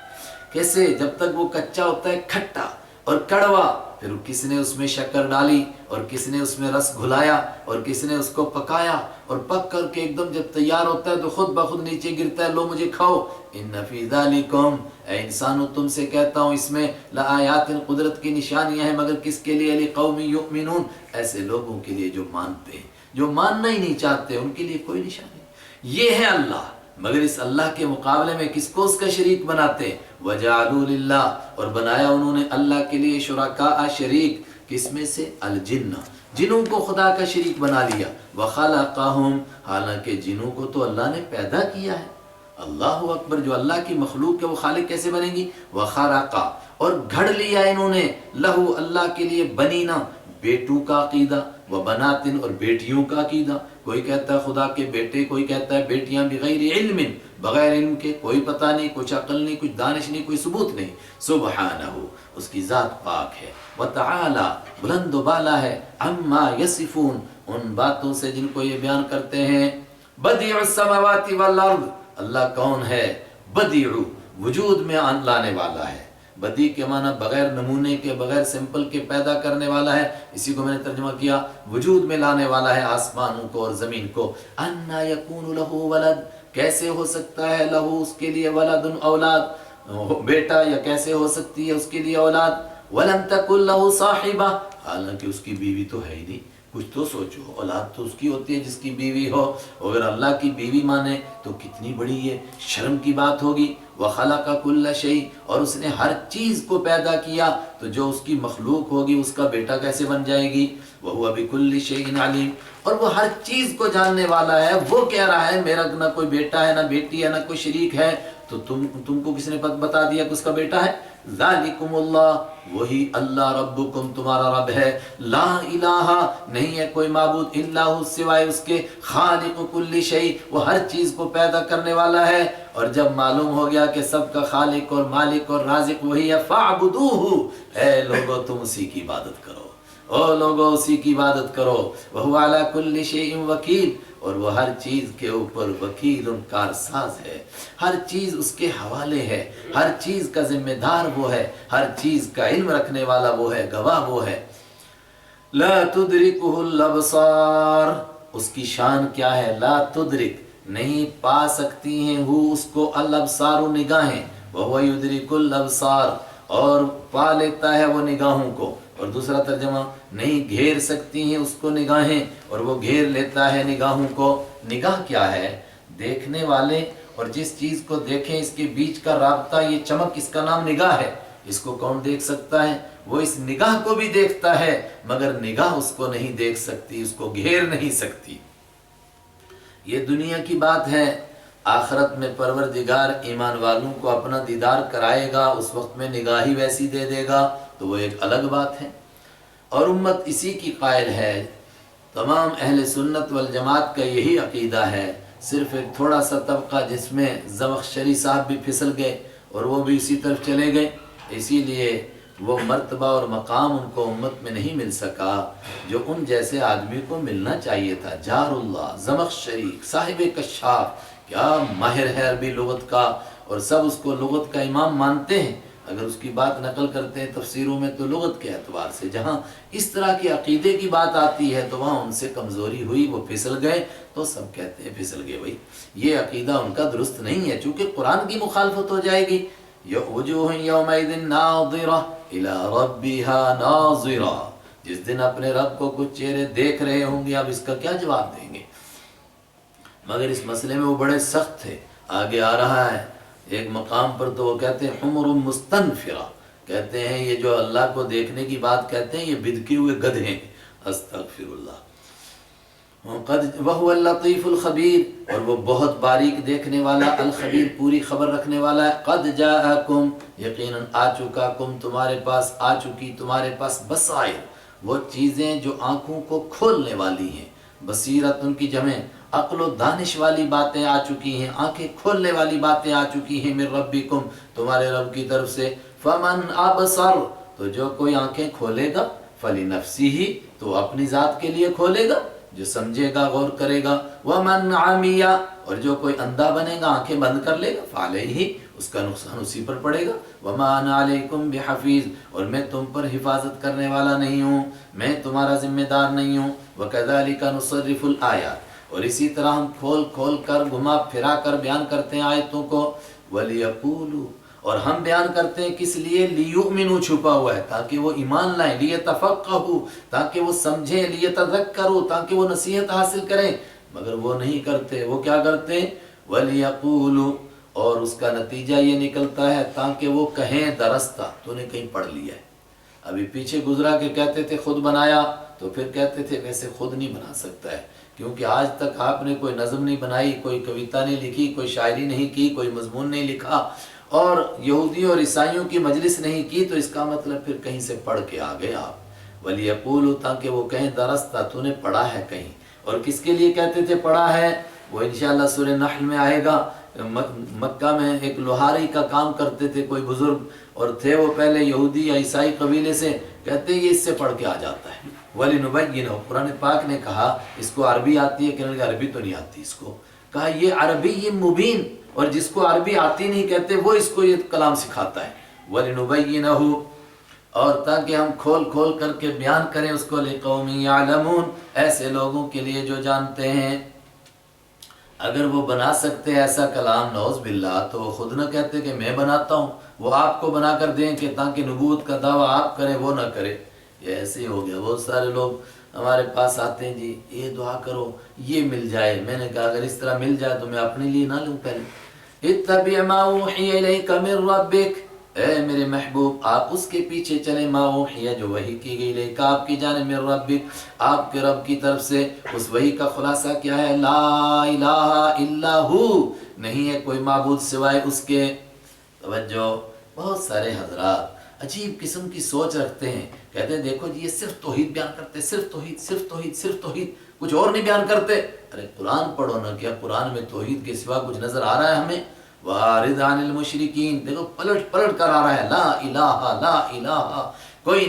کیسے جب تک وہ کچا ہوتا ہے کھٹا اور کڑوا، پھر کس نے اس میں شکر ڈالی، اور کس نے اس میں رس گھلایا، اور کس نے اس کو پکایا، اور پک کر کے ایک دم جب تیار ہوتا ہے تو خود بخود نیچے گرتا ہے، لو مجھے کھاؤ، ان فی ذالکم، اے انسانو تم سے کہتا ہوں اس میں، لآیات، قدرت کی نشانیاں ہیں، مگر کس کے لیے، لقوم یؤمنون، ایسے لوگوں کے لیے جو مانتے ہیں، جو ماننا ہی نہیں چاہتے ان کے لیے کوئی نشانی نہیں، یہ ہے اللہ، مگر اس اللہ کے مقابلے میں کس کو اس کا شریک بناتے ہیں، وَجَعَلُوا لِلَّهِ، اور بنایا انہوں نے اللہ کے لیے شرکاء شریک، کس میں سے، الجن، جنوں کو خدا کا شریک بنا لیا، وَخَلَقَهُمْ، حالانکہ جنوں کو تو اللہ نے پیدا کیا ہے، اللہ اکبر، جو اللہ کی مخلوق ہے وہ خالق کیسے بنے گی، وَخَرَقَ، اور گھڑ لیا انہوں نے، لہو، اللہ کے لیے، بنینا، بیٹوں کا عقیدہ، وہ بناتن اور بیٹیوں کا عقیدہ، کوئی کہتا ہے خدا کے بیٹے، کوئی کہتا ہے بیٹیاں، بغیر علم، بغیر علم کے، کوئی پتہ نہیں، کچھ عقل نہیں، کچھ دانش نہیں، کوئی ثبوت نہیں. سبحانہ، اس کی ذات پاک ہے. وتعالی، بلند و بالا ہے. عما یصفون، ان باتوں سے جن کو یہ بیان کرتے ہیں. بدیع السماوات والارض، اللہ کون ہے؟ بدیع، وجود میں لانے والا ہے. بدیع کے معنی بغیر نمونے کے، بغیر سمپل کے پیدا کرنے والا ہے. اسی کو میں نے ترجمہ کیا وجود میں لانے والا ہے آسمانوں کو اور زمین کو. انا یکون لہ ولد، کیسے ہو سکتا ہے لہو، اس کے لیے، ولد، اولاد، بیٹا، یا کیسے ہو سکتی ہے اس کے لیے اولاد. ولم تکن لہ صاحبہ، حالانکہ اس کی بیوی تو ہے ہی نہیں. کچھ تو سوچو، اولاد تو اس کی ہوتی ہے جس کی بیوی ہو. اگر اللہ کی بیوی مانے تو کتنی بڑی یہ شرم کی بات ہوگی. وَخَلَقَ كُلَّ شَيْءٍ، اور اس نے ہر چیز کو پیدا کیا، تو جو اس کی مخلوق ہوگی اس کا بیٹا کیسے بن جائے گی. وَهُوَ بِكُلِّ شَيْءٍ عَلِيمٌ، اور وہ ہر چیز کو جاننے والا ہے. وہ کہہ رہا ہے میرا نہ کوئی بیٹا ہے، نہ بیٹی ہے، نہ کوئی شریک ہے، تو تم کو کس نے بتا دیا کہ اس کا بیٹا ہے؟ ذالکم اللہ، وہی اللہ ربکم، تمہارا رب ہے. لا الہ، نہیں ہے کوئی معبود، الا ہو، سوائے اس کے. خالق کل شیء، وہ ہر چیز کو پیدا کرنے والا ہے. اور جب معلوم ہو گیا کہ سب کا خالق اور مالک اور رازق وہی ہے، فاعبدوہ، اے لوگو تم اسی کی عبادت کرو، او لوگو اسی کی عبادت کرو. وہو علی کل شیء وکیل، اور وہ ہر چیز کے اوپر وکیل، کارساز ہے. ہر چیز اس کے حوالے ہے، ہر چیز کا ذمہ دار وہ ہے، ہر چیز کا علم رکھنے والا وہ ہے، گواہ وہ ہے. لا تدرکہ الابصار، اس کی شان کیا ہے؟ لا تدرک، نہیں پا سکتی ہیں وہ اس کو، الابصار، نگاہیں. وہو یدرک الابصار، اور پا لیتا ہے وہ نگاہوں کو. اور دوسرا ترجمہ، نہیں گھیر سکتی ہیں اس کو نگاہیں، اور وہ گھیر لیتا ہے نگاہوں کو. نگاہ کیا ہے؟ دیکھنے والے اور جس چیز کو دیکھیں اس کے بیچ کا رابطہ، یہ چمک، اس کا نام نگاہ ہے. اس کو کون دیکھ سکتا ہے؟ وہ اس نگاہ کو بھی دیکھتا ہے، مگر نگاہ اس کو نہیں دیکھ سکتی، اس کو گھیر نہیں سکتی. یہ دنیا کی بات ہے. آخرت میں پروردگار ایمان والوں کو اپنا دیدار کرائے گا، اس وقت میں نگاہی ویسی دے دے گا، تو وہ ایک الگ بات ہے. اور امت اسی کی قائل ہے. تمام اہل سنت والجماعت کا یہی عقیدہ ہے. صرف ایک تھوڑا سا طبقہ جس میں زمخشری صاحب بھی پھسل گئے اور وہ بھی اسی طرف چلے گئے، اسی لیے وہ مرتبہ اور مقام ان کو امت میں نہیں مل سکا جو ان جیسے آدمی کو ملنا چاہیے تھا. جار اللہ زمخشری صاحب کشاف، کیا ماہر ہے عربی لغت کا، اور سب اس کو لغت کا امام مانتے ہیں. اگر اس کی بات نقل کرتے ہیں تفسیروں میں تو لغت کے اعتبار سے، جہاں اس طرح کے عقیدے کی بات آتی ہے تو وہاں ان سے کمزوری ہوئی، وہ پھسل گئے. تو سب کہتے ہیں پھسل گئے بھائی، یہ عقیدہ ان کا درست نہیں ہے، چونکہ قرآن کی مخالفت ہو جائے گی. وجوہ یومئذ ناظرہ الی ربہا ناظرہ، جس دن اپنے رب کو کچھ چہرے دیکھ رہے ہوں گے. اب اس کا کیا جواب دیں گے؟ مگر اس مسئلے میں وہ بڑے سخت تھے. آگے آ رہا ہے ایک مقام پر تو وہ کہتے ہیں حمر مستنفرہ، کہتے ہیں یہ جو اللہ کو دیکھنے کی بات کہتے ہیں یہ بدکے ہوئے گدھے ہیں. استغفر اللہ. وَهُوَ اللَّطِيفُ الْخَبِيرُ، اور وہ بہت باریک دیکھنے والا، الخبیر پوری خبر رکھنے والا ہے. قَدْ جَاءَكُمْ، یقیناً آ چکا، کم تمہارے پاس، آ چکی تمہارے پاس، بصائر، وہ چیزیں جو آنکھوں کو کھولنے والی ہیں. بصیرت ان کی جمع، عقل و دانش والی باتیں آ چکی ہیں، آنکھیں کھولنے والی باتیں آ چکی ہیں. من ربکم، تمہارے رب کی طرف سے. فمن ابصر، تو جو کوئی آنکھیں کھولے گا، فلنفسہ، تو اپنی ذات کے لیے کھولے گا، جو سمجھے گا، غور کرے گا. ومن عمی، اور جو کوئی اندھا بنے گا، آنکھیں بند کر لے گا، فعلیہ، اس کا نقصان اسی پر پڑے گا. وما انا علیکم بحفیظ، اور میں تم پر حفاظت کرنے والا نہیں ہوں، میں تمہارا ذمہ دار نہیں ہوں. وکذالک نصرف الآیات، اور اسی طرح ہم کھول کھول کر، گھما پھرا کر بیان کرتے ہیں آیتوں کو. ولیقولوا، اور ہم بیان کرتے ہیں کس لیے؟ لیؤمنوا، چھپا ہوا ہے تاکہ وہ ایمان لائیں، لیتفقہوا، تاکہ وہ سمجھیں، لیتذکروا، تاکہ وہ نصیحت حاصل کریں. مگر وہ نہیں کرتے. وہ کیا کرتے ہیں؟ ولیقولوا، اور اس کا نتیجہ یہ نکلتا ہے تاکہ وہ کہیں درستہ، تو نے کہیں پڑھ لیا ہے. ابھی پیچھے گزرا کہ کہتے تھے خود بنایا، تو پھر کہتے تھے ویسے خود نہیں بنا سکتا ہے، کیونکہ آج تک آپ نے کوئی نظم نہیں بنائی، کوئی کویتا نہیں لکھی، کوئی شاعری نہیں کی، کوئی مضمون نہیں لکھا، اور یہودیوں اور عیسائیوں کی مجلس نہیں کی، تو اس کا مطلب پھر کہیں سے پڑھ کے آ گئے آپ. وَلِيَقُولُوا تاکہ وہ کہیں درستہ تو نے پڑھا ہے کہیں. اور کس کے لیے کہتے تھے پڑھا ہے؟ وہ انشاءاللہ سورہ نحل میں آئے گا. مکہ میں ایک لوہاری کا کام کرتے تھے کوئی بزرگ، اور تھے وہ پہلے یہودی یا عیسائی قبیلے سے. کہتے یہ اس سے پڑھ کے آ جاتا ہے. وَلِنُبَيِّنَهُ قرآن پاک نے کہا اس کو عربی آتی ہے، کہنے لگا عربی تو نہیں آتی اس کو. کہا یہ عربی مبین، اور جس کو عربی آتی نہیں کہتے وہ اس کو یہ کلام سکھاتا ہے. وَلِنُبَيِّنَهُ اور تاکہ ہم کھول کھول کر کے بیان کریں اس کو لِقَوْمٍ يَعْلَمُونَ ایسے لوگوں کے لیے جو جانتے ہیں. اگر وہ بنا سکتے ایسا کلام نعوذ باللہ تو وہ خود نہ کہتے کہ میں بناتا ہوں، وہ آپ کو بنا کر دیں کہ تاکہ نبوت کا دعویٰ آپ کریں وہ نہ کرے. یہ ایسے ہی ہو گیا. بہت سارے لوگ ہمارے پاس آتے ہیں جی یہ دعا کرو یہ مل جائے. میں نے کہا اگر اس طرح مل جائے تو میں اپنے لیے نہ لوں پہلے. اتبع ما اوحی الیک من ربک اے میرے محبوب آپ اس کے پیچھے چلیں ما اوحی جو وحی کی گئی الیک آپ کی جانب من ربک آپ کے رب کی طرف سے. اس وحی کا خلاصہ کیا ہے؟ لا الہ الا ہو نہیں ہے کوئی معبود سوائے اس کے. توجہ بہت سارے حضرات عجیب قسم کی سوچ رکھتے ہیں. کہتے ہیں دیکھو جی یہ صرف توحید بیان کرتے، صرف توحید صرف توحید صرف توحید، کچھ اور نہیں بیان کرتے. ارے قرآن پڑھو نا، کیا قرآن میں توحید کے سوا کچھ نظر آ رہا ہے ہمیں؟ وَارِضْ عَنِ الْمُشْرِكِينَ دیکھو پلٹ پلٹ کر آ رہا ہے لا الہ لا الہ کوئی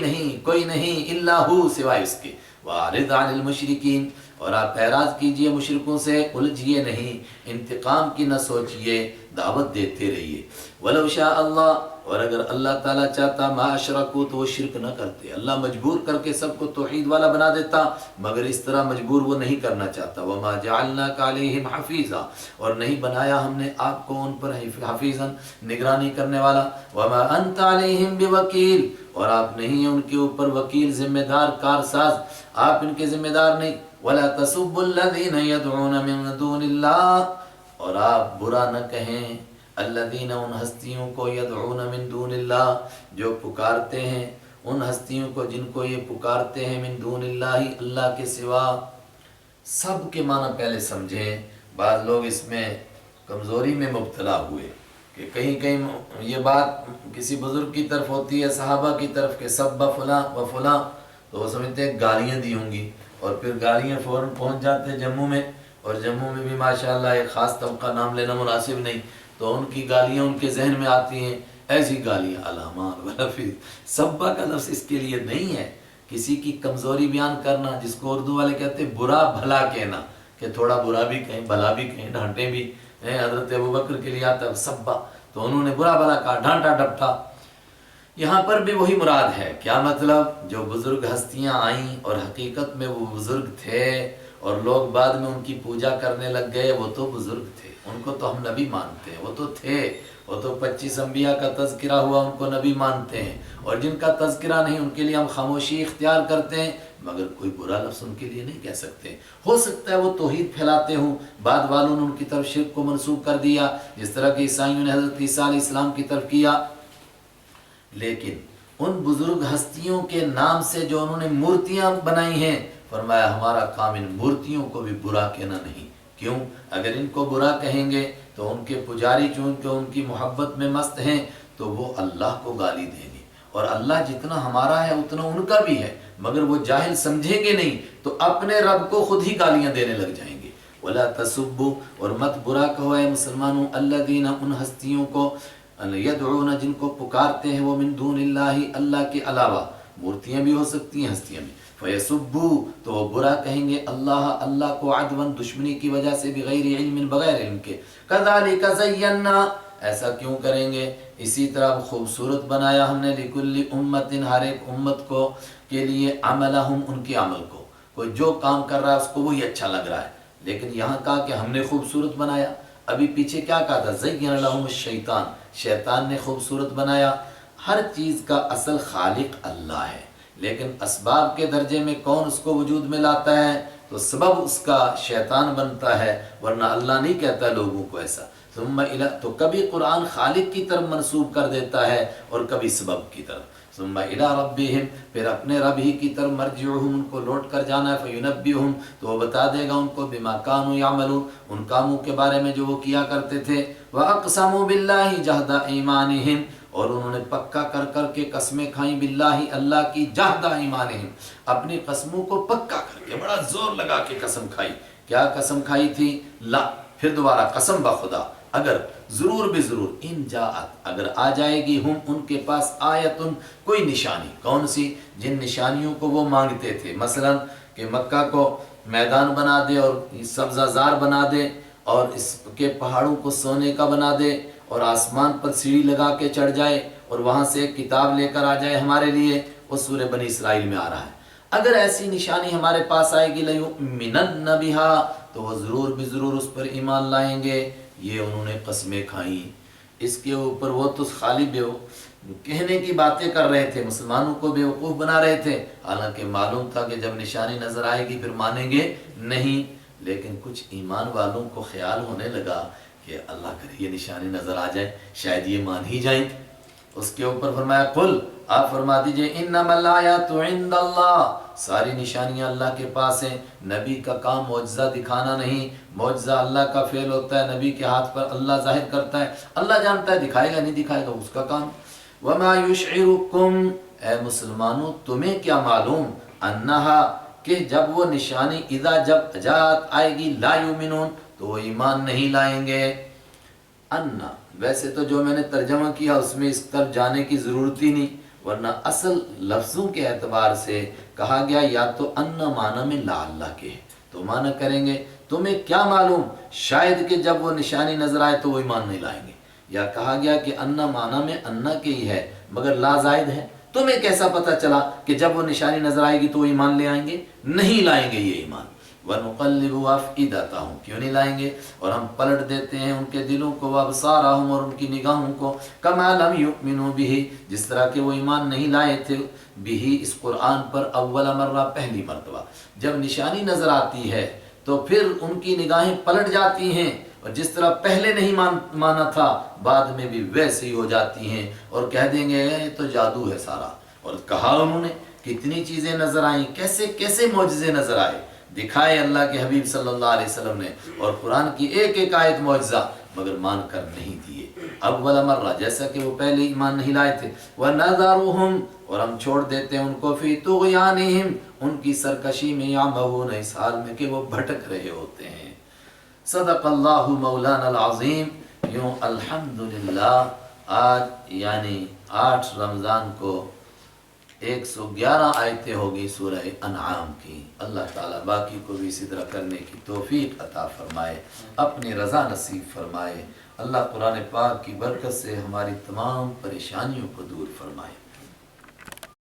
نہیں الا ہو سوائے اس کے. وَارِضْ عَنِ الْمُشْرِكِينَ اور آپ اعراض کیجئے مشرکوں سے، الجھئے نہیں، انتقام کی نہ سوچئے، دعوت دیتے رہیے. وَلَوْ شَاءَ اللَّهُ اور اگر اللہ تعالیٰ چاہتا ما اشرکو تو وہ شرک نہ کرتے. اللہ مجبور کر کے سب کو توحید والا بنا دیتا، مگر اس طرح مجبور وہ نہیں کرنا چاہتا. وما جعلناک علیہم حفیظا اور نہیں بنایا ہم نے آپ کو ان پر حفیظا نگرانی کرنے والا. وما انت علیہم بوکیل اور آپ نہیں ان کے اوپر وکیل، ذمہ دار، کارساز، آپ ان کے ذمہ دار نہیں. ولا تسبوا الذین یدعون من دون اللہ اور آپ برا نہ کہیں الذین ان ہستیوں کو یدعون من دون اللہ جو پکارتے ہیں، ان ہستیوں کو جن کو یہ پکارتے ہیں من دون اللہ اللہ کے سوا. سب کے معنی پہلے سمجھیں. بعض لوگ اس میں کمزوری میں مبتلا ہوئے کہ کہیں کہیں یہ بات کسی بزرگ کی طرف ہوتی ہے صحابہ کی طرف کہ سب فلاں و فلاں تو وہ سمجھتے ہیں گالیاں دی ہوں گی، اور پھر گالیاں فوراً پہنچ جاتے ہیں جموں میں، اور جموں میں بھی ماشاءاللہ ایک خاص طبقہ نام لینا مناسب نہیں تو ان کی گالیاں ان کے ذہن میں آتی ہیں. ایسی گالیاں علامات ولفظ سبا کا لفظ اس کے لیے نہیں ہے. کسی کی کمزوری بیان کرنا جس کو اردو والے کہتے ہیں برا بھلا کہنا، کہ تھوڑا برا بھی کہیں بھلا بھی کہیں، ڈھانٹے بھی. حضرت ابوبکر کے لیے آتا ہے سبا تو انہوں نے برا بھلا کہا، ڈھانٹا ڈپٹا. یہاں پر بھی وہی مراد ہے. کیا مطلب؟ جو بزرگ ہستیاں آئیں اور حقیقت میں وہ بزرگ تھے اور لوگ بعد میں ان کی پوجا کرنے لگ گئے، وہ تو بزرگ تھے، ان کو تو ہم نبی مانتے ہیں. وہ تو تھے، وہ تو 25 انبیاء کا تذکرہ ہوا ان کو نبی مانتے ہیں، اور جن کا تذکرہ نہیں ان کے لیے ہم خاموشی اختیار کرتے ہیں، مگر کوئی برا لفظ ان کے لیے نہیں کہہ سکتے. ہو سکتا ہے وہ توحید پھیلاتے ہوں، بعد والوں نے ان کی طرف شرک کو منسوخ کر دیا جس طرح کہ عیسائیوں نے حضرت عیسیٰ علیہ السلام کی طرف کیا. لیکن ان بزرگ ہستیوں کے نام سے جو انہوں نے مورتیاں بنائی ہیں، فرمایا ہمارا کام ان مورتیوں کو بھی برا کہنا نہیں. کیوں؟ اگر ان کو برا کہیں گے تو ان کے پجاری چونکہ ان کی محبت میں مست ہیں تو وہ اللہ کو گالی دیں گے، اور اللہ جتنا ہمارا ہے اتنا ان کا بھی ہے، مگر وہ جاہل سمجھیں گے نہیں تو اپنے رب کو خود ہی گالیاں دینے لگ جائیں گے. ولا تسبوا اور مت برا کہو اے مسلمانوں الذین ان ہستیوں کو یدعون جن کو پکارتے ہیں وہ من دون اللہ اللہ کے علاوہ، مورتیاں بھی ہو سکتی ہیں ہستیاں بھی. فیسبوا تو وہ برا کہیں گے اللہ کو عدوا دشمنی کی وجہ سے بغیر علم بغیر علم کے. کذالک زینا ایسا کیوں کریں گے؟ اسی طرح خوبصورت بنایا ہم نے لکل امت ہر ایک امت کو کے لیے عملہم ان کے عمل کو. کوئی جو کام کر رہا ہے اس کو وہی اچھا لگ رہا ہے، لیکن یہاں کہا کہ ہم نے خوبصورت بنایا. ابھی پیچھے کیا کہا تھا؟ زین لہم الشیطان شیطان نے خوبصورت بنایا. ہر چیز کا اصل خالق اللہ ہے، لیکن اسباب کے درجے میں کون اس کو وجود میں لاتا ہے تو سبب اس کا شیطان بنتا ہے، ورنہ اللہ نہیں کہتا لوگوں کو ایسا. ثم تو کبھی قرآن خالق کی طرف منسوب کر دیتا ہے اور کبھی سبب کی طرف. ثم الی ربہم پھر اپنے رب ہی کی طرف مرجعہم ان کو لوٹ کر جانا ہے. فینبئہم تو وہ بتا دے گا ان کو بما کانوا یعملون ان کاموں کے بارے میں جو وہ کیا کرتے تھے. واقسموا باللہ جہد ایمانہم اور انہوں نے پکا کر کر کے قسمیں کھائیں باللہ اللہ کی جہد ایمانہم، اپنی قسموں کو پکا کر کے بڑا زور لگا کے قسم کھائی۔ کیا قسم کھائی تھی؟ لا، پھر دوبارہ قسم بخدا، اگر ضرور بے ضرور ان جاءت، اگر آ جائے گی ہم ان کے پاس آیتن کوئی نشانی، کون سی؟ جن نشانیوں کو وہ مانگتے تھے، مثلا کہ مکہ کو میدان بنا دے اور سبزہ زار بنا دے اور اس کے پہاڑوں کو سونے کا بنا دے اور آسمان پر سیڑھی لگا کے چڑھ جائے اور وہاں سے ایک کتاب لے کر آ جائے ہمارے لیے، وہ سورہ بنی اسرائیل میں آ رہا ہے۔ اگر ایسی نشانی ہمارے پاس آئے گی لَيُؤْمِنَنَّ بِهَا، تو وہ ضرور بھی ضرور اس پر ایمان لائیں گے۔ یہ انہوں نے قسمیں کھائیں، اس کے اوپر وہ تو خالی کہنے کی باتیں کر رہے تھے، مسلمانوں کو بیوقوف بنا رہے تھے، حالانکہ معلوم تھا کہ جب نشانی نظر آئے گی پھر مانیں گے نہیں۔ لیکن کچھ ایمان والوں کو خیال ہونے لگا کہ اللہ کرے یہ نشانی نظر آ جائے، شاید یہ مان ہی جائیں۔ اس کے اوپر فرمایا قل، آپ فرما دیجئے انما الآیات عند اللہ، ساری نشانیاں اللہ کے پاس ہیں۔ نبی کا کام معجزہ دکھانا نہیں، معجزہ اللہ کا فعل ہوتا ہے، نبی کے ہاتھ پر اللہ ظاہر کرتا ہے، اللہ جانتا ہے دکھائے گا نہیں دکھائے گا، اس کا کام۔ وما یشعرکم، اے مسلمانوں تمہیں کیا معلوم، انہا کہ جب وہ نشانی اذا جب جات آئے گی لا یؤمنون، تو وہ ایمان نہیں لائیں گے۔ انا، ویسے تو جو میں نے ترجمہ کیا اس میں اس طرف جانے کی ضرورت ہی نہیں، ورنہ اصل لفظوں کے اعتبار سے کہا گیا یا تو انا معنی میں لا اللہ کے ہے، تو معنی کریں گے تمہیں کیا معلوم شاید کہ جب وہ نشانی نظر آئے تو وہ ایمان نہیں لائیں گے، یا کہا گیا کہ انا معنی میں انا کے ہی ہے مگر لا زائد ہے، تمہیں کیسا پتہ چلا کہ جب وہ نشانی نظر آئے گی تو وہ ایمان لے آئیں گے؟ نہیں لائیں گے یہ ایمان۔ وَنُقَلِّبُ أَفْئِدَتَهُمْ، کیوں نہیں لائیں گے؟ اور ہم پلٹ دیتے ہیں ان کے دلوں کو، وَأَبْصَارَهُمْ، اور ان کی نگاہوں کو، كَمَا لَمْ يُؤْمِنُوا بِهِ، جس طرح کہ وہ ایمان نہیں لائے تھے بِهِ، اس قرآن پر، اول مرہ، پہلی مرتبہ۔ جب نشانی نظر آتی ہے تو پھر ان کی نگاہیں پلٹ جاتی ہیں، اور جس طرح پہلے نہیں مانا تھا بعد میں بھی ویسے ہی ہو جاتی ہیں، اور کہہ دیں گے یہ تو جادو ہے سارا۔ اور کہا انہوں نے کتنی چیزیں نظر آئیں، کیسے کیسے معجزے نظر آئے، دکھائے اللہ کے حبیب صلی اللہ علیہ وسلم نے، اور قرآن کی ایک ایک آیت معجزہ، مگر مان کر نہیں دیے۔ اول مرہ، جیسا کہ وہ پہلے ایمان نہیں لائے تھے۔ وَنَذَرُهُمْ، اور ہم چھوڑ دیتے ہیں ان کو، فی طغیانہم، ان کی سرکشی میں، یعمہون، اس حال میں کہ وہ بھٹک رہے ہوتے ہیں۔ صدق اللہ مولانا العظیم۔ یوں الحمدللہ آج یعنی 8 رمضان کو 111 آیتیں ہوگی سورہ انعام کی۔ اللہ تعالیٰ باقی کو بھی اسی طرح کرنے کی توفیق عطا فرمائے، اپنی رضا نصیب فرمائے۔ اللہ قرآن پاک کی برکت سے ہماری تمام پریشانیوں کو دور فرمائے۔